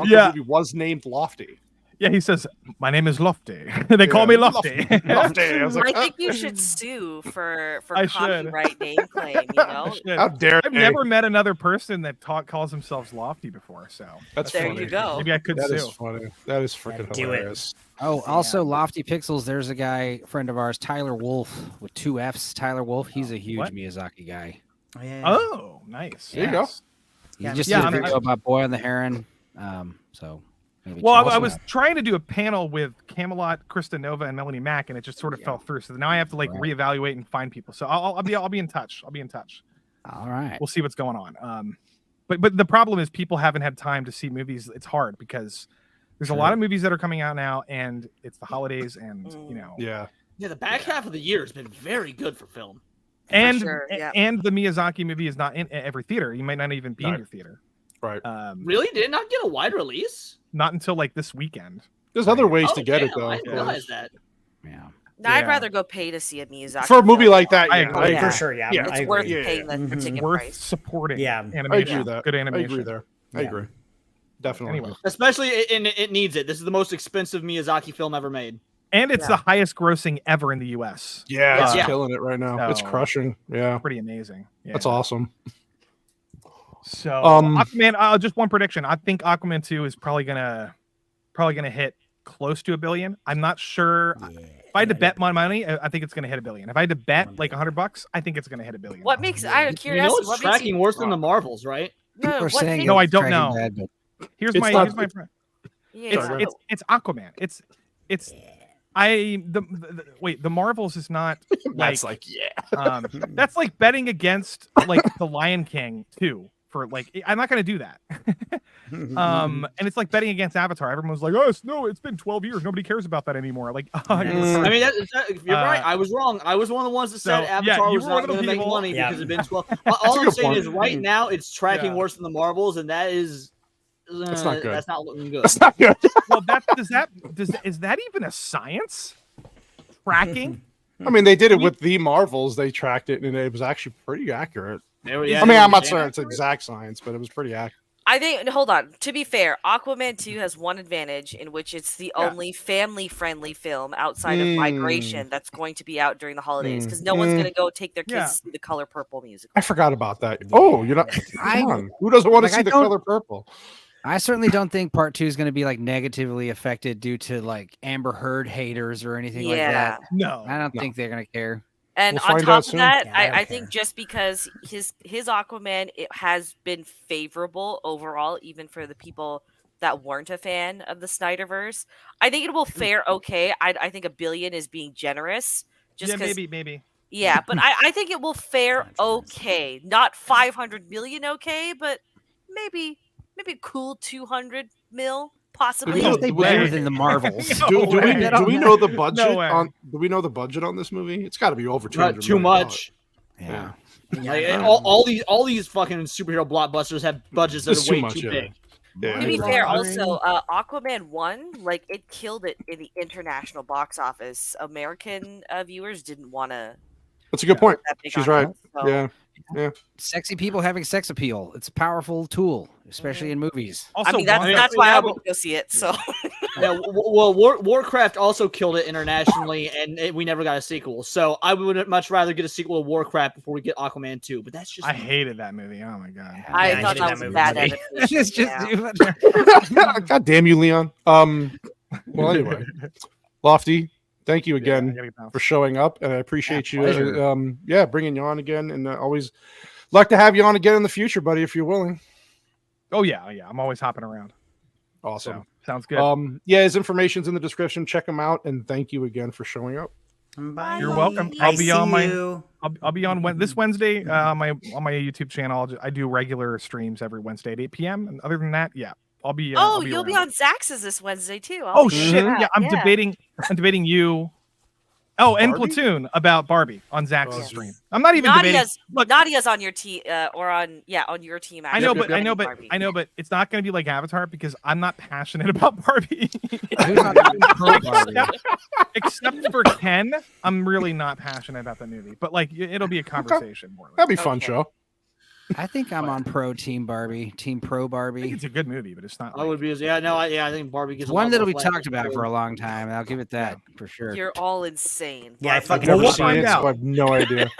movie was named Lofty? Yeah, he says, "My name is Lofty." They call me Lofty. Lofty. I was like, I think you should sue for I copyright name claim. How dare I've never met another person that calls themselves Lofty before, so that's there funny. You go. Maybe I could That sue. is funny. That is freaking hilarious. Oh, also Lofty Pixels. There's a guy, friend of ours, Tyler Wolf with 2 F's. Tyler Wolf. He's a huge Miyazaki guy. Oh, yeah. Oh, nice. There you go. He just did a video about Boy on the Heron. I was trying to do a panel with Camelot, Krista Nova, and Melanie Mack, and it just sort of fell through. So now I have to reevaluate and find people. So I'll be in touch. I'll be in touch. All right. We'll see what's going on. But the problem is people haven't had time to see movies. It's hard because there's a lot of movies that are coming out now, and it's the holidays, and Yeah, the back half of the year has been very good for film. And the Miyazaki movie is not in every theater. You might not even be in your theater. Right. Really? Did it not get a wide release? Not until like this weekend. There's other ways to get it though. I didn't realize that. Yeah. I'd rather go pay to see a Miyazaki for a movie like that. I agree. For sure. Yeah, it's worth paying the ticket worth price. supporting. Yeah, animation. I agree with that. Good animation. I agree there. I agree. Definitely. Anyway. Especially it needs it. This is the most expensive Miyazaki film ever made. And it's the highest grossing ever in the U.S. Yeah, it's killing it right now. So, it's crushing. Yeah. Pretty amazing. Yeah. That's awesome. So Aquaman, just one prediction. I think Aquaman 2 is probably gonna hit close to $1 billion. I'm not sure. If I had to bet my money, I think it's gonna hit $1 billion. If I had to bet like $100, I think it's gonna hit $1 billion. What makes I'm curious? It's tracking worse than the Marvels, right? No, I don't know. Here's my friend. Yeah. It's Aquaman. The Marvels is not that's that's like betting against like the Lion King too. For like, I'm not gonna do that. And it's like betting against Avatar. Everyone's like, "Oh, it's been 12 years. Nobody cares about that anymore." Like, I mean, you're right. I was wrong. I was one of the ones that said Avatar was not going to make money because it's been 12. All I'm saying is, right now, it's tracking worse than the Marvels, and that is. That's not good. That's not looking good. That's not good. Well, is that even a science? Tracking? I mean, they did it with the Marvels. They tracked it, and it was actually pretty accurate. Yeah, I mean, I'm not saying it's exact science, but it was pretty accurate. I think, hold on. To be fair, Aquaman 2 has one advantage in which it's the only family-friendly film outside of Migration that's going to be out during the holidays because no one's going to go take their kids to see the Color Purple musical. I forgot about that. Oh, you're not. Come on. Who doesn't want to see the Color Purple? I certainly don't think part 2 is going to be like negatively affected due to like Amber Heard haters or anything like that. No, I don't think they're going to care. And We'll on find top out of soon. that, Yeah, I don't I think just because his Aquaman it has been favorable overall, even for the people that weren't a fan of the Snyderverse, I think it will fare okay. I think $1 billion is being generous. Just Yeah, 'cause- maybe. Yeah, but I think it will fare okay. Not 500 million okay, but maybe a cool 200 mil possibly. At least they No better way. than the Marvels. Do we know the budget No way. on? Do we know the budget on this movie? It's got to be over $200 Not too million. much. Yeah. Like, all these fucking superhero blockbusters have budgets that It's are too way much, too yeah. big. Yeah. To be fair, also Aquaman 1, like it killed it in the international box office. American viewers didn't want to. That's a good point. that big She's on right. it, so- Yeah. Sexy people having sex appeal. It's a powerful tool, especially in movies. Also, I mean, that's why I won't go see it. So Yeah, well, Warcraft also killed it internationally, and we never got a sequel. So I would much rather get a sequel to Warcraft before we get Aquaman 2. But that's just I hated that movie. Oh my god. I thought that was a bad It's adaptation. just yeah. God damn you, Leon. Well, anyway, Lofty, thank you I again gotta bounce. for showing up, and I appreciate you. pleasure. Bringing you on again, and always like to have you on again in the future, buddy, if you're willing. Oh yeah. I'm always hopping around. Awesome. So, sounds good. His information's in the description. Check him out, and thank you again for showing up. Bye. You're welcome. I'll be on my. I'll be on this Wednesday. On my YouTube channel. I do regular streams every Wednesday at 8 p.m. And other than that, yeah, I'll be. You'll be on Zax's this Wednesday too. Oh shit! Yeah, I'm debating you. Oh, and Barbie? Platoon about Barbie on Zach's stream. I'm not even debating. Nadia's on your team, on your team. I know, but it's not going to be like Avatar because I'm not passionate about Barbie. Except for Ken, I'm really not passionate about the movie. But like, it'll be a conversation more. That'd be a fun show. I think I'm on pro Team Barbie, Team Pro I Barbie. think it's a good movie, but it's not. I would be. I think Barbie gets It's a one lot that'll more be flack talked about for a long time. I'll give it that for sure. You're all insane. Yeah, I Barbie. fucking Well, we'll appreciate find it. out. I have no idea.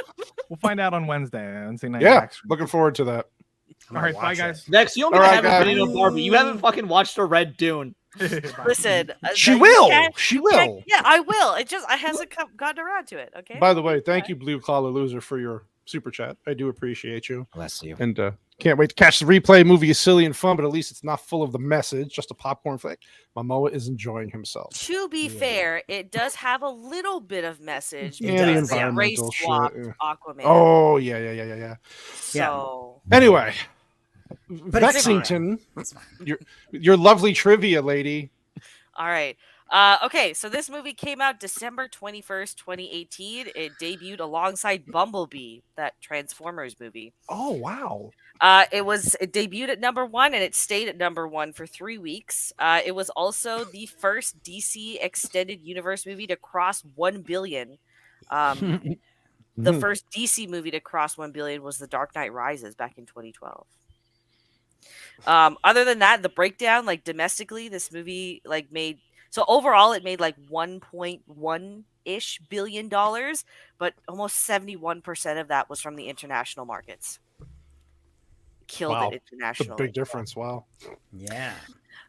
We'll find out on Wednesday night. Yeah, Zach's stream. looking forward to that. All right, bye guys. Next, you don't All even right, have a guys. video of Barbie. You haven't fucking watched her Red Dune. Listen, She you will. can't- She will. Yeah, I will. It hasn't gotten around to it. Okay. By the way, thank you, Blue Collar Loser, for your super chat. I do appreciate you. Bless you. And can't wait to catch the replay. Movie is silly and fun, but at least it's not full of the message, just a popcorn flick. Momoa is enjoying himself. To be fair, it does have a little bit of message. Yeah, the because they race environmental swapped shit, yeah. Aquaman. Oh, yeah. So Anyway, But it's fine. Bexington, your lovely trivia lady. all right. Okay, so this movie came out December 21st, 2018. It debuted alongside Bumblebee, that Transformers movie. Oh, wow. It debuted at number 1 and it stayed at number 1 for 3 weeks. It was also the first DC extended universe movie to cross 1 billion. The first DC movie to cross 1 billion was The Dark Knight Rises back in 2012. Other than that, the breakdown, like domestically, this movie so overall it made like $1.1-ish billion, but almost 71% of that was from the international markets. Killed Wow. it It's a internationally. big difference. Wow. Yeah.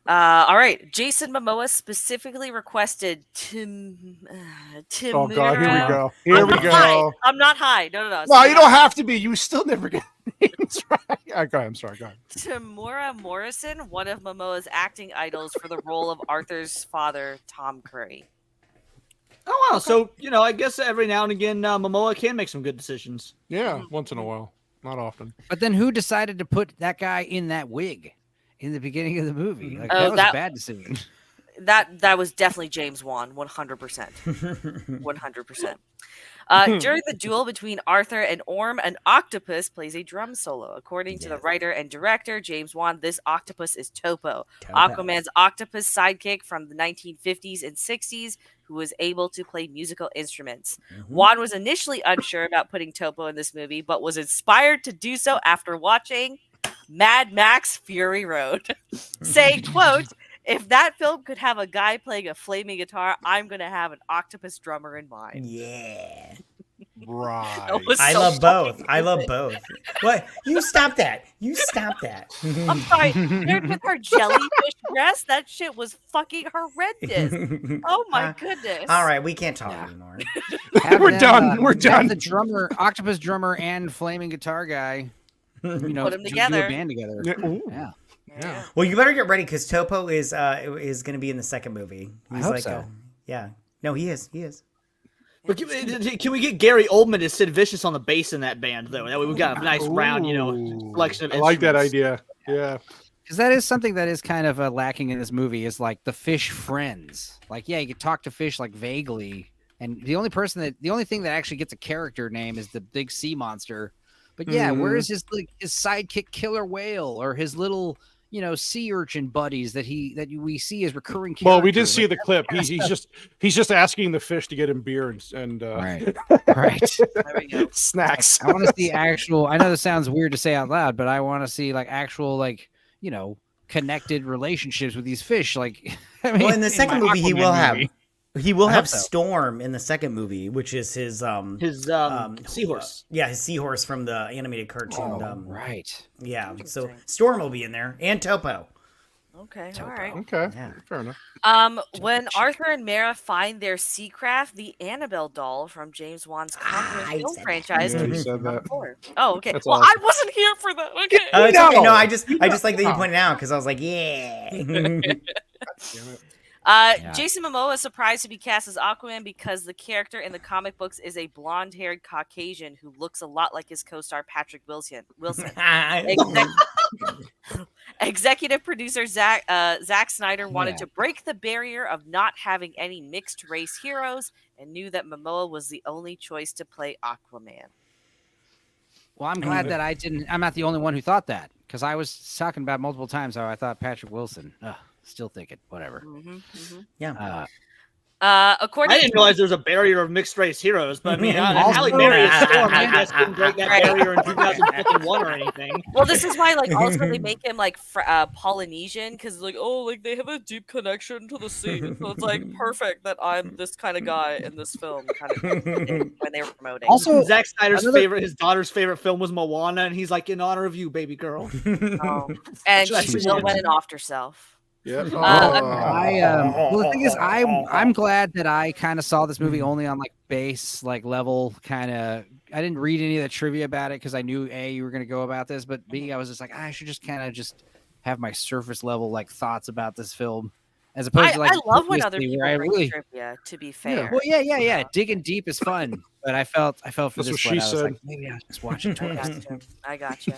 All right. Jason Momoa specifically requested Oh, God. Here we go. Here I'm we not go. high. I'm not high. No. No, you don't have to be. You still never get names right. Go ahead. I'm sorry. Go ahead. Tamura Morrison, one of Momoa's acting idols, for the role of Arthur's father, Tom Curry. Oh wow! So I guess every now and again, Momoa can make some good decisions. Yeah, once in a while. Not often. But then who decided to put that guy in that wig in the beginning of the movie? Like, Oh, that was that- a bad decision. That was definitely James Wan, 100%. 100%. During the duel between Arthur and Orm, an octopus plays a drum solo. According to the writer and director, James Wan, this octopus is Topo, Aquaman's octopus sidekick from the 1950s and 60s, who was able to play musical instruments. Wan was initially unsure about putting Topo in this movie, but was inspired to do so after watching Mad Max Fury Road, saying, quote, "If that film could have a guy playing a flaming guitar, I'm going to have an octopus drummer in mind." Yeah. Right. I love both. I love both. What? You stop that. You stop that. I'm sorry. Paired with her jellyfish dress, that shit was fucking horrendous. Oh my goodness. All right, we can't talk anymore. We're done. We're done. The drummer, octopus drummer, and flaming guitar guy. You know, put them together. Do a band together. Yeah. Well, you better get ready because Topo is going to be in the second movie. He's I hope so. Yeah. No, he is. He is. But can we get Gary Oldman as Sid Vicious on the bass in that band though? That way we've got a nice round, selection of I like that instruments. idea. Yeah. Because that is something that is kind of lacking in this movie is like the fish friends. Like, yeah, you could talk to fish like vaguely, and the only thing that actually gets a character name is the big sea monster. But yeah, where is his sidekick killer whale or his little sea urchin buddies that we see as recurring characters? Well, we did see the clip. He's just asking the fish to get him beer and right. Snacks. I want to see actual. I know this sounds weird to say out loud, but I want to see like actual connected relationships with these fish. Like, I mean, well, in the second movie, he will have so. Storm in the second movie, which is his seahorse. Yeah, his seahorse from the animated cartoon. Right. Yeah. So Storm will be in there, and Topo. Okay. All right. Okay. Yeah. Fair enough. When Arthur and Mara find their sea craft, the Annabelle doll from James Wan's Conjuring film franchise. Yeah, you said that. Oh, okay. That's well, awesome. I wasn't here for that. Okay. It's okay. No, I just like that you pointed out because I was like, yeah. Jason Momoa is surprised to be cast as Aquaman because the character in the comic books is a blonde-haired Caucasian who looks a lot like his co-star Patrick Wilson. Executive producer Zack Snyder wanted to break the barrier of not having any mixed-race heroes and knew that Momoa was the only choice to play Aquaman. Well, I'm glad that I'm not the only one who thought that, because I was talking about multiple times how I thought Patrick Wilson. Still thinking, whatever. Yeah. According I didn't realize there was a barrier of mixed race heroes, but I mean, Halle Berry is still, I guess, didn't break that barrier in 2001 or anything. Well, this is why, also they make him Polynesian because, they have a deep connection to the sea. So it's perfect that I'm this kind of guy in this film, kind of when they were promoting. Also, Zack Snyder's his daughter's favorite film was Moana, and he's like, in honor of you, baby girl. And she still went and offed herself. Yeah. Well, the thing is, I'm glad that I kind of saw this movie only on base level kind of. I didn't read any of the trivia about it because I knew A, you were going to go about this, but B, I was just like, I should just kind of just have my surface level thoughts about this film, as opposed to I love when other people bring trivia. To be fair, well, yeah, digging deep is fun, but I felt for That's this what one, she I was said. like, maybe I'll just watch it twice. I got you.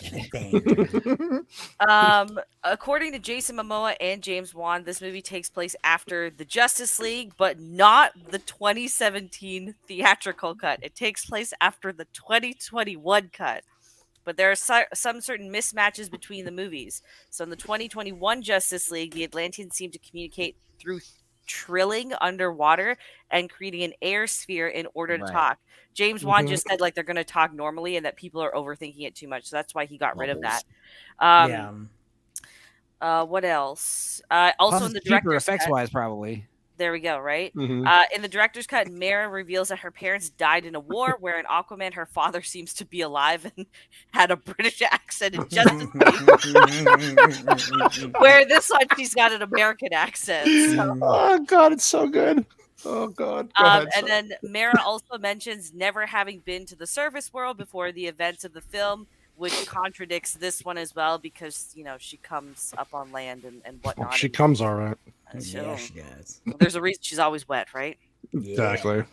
According to Jason Momoa and James Wan, this movie takes place after the Justice League, but not the 2017 theatrical cut. It takes place after the 2021 cut. But there are some certain mismatches between the movies. So in the 2021 Justice League, the Atlanteans seem to communicate through trilling underwater and creating an air sphere in order to talk. James Wan just said they're going to talk normally and that people are overthinking it too much. So that's why he got rid of that. What else? Also in the director's effects cut, wise, probably. There we go, right? Mm-hmm. In the director's cut, Mara reveals that her parents died in a war, where in Aquaman, her father seems to be alive and had a British accent in Justice League. Where this one, she's got an American accent. So. Oh, God, it's so good. Oh, God. And then Mara also mentions never having been to the surface world before the events of the film, which contradicts this one as well because, she comes up on land and whatnot. She comes all right. Yeah, she does. There's a reason she's always wet, right? Exactly.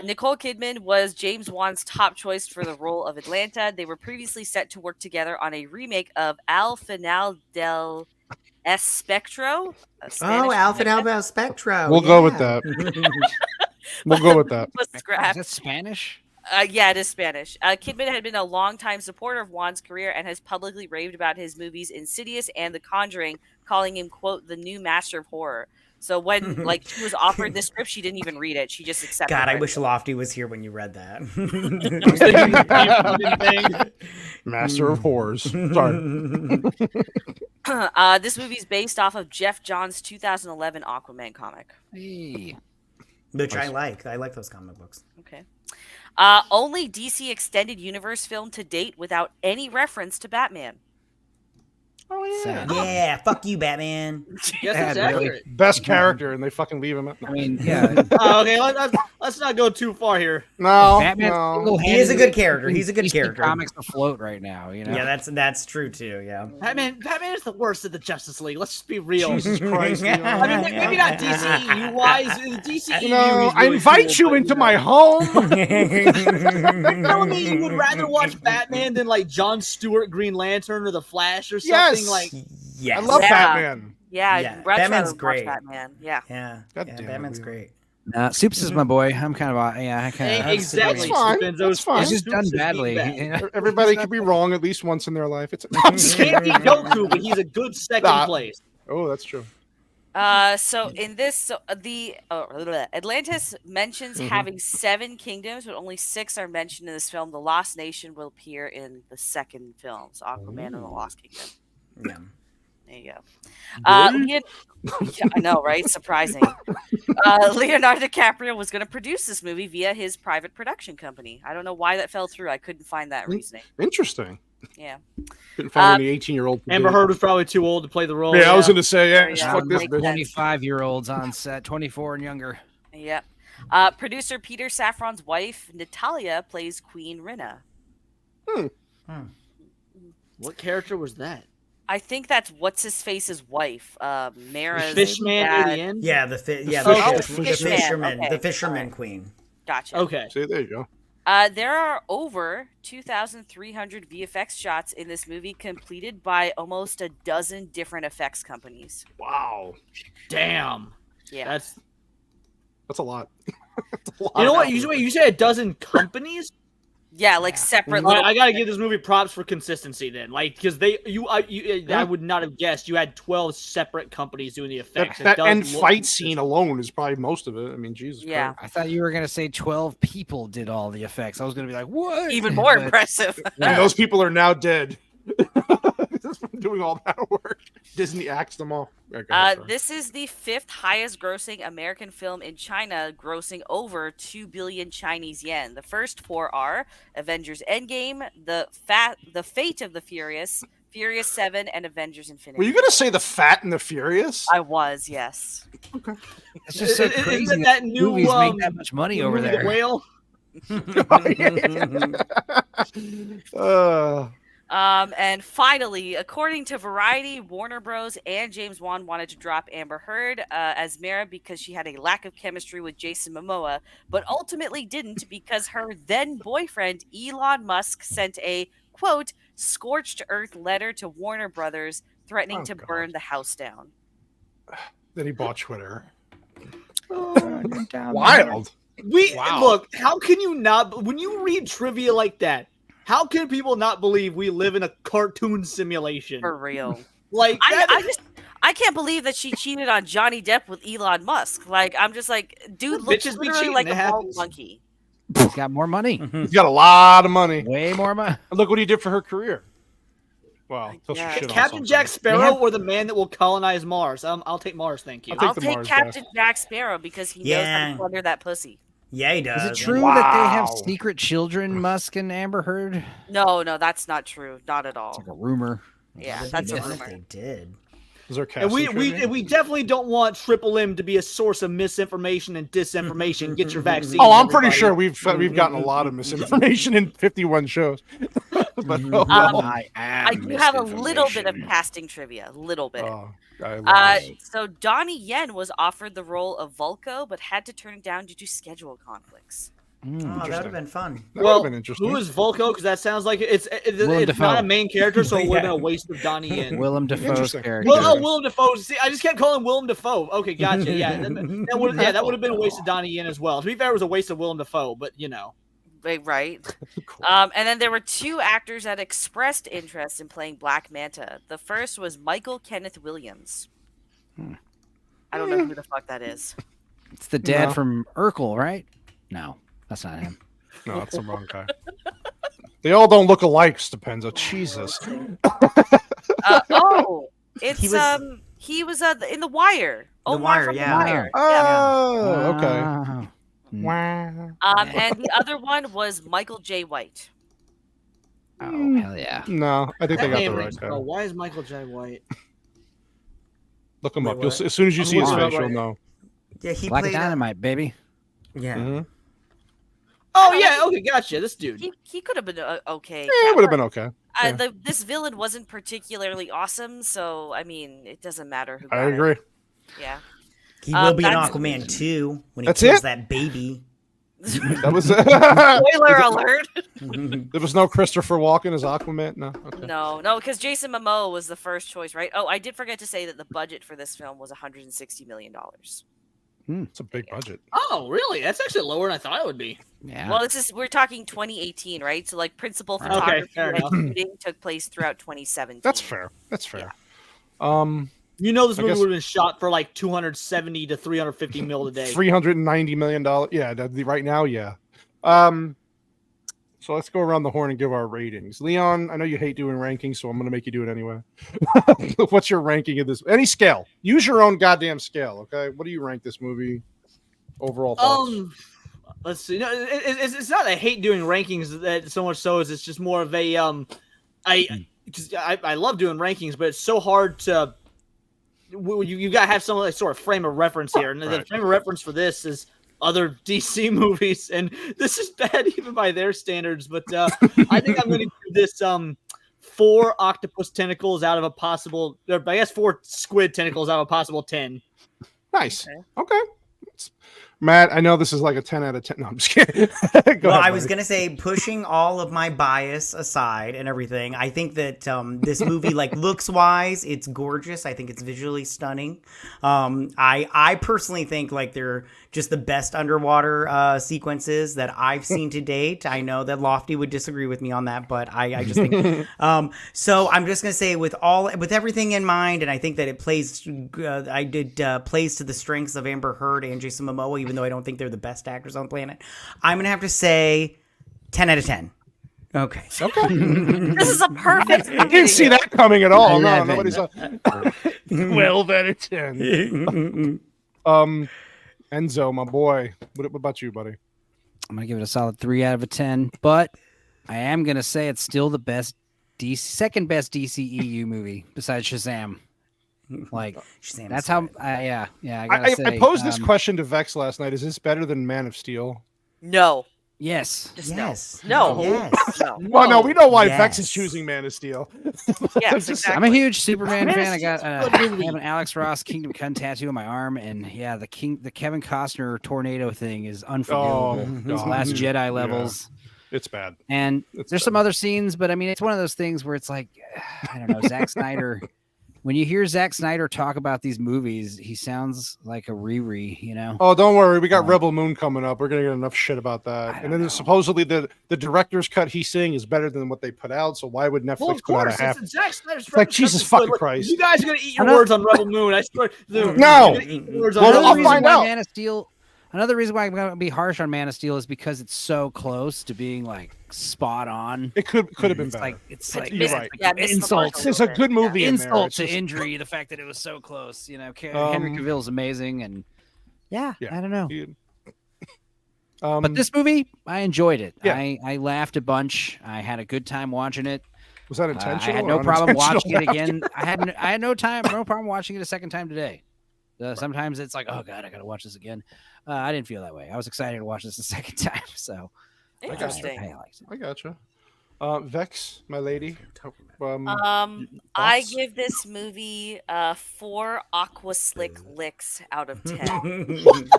Nicole Kidman was James Wan's top choice for the role of Atlanta. They were previously set to work together on a remake of Al Final del Espectro. Al Final del Espectro. We'll go with that. We'll go with that. Was scrapped. Is that Spanish? Yeah, it is Spanish. Kidman had been a longtime supporter of Wan's career and has publicly raved about his movies Insidious and The Conjuring, calling him, quote, the new master of horror. So when she was offered this script, she didn't even read it. She just accepted it. God, I wish Lofty was here when you read that. Master of horrors. Sorry. This movie is based off of Jeff Johns' 2011 Aquaman comic. Hey. Which I like. I like those comic books. Okay. Only DC Extended Universe film to date without any reference to Batman. Oh yeah. Yeah, fuck you, Batman. Yes, that's accurate. Best character, and they fucking leave him. I mean, yeah. Okay, let's not go too far here. No, Batman's he is a good character. He's a good DC character. Comics afloat right now, you know. Yeah, that's true too. Yeah. Batman is the worst of the Justice League. Let's just be real. Jesus Christ. I mean, maybe not DCEU wise. DCEU. No, I invite you into my home. You're telling me you would rather watch Batman than like Jon Stewart Green Lantern or the Flash or something like? Yes. I love Batman. Yeah, Batman's great. Batman. Yeah. Yeah. Batman's great. Soups is my boy. I'm kind of I kind of exactly. That's fine. That's fine. He's just done badly. Everybody can be wrong at least once in their life. It's Can't be Goku, but he's a good second place. Oh, that's true. So in this, Atlantis mentions having 7 kingdoms, but only 6 are mentioned in this film. The Lost Nation will appear in the second film, so Aquaman and the Lost Kingdom. Yeah. There you go. Yeah, I know, right? Surprising. Leonardo DiCaprio was going to produce this movie via his private production company. I don't know why that fell through. I couldn't find that reasoning. Interesting. Yeah. Couldn't find any 18-year-old. Amber Heard was probably too old to play the role. Yeah, I was going to say, fuck this bitch. 25-year-olds on set, 24 and younger. Yep. Producer Peter Safran's wife, Natalia, plays Queen Rina. What character was that? I think that's what's-his-face's wife, Mara's Fishman dad. at the end? Yeah, the fisherman, Okay. the fisherman queen. Gotcha. Okay. See, there you go. There are over 2,300 VFX shots in this movie completed by almost a dozen different effects companies. Wow. Damn. Yeah. That's a lot. You know what? You say a dozen companies? Yeah, like separate. I gotta give this movie props for consistency then, like because I would not have guessed you had 12 separate companies doing the effects. That end fight scene alone is probably most of it. I mean, Jesus. Yeah. Christ. I thought you were gonna say 12 people did all the effects. I was gonna be like, what? Even more impressive. And those people are now dead. Doing all that work. Disney axed them all. This is the 5th highest grossing American film in China, grossing over 2 billion Chinese yen. The first 4 are Avengers Endgame, The Fate of the Furious, Furious 7, and Avengers Infinity. Were you going to say The Fat and the Furious? I was, yes. Okay. It's just so crazy Isn't that new movies make that much money over there. The Whale? And finally, according to Variety, Warner Bros. And James Wan wanted to drop Amber Heard as Mara because she had a lack of chemistry with Jason Momoa, but ultimately didn't because her then boyfriend, Elon Musk, sent a, quote, scorched earth letter to Warner Brothers threatening to burn the house down. Then he bought Twitter. Wild. Look, how can you not, when you read trivia like that, how can people not believe we live in a cartoon simulation? For real. Like I can't believe that she cheated on Johnny Depp with Elon Musk. Like, I'm just like, dude looks bitches be literally cheating, like it a bald happens. monkey. He's got more money. He's got a lot of money. Way more money. And look what he did for her career. Wow. Captain Jack Sparrow or the man that will colonize Mars? I'll take Mars, thank you. I'll take Captain Jack Sparrow because he knows how to plunder that pussy. Yeah, he does. Is it true that they have secret children, Musk and Amber Heard? No, that's not true. Not at all. It's like a rumor. Yeah, that's a rumor. They did. Is there And we definitely don't want Triple M to be a source of misinformation and disinformation. Get your vaccine. Oh, I'm pretty sure we've gotten a lot of misinformation in 51 shows. But, I do have a little bit of casting trivia. A little bit. So Donnie Yen was offered the role of Vulko, but had to turn it down due to schedule conflicts. Oh, that would have been fun. Well, who is Vulko? Because that sounds like it's not a main character, so it would have been a waste of Donnie Yen. Willem Dafoe's character. Willem Dafoe. See, I just kept calling him Willem Dafoe. Okay, gotcha. Yeah, that would have been a waste of Donnie Yen as well. To be fair, it was a waste of Willem Dafoe, but you know. Right. And then there were 2 actors that expressed interest in playing Black Manta. The first was Michael Kenneth Williams. I don't know who the fuck that is. It's the dad from Urkel, right? No, that's not him. No, that's the wrong guy. They all don't look alike, Stupenza. Jesus. It's He was in The Wire. The Omar Wire, from yeah. The Wire. Oh, okay. Wow. And the other one was Michael J. White. Oh, hell yeah. No, I think they That got the name right rings a guy. bell. Why is Michael J. White? Look him Wait, up. what? As soon as you I'm see his looking face, up you'll right know. Yeah, he Black played. Dynamite, baby. Yeah. Mhm. Oh yeah, okay, gotcha. This dude. He could have been okay. Yeah, it would have been okay. Yeah. This villain wasn't particularly awesome, so I mean, it doesn't matter who. I got agree. It. Yeah. He will be in that's- Aquaman 2 when he That's kills it? that baby. That was Spoiler alert. There was no Christopher Walken as Aquaman. No. Okay. No, because Jason Momoa was the first choice, right? Oh, I did forget to say that the budget for this film was $160 million. It's a big budget. Oh, really? That's actually lower than I thought it would be. Yeah. Well, we're talking 2018, right? So like principal Okay, photography fair and enough. shooting took place throughout 2017. That's fair. That's fair. You know, this I movie guess- would have been shot for like 270 to 350 mil a day. $390 million. Yeah, right now, yeah. So let's go around the horn and give our ratings. Leon, I know you hate doing rankings, so I'm going to make you do it anyway. What's your ranking of this? Any scale. Use your own goddamn scale, okay? What do you rank this movie? Overall thoughts? Let's see. No, it's not that I hate doing rankings that so much so as it's just more of a I love doing rankings, but it's so hard to you got to have some like, sort of frame of reference here, and the frame of reference for this is other DC movies, and this is bad even by their standards. But I think I'm going to give this 4 octopus tentacles out of a possible, or I guess 4 squid tentacles out of a possible 10. Nice. Okay. Matt, I know this is like a 10 out of 10. No, I'm just kidding. Well, I was going to say, pushing all of my bias aside and everything, I think that this movie, like looks-wise, it's gorgeous. I think it's visually stunning. I personally think like they're just the best underwater sequences that I've seen to date. I know that Lofty would disagree with me on that, but I just think so. I'm just going to say with everything in mind, and I think that it plays plays to the strengths of Amber Heard and Jason Momoa, even though I don't think they're the best actors on the planet. I'm going to have to say 10 out of 10. Okay. This is a perfect. I didn't see that coming at all. No, 11. nobody's 12 out of 10. Enzo, my boy. What about you, buddy? I'm gonna give it a solid 3 out of 10, but I am gonna say it's still the best second best DCEU movie besides Shazam. Like Shazam that's is how good. I gotta say, I posed this question to Vex last night. Is this better than Man of Steel? No. Yes. Just Yes. no. Yes. No. Well, no, we know why Yes. Vex is choosing Man of Steel. Yes, exactly. I'm a huge Superman Man of fan. I got Steel's a I good movie. have an Alex Ross Kingdom Come tattoo on my arm, and yeah, the Kevin Costner tornado thing is unforgivable. It's God. Last Jedi Yeah. levels. It's bad. And there's some other scenes, but I mean, it's one of those things where it's like, I don't know, Zack Snyder. When you hear Zack Snyder talk about these movies, he sounds like a Riri, you know? Oh, don't worry. We got Rebel Moon coming up. We're going to get enough shit about that. And then supposedly the director's cut he's saying is better than what they put out. So why would Netflix Well, of put out course, a half? it's Zack Snyder's It's like, reference. Jesus That's fucking good. Look, Christ. You guys are gonna eat your words on Rebel Moon. I swear. No. You're gonna eat your words on Well, Rebel I'll Moon. find out. Man of Steel. Another reason why I'm going to be harsh on Man of Steel is because it's so close to being like spot on. It could have been It's better. like You're right. Yeah, missed the insult. mark a It's little a good bit. movie. in there. Insult It's to just- injury, the fact that it was so close. You know, Henry Cavill's amazing, and yeah, I don't know. But this movie, I enjoyed it. Yeah. I laughed a bunch. I had a good time watching it. Was that I intentional? had or no problem watching it unintentional? again. I had no problem watching it a second time today. Sometimes it's like, oh god, I gotta watch this again. I didn't feel that way. I was excited to watch this a second time. So Interesting. I liked it. I gotcha. Vex, my lady. I give this movie 4 aqua slick licks out of 10.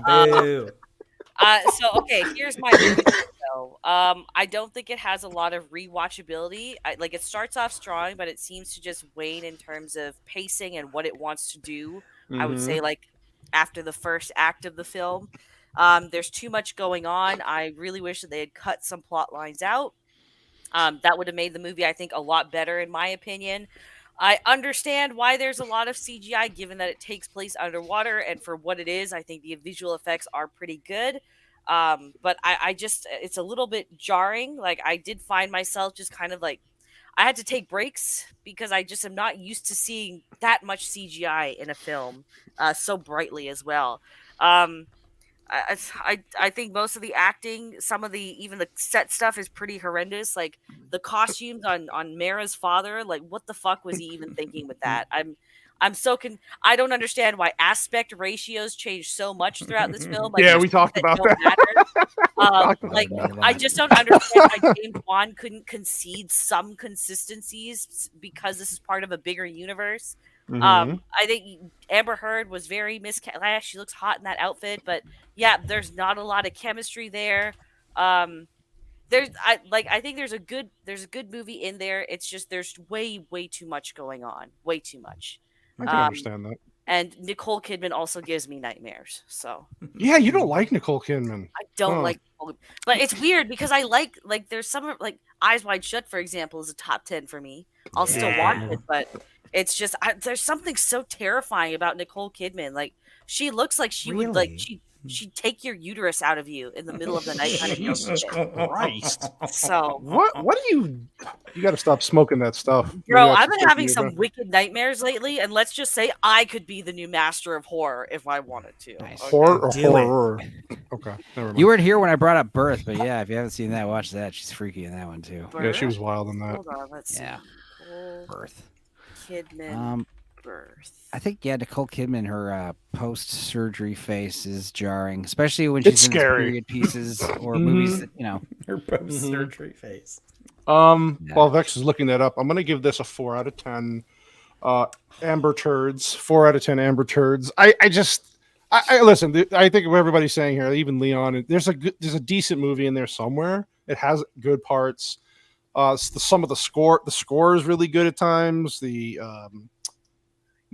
Boo. So okay, here's my review, though. I don't think it has a lot of rewatchability. Like it starts off strong, but it seems to just wane in terms of pacing and what it wants to do. I would say like after the first act of the film. There's too much going on. I really wish that they had cut some plot lines out. That would have made the movie, I think, a lot better, in my opinion. I understand why there's a lot of CGI, given that it takes place underwater, and for what it is, I think the visual effects are pretty good. But I just, it's a little bit jarring. Like, I did find myself just kind of like, I had to take breaks because I just am not used to seeing that much CGI in a film so brightly as well. I think most of the acting, some of the even the set stuff is pretty horrendous. Like the costumes on Mara's father, like what the fuck was he even thinking with that? I don't understand why aspect ratios change so much throughout this film. Like, yeah, we talked about that. Like I just don't understand why James Wan couldn't concede some consistencies because this is part of a bigger universe. I think Amber Heard was very miscast. She looks hot in that outfit, but yeah, there's not a lot of chemistry there. I think there's a good movie in there. It's just there's way too much going on, way too much. I can understand that. And Nicole Kidman also gives me nightmares. So yeah, you don't like Nicole Kidman. I don't like, but it's weird because I like there's some like Eyes Wide Shut, for example, is a top 10 for me. I'll still watch it, but it's just there's something so terrifying about Nicole Kidman. Like she looks like she would like she'd take your uterus out of you in the middle of the night. Kind of Jesus Christ! So what do you got to stop smoking that stuff, bro? I've been having some wicked nightmares lately, and let's just say I could be the new master of horror if I wanted to. Nice. Horror. Okay, never mind. You weren't here when I brought up Birth, but yeah, if you haven't seen that, watch that. She's freaky in that one too. Yeah, she was wild in that. Hold on, let's see. Yeah. Nicole Birth. Kidman. Birth. I think Nicole Kidman, her post-surgery face is jarring, especially when she's in period pieces or movies that, her post-surgery face. While Vex is looking that up, I'm gonna give this a 4 out of 10. Amber turds, 4 out of 10 Amber turds. I listen. I think what everybody's saying here, even Leon, there's a decent movie in there somewhere. It has good parts. Some of the score is really good at times.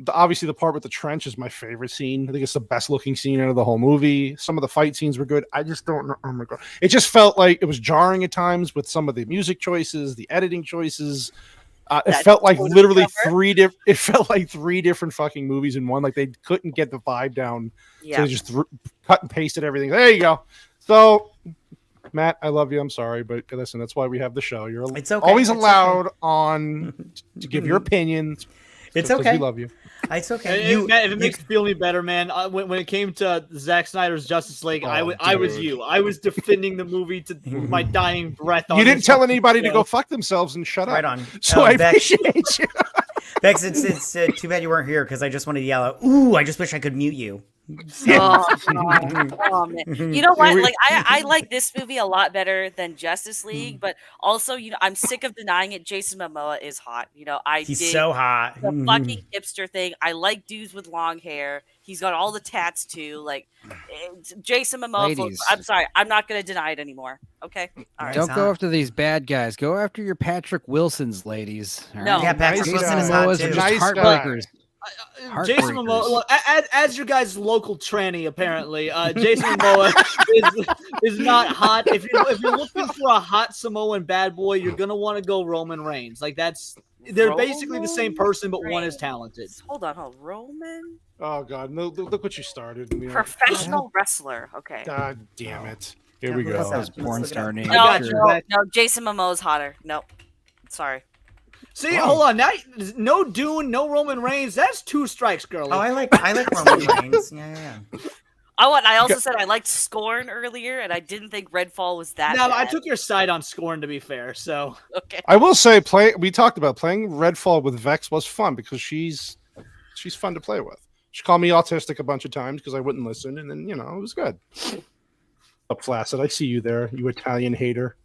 Obviously the part with the trench is my favorite scene. I think it's the best looking scene out of the whole movie. Some of the fight scenes were good. I just don't know. Oh my God. It just felt like it was jarring at times with some of the music choices, the editing choices. It felt like literally it felt like 3 different fucking movies in one. Like they couldn't get the vibe down. Yeah. So they just cut and pasted everything. There you go. So Matt, I love you. I'm sorry, but listen, that's why we have the show. You're always allowed on to give your opinions. It's okay. We love you. It's okay. Matt, if it makes you feel any better, man, when it came to Zack Snyder's Justice League, I was you. I was defending the movie to my dying breath. You didn't tell anybody to go fuck themselves and shut up. Right on. So I appreciate you. Vex, it's too bad you weren't here because I just wanted to yell out, "Ooh, I just wish I could mute you." Oh, man. You know what? Like I like this movie a lot better than Justice League, but also, I'm sick of denying it. Jason Momoa is hot. He's so hot. The fucking hipster thing. I like dudes with long hair. He's got all the tats too. Like Jason Momoa. I'm sorry. I'm not going to deny it anymore. Okay. All right. Don't go after these bad guys. Go after your Patrick Wilsons, ladies. All no, right? Yeah, Patrick Wilson is hot too. Just heartbreakers. Jason Momoa, look, as your guys' local tranny, apparently, Jason Momoa is not hot. If you're looking for a hot Samoan bad boy, you're gonna want to go Roman Reigns. Like they're basically the same person, but one is talented. Hold on, Roman. Oh God, no! Look what you started. Professional wrestler. Okay. God damn it! Here we go. That was porn star name. No, Jason Momoa is hotter. Nope. Sorry. See, hold on. Now, no Dune, no Roman Reigns. That's 2 strikes, girlie. Oh, I like Roman Reigns. Yeah. I also said I liked Scorn earlier, and I didn't think Redfall was that. No, bad. I took your side on Scorn, to be fair. So okay. I will say, we talked about playing Redfall with Vex was fun because she's fun to play with. She called me autistic a bunch of times because I wouldn't listen, and then it was good. Up Flaccid, I see you there, you Italian hater.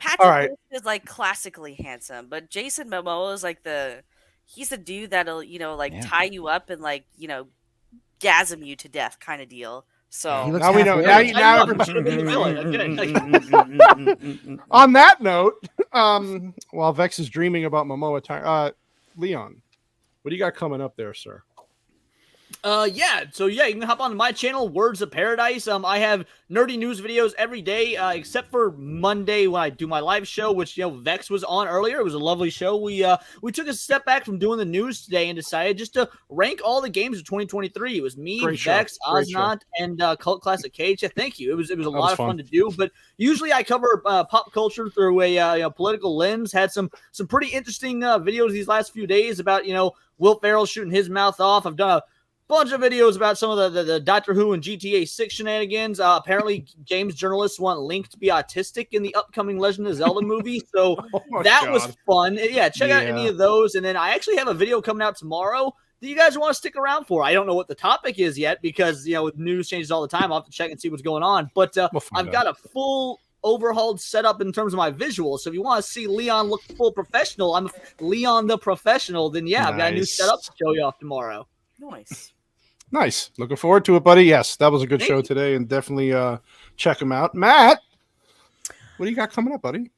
Patrick is like classically handsome, but Jason Momoa is like he's the dude that'll tie you up and gasm you to death kind of deal. So now we know. Now on that note, while Vex is dreaming about Momoa, Leon, what do you got coming up there, sir? So you can hop on my channel, Words of Paradise. I have nerdy news videos every day, except for Monday when I do my live show, which Vex was on earlier. It was a lovely show. We took a step back from doing the news today and decided just to rank all the games of 2023. It was me, Vex, Osnant, and Cult Classic Cage. Thank you. It was a lot of fun to do. But usually I cover pop culture through a political lens. Had some pretty interesting videos these last few days about Will Ferrell shooting his mouth off. I've done a bunch of videos about some of the Doctor Who and GTA 6 shenanigans. Apparently, games journalists want Link to be autistic in the upcoming Legend of Zelda movie. So that was fun. Yeah, check out any of those. And then I actually have a video coming out tomorrow that you guys want to stick around for. I don't know what the topic is yet because, with news changes all the time, I'll have to check and see what's going on. But I've got a full overhauled setup in terms of my visuals. So if you want to see Leon look full professional, I'm Leon the Professional, then I've got a new setup to show you off tomorrow. Nice. Looking forward to it, buddy. Yes, that was a good show today, and definitely check him out. Matt, what do you got coming up, buddy?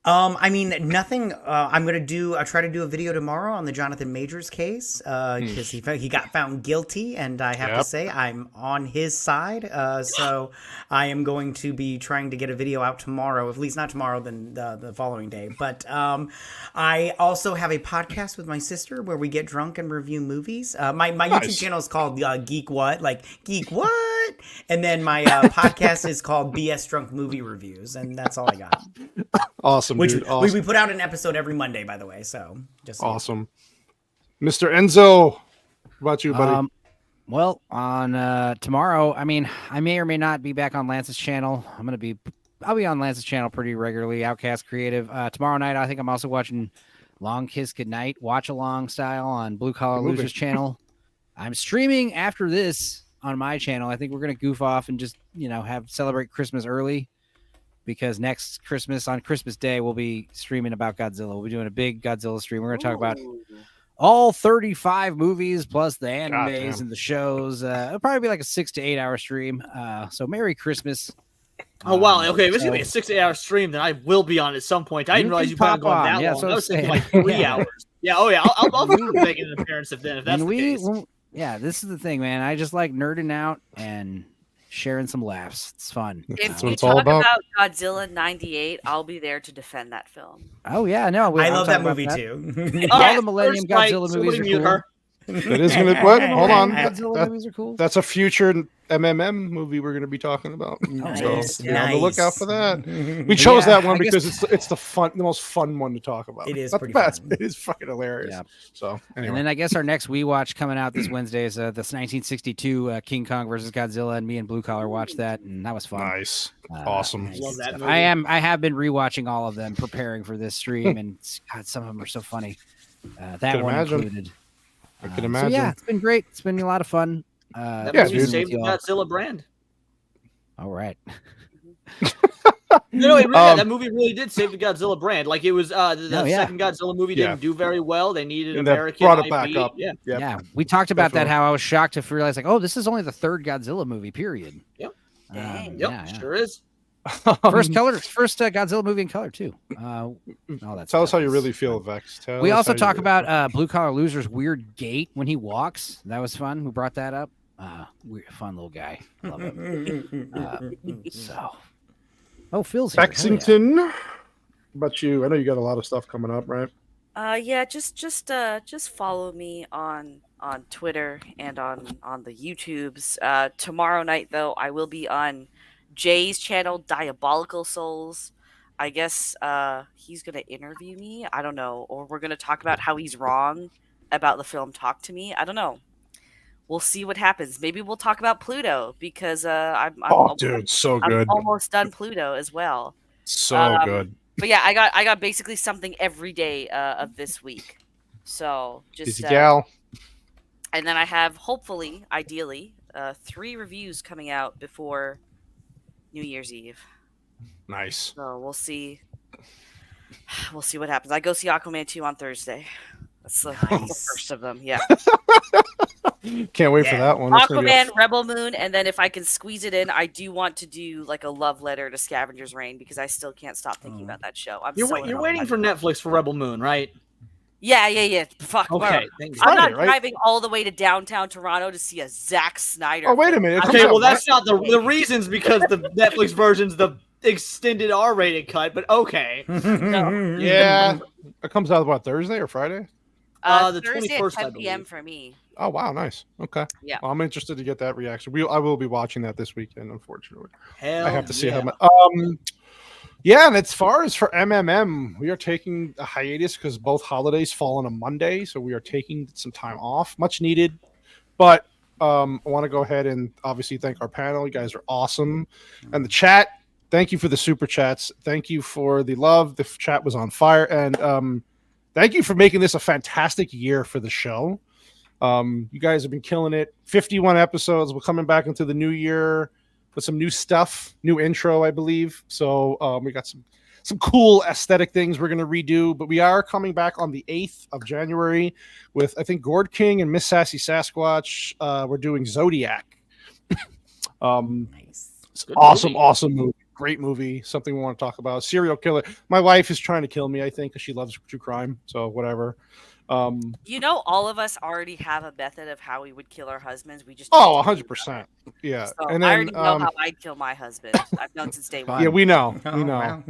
Nothing. I'm gonna try to do a video tomorrow on the Jonathan Majors case because he got found guilty, and I have to say I'm on his side. So I am going to be trying to get a video out tomorrow. At least not tomorrow, then the following day. But I also have a podcast with my sister where we get drunk and review movies. My YouTube channel is called Geek What, Geek What, and then my podcast is called BS Drunk Movie Reviews, and that's all I got. Awesome, dude. We put out an episode every Monday, by the way. So just awesome, Mr. Enzo. What about you, buddy? Well, on tomorrow, I may or may not be back on Lance's channel. I'll be on Lance's channel pretty regularly. Outcast Creative. Tomorrow night, I think I'm also watching Long Kiss Goodnight, watch along style on Blue Collar Losers channel. I'm streaming after this on my channel. I think we're gonna goof off and just celebrate Christmas early. Because next Christmas, on Christmas Day, we'll be streaming about Godzilla. We'll be doing a big Godzilla stream. We're going to talk about all 35 movies plus the animes and the shows. It'll probably be like a 6 to 8 hour stream. So Merry Christmas. Oh, wow. Okay, if it's going to be a 6 to 8 hour stream, then I will be on at some point. I didn't realize you planned on that long. I was thinking like 3 hours. Yeah, oh yeah. I'll make an appearance if that's the case. Yeah, this is the thing, man. I just like nerding out and sharing some laughs. It's fun. If you talk about Godzilla 98, I'll be there to defend that film. Oh yeah, no, I love that movie too. All the Millennium Godzilla movies are cool. That is gonna what? Hold on. Godzilla movies are cool. That's a future MMM movie we're gonna be talking about. Nice. So on the lookout for that. We chose that one because it's the most fun one to talk about. It is Not pretty the best. fun. It is fucking hilarious. Yeah. So anyway. And then I guess our next We Watch coming out this Wednesday is this 1962 King Kong versus Godzilla, and me and Blue Collar watched that, and that was fun. Nice. Awesome. Love that movie. I have been rewatching all of them, preparing for this stream, and God, some of them are so funny. That one included. I can imagine. So yeah, it's been great. It's been a lot of fun. That movie saved the Godzilla brand. All right. No, that movie really did save the Godzilla brand. Like it was the second Godzilla movie didn't do very well. They needed American brought it IP. back up. Yeah. We talked about that. How I was shocked to realize this is only the third Godzilla movie. Period. Yep. Sure is. First Godzilla movie in color too. Tell us how you really feel, Vex. We also talk about Blue Collar Loser's weird gait when he walks. That was fun. We brought that up. Weird, fun little guy. Love him. Phil's here. Lexington. How about you? I know you got a lot of stuff coming up, right? Just follow me on Twitter and on the YouTubes. Tomorrow night though, I will be on Jay's channel, Diabolical Souls. I guess he's gonna interview me. I don't know, or we're gonna talk about how he's wrong about the film Talk to Me. I don't know. We'll see what happens. Maybe we'll talk about Pluto because I'm so good. I'm almost done Pluto as well. So good. But yeah, I got basically something every day of this week. So just Easy gal. And then I have hopefully, ideally, 3 reviews coming out before New Year's Eve. Nice. So we'll see. We'll see what happens. I go see Aquaman 2 on Thursday. That's the first of them. Yeah. Can't wait for that one. Aquaman, Rebel Moon, and then if I can squeeze it in, I do want to do like a love letter to Scavenger's Reign because I still can't stop thinking about that show. You're waiting for Netflix for Rebel Moon, right? Yeah. Fuck. Okay, I'm not right? driving all the way to downtown Toronto to see a Zack Snyder. Oh, wait a film. minute. Okay, well, that's not the reasons because the Netflix version's the extended R-rated cut, but okay. No. Yeah. It comes out, what, Thursday or Friday? The Thursday 21st, at I 10 p.m. believe. for me. Oh, wow. Nice. Okay. Yeah. Well, I'm interested to get that reaction. I will be watching that this weekend, unfortunately. Hell I have to see yeah. how much. Yeah, and as far as for MMM, we are taking a hiatus because both holidays fall on a Monday, so we are taking some time off, much needed. But I want to go ahead and obviously thank our panel. You guys are awesome. And the chat, thank you for the super chats. Thank you for the love. The chat was on fire. And thank you for making this a fantastic year for the show. You guys have been killing it. 51 episodes. We're coming back into the new year with some new stuff, new intro, I believe. So we got some cool aesthetic things we're going to redo, but we are coming back on the 8th of January with, I think, Gord King and Miss Sassy Sasquatch. We're doing Zodiac. Nice. Awesome movie. Great movie. Something we want to talk about. Serial killer. My wife is trying to kill me, I think, because she loves true crime. So whatever. All of us already have a method of how we would kill our husbands. We just 100%. Yeah. So And then, I already know how I'd kill my husband. I've known since day one. Yeah, we know. Wow.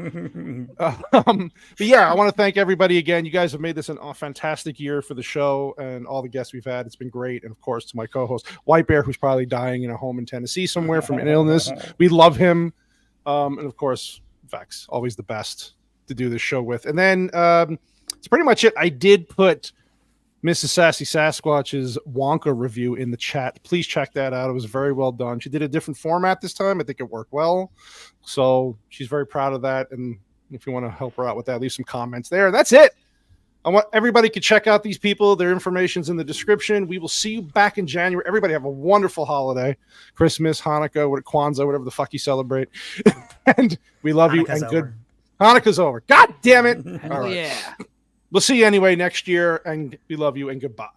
But yeah, I want to thank everybody again. You guys have made this a fantastic year for the show and all the guests we've had. It's been great. And of course, to my co-host, White Bear, who's probably dying in a home in Tennessee somewhere from an illness. We love him. And of course, Vex, always the best to do this show with. And then it's pretty much it. I did put Mrs. Sassy Sasquatch's Wonka review in the chat. Please check that out. It was very well done. She did a different format this time. I think it worked well. So she's very proud of that. And if you want to help her out with that, leave some comments there. That's it. I want everybody to check out these people. Their information's in the description. We will see you back in January. Everybody have a wonderful holiday. Christmas, Hanukkah, Kwanzaa, whatever the fuck you celebrate. And we love you. And good. Hanukkah's over. God damn it. All right. Yeah. We'll see you anyway next year, and we love you, and goodbye.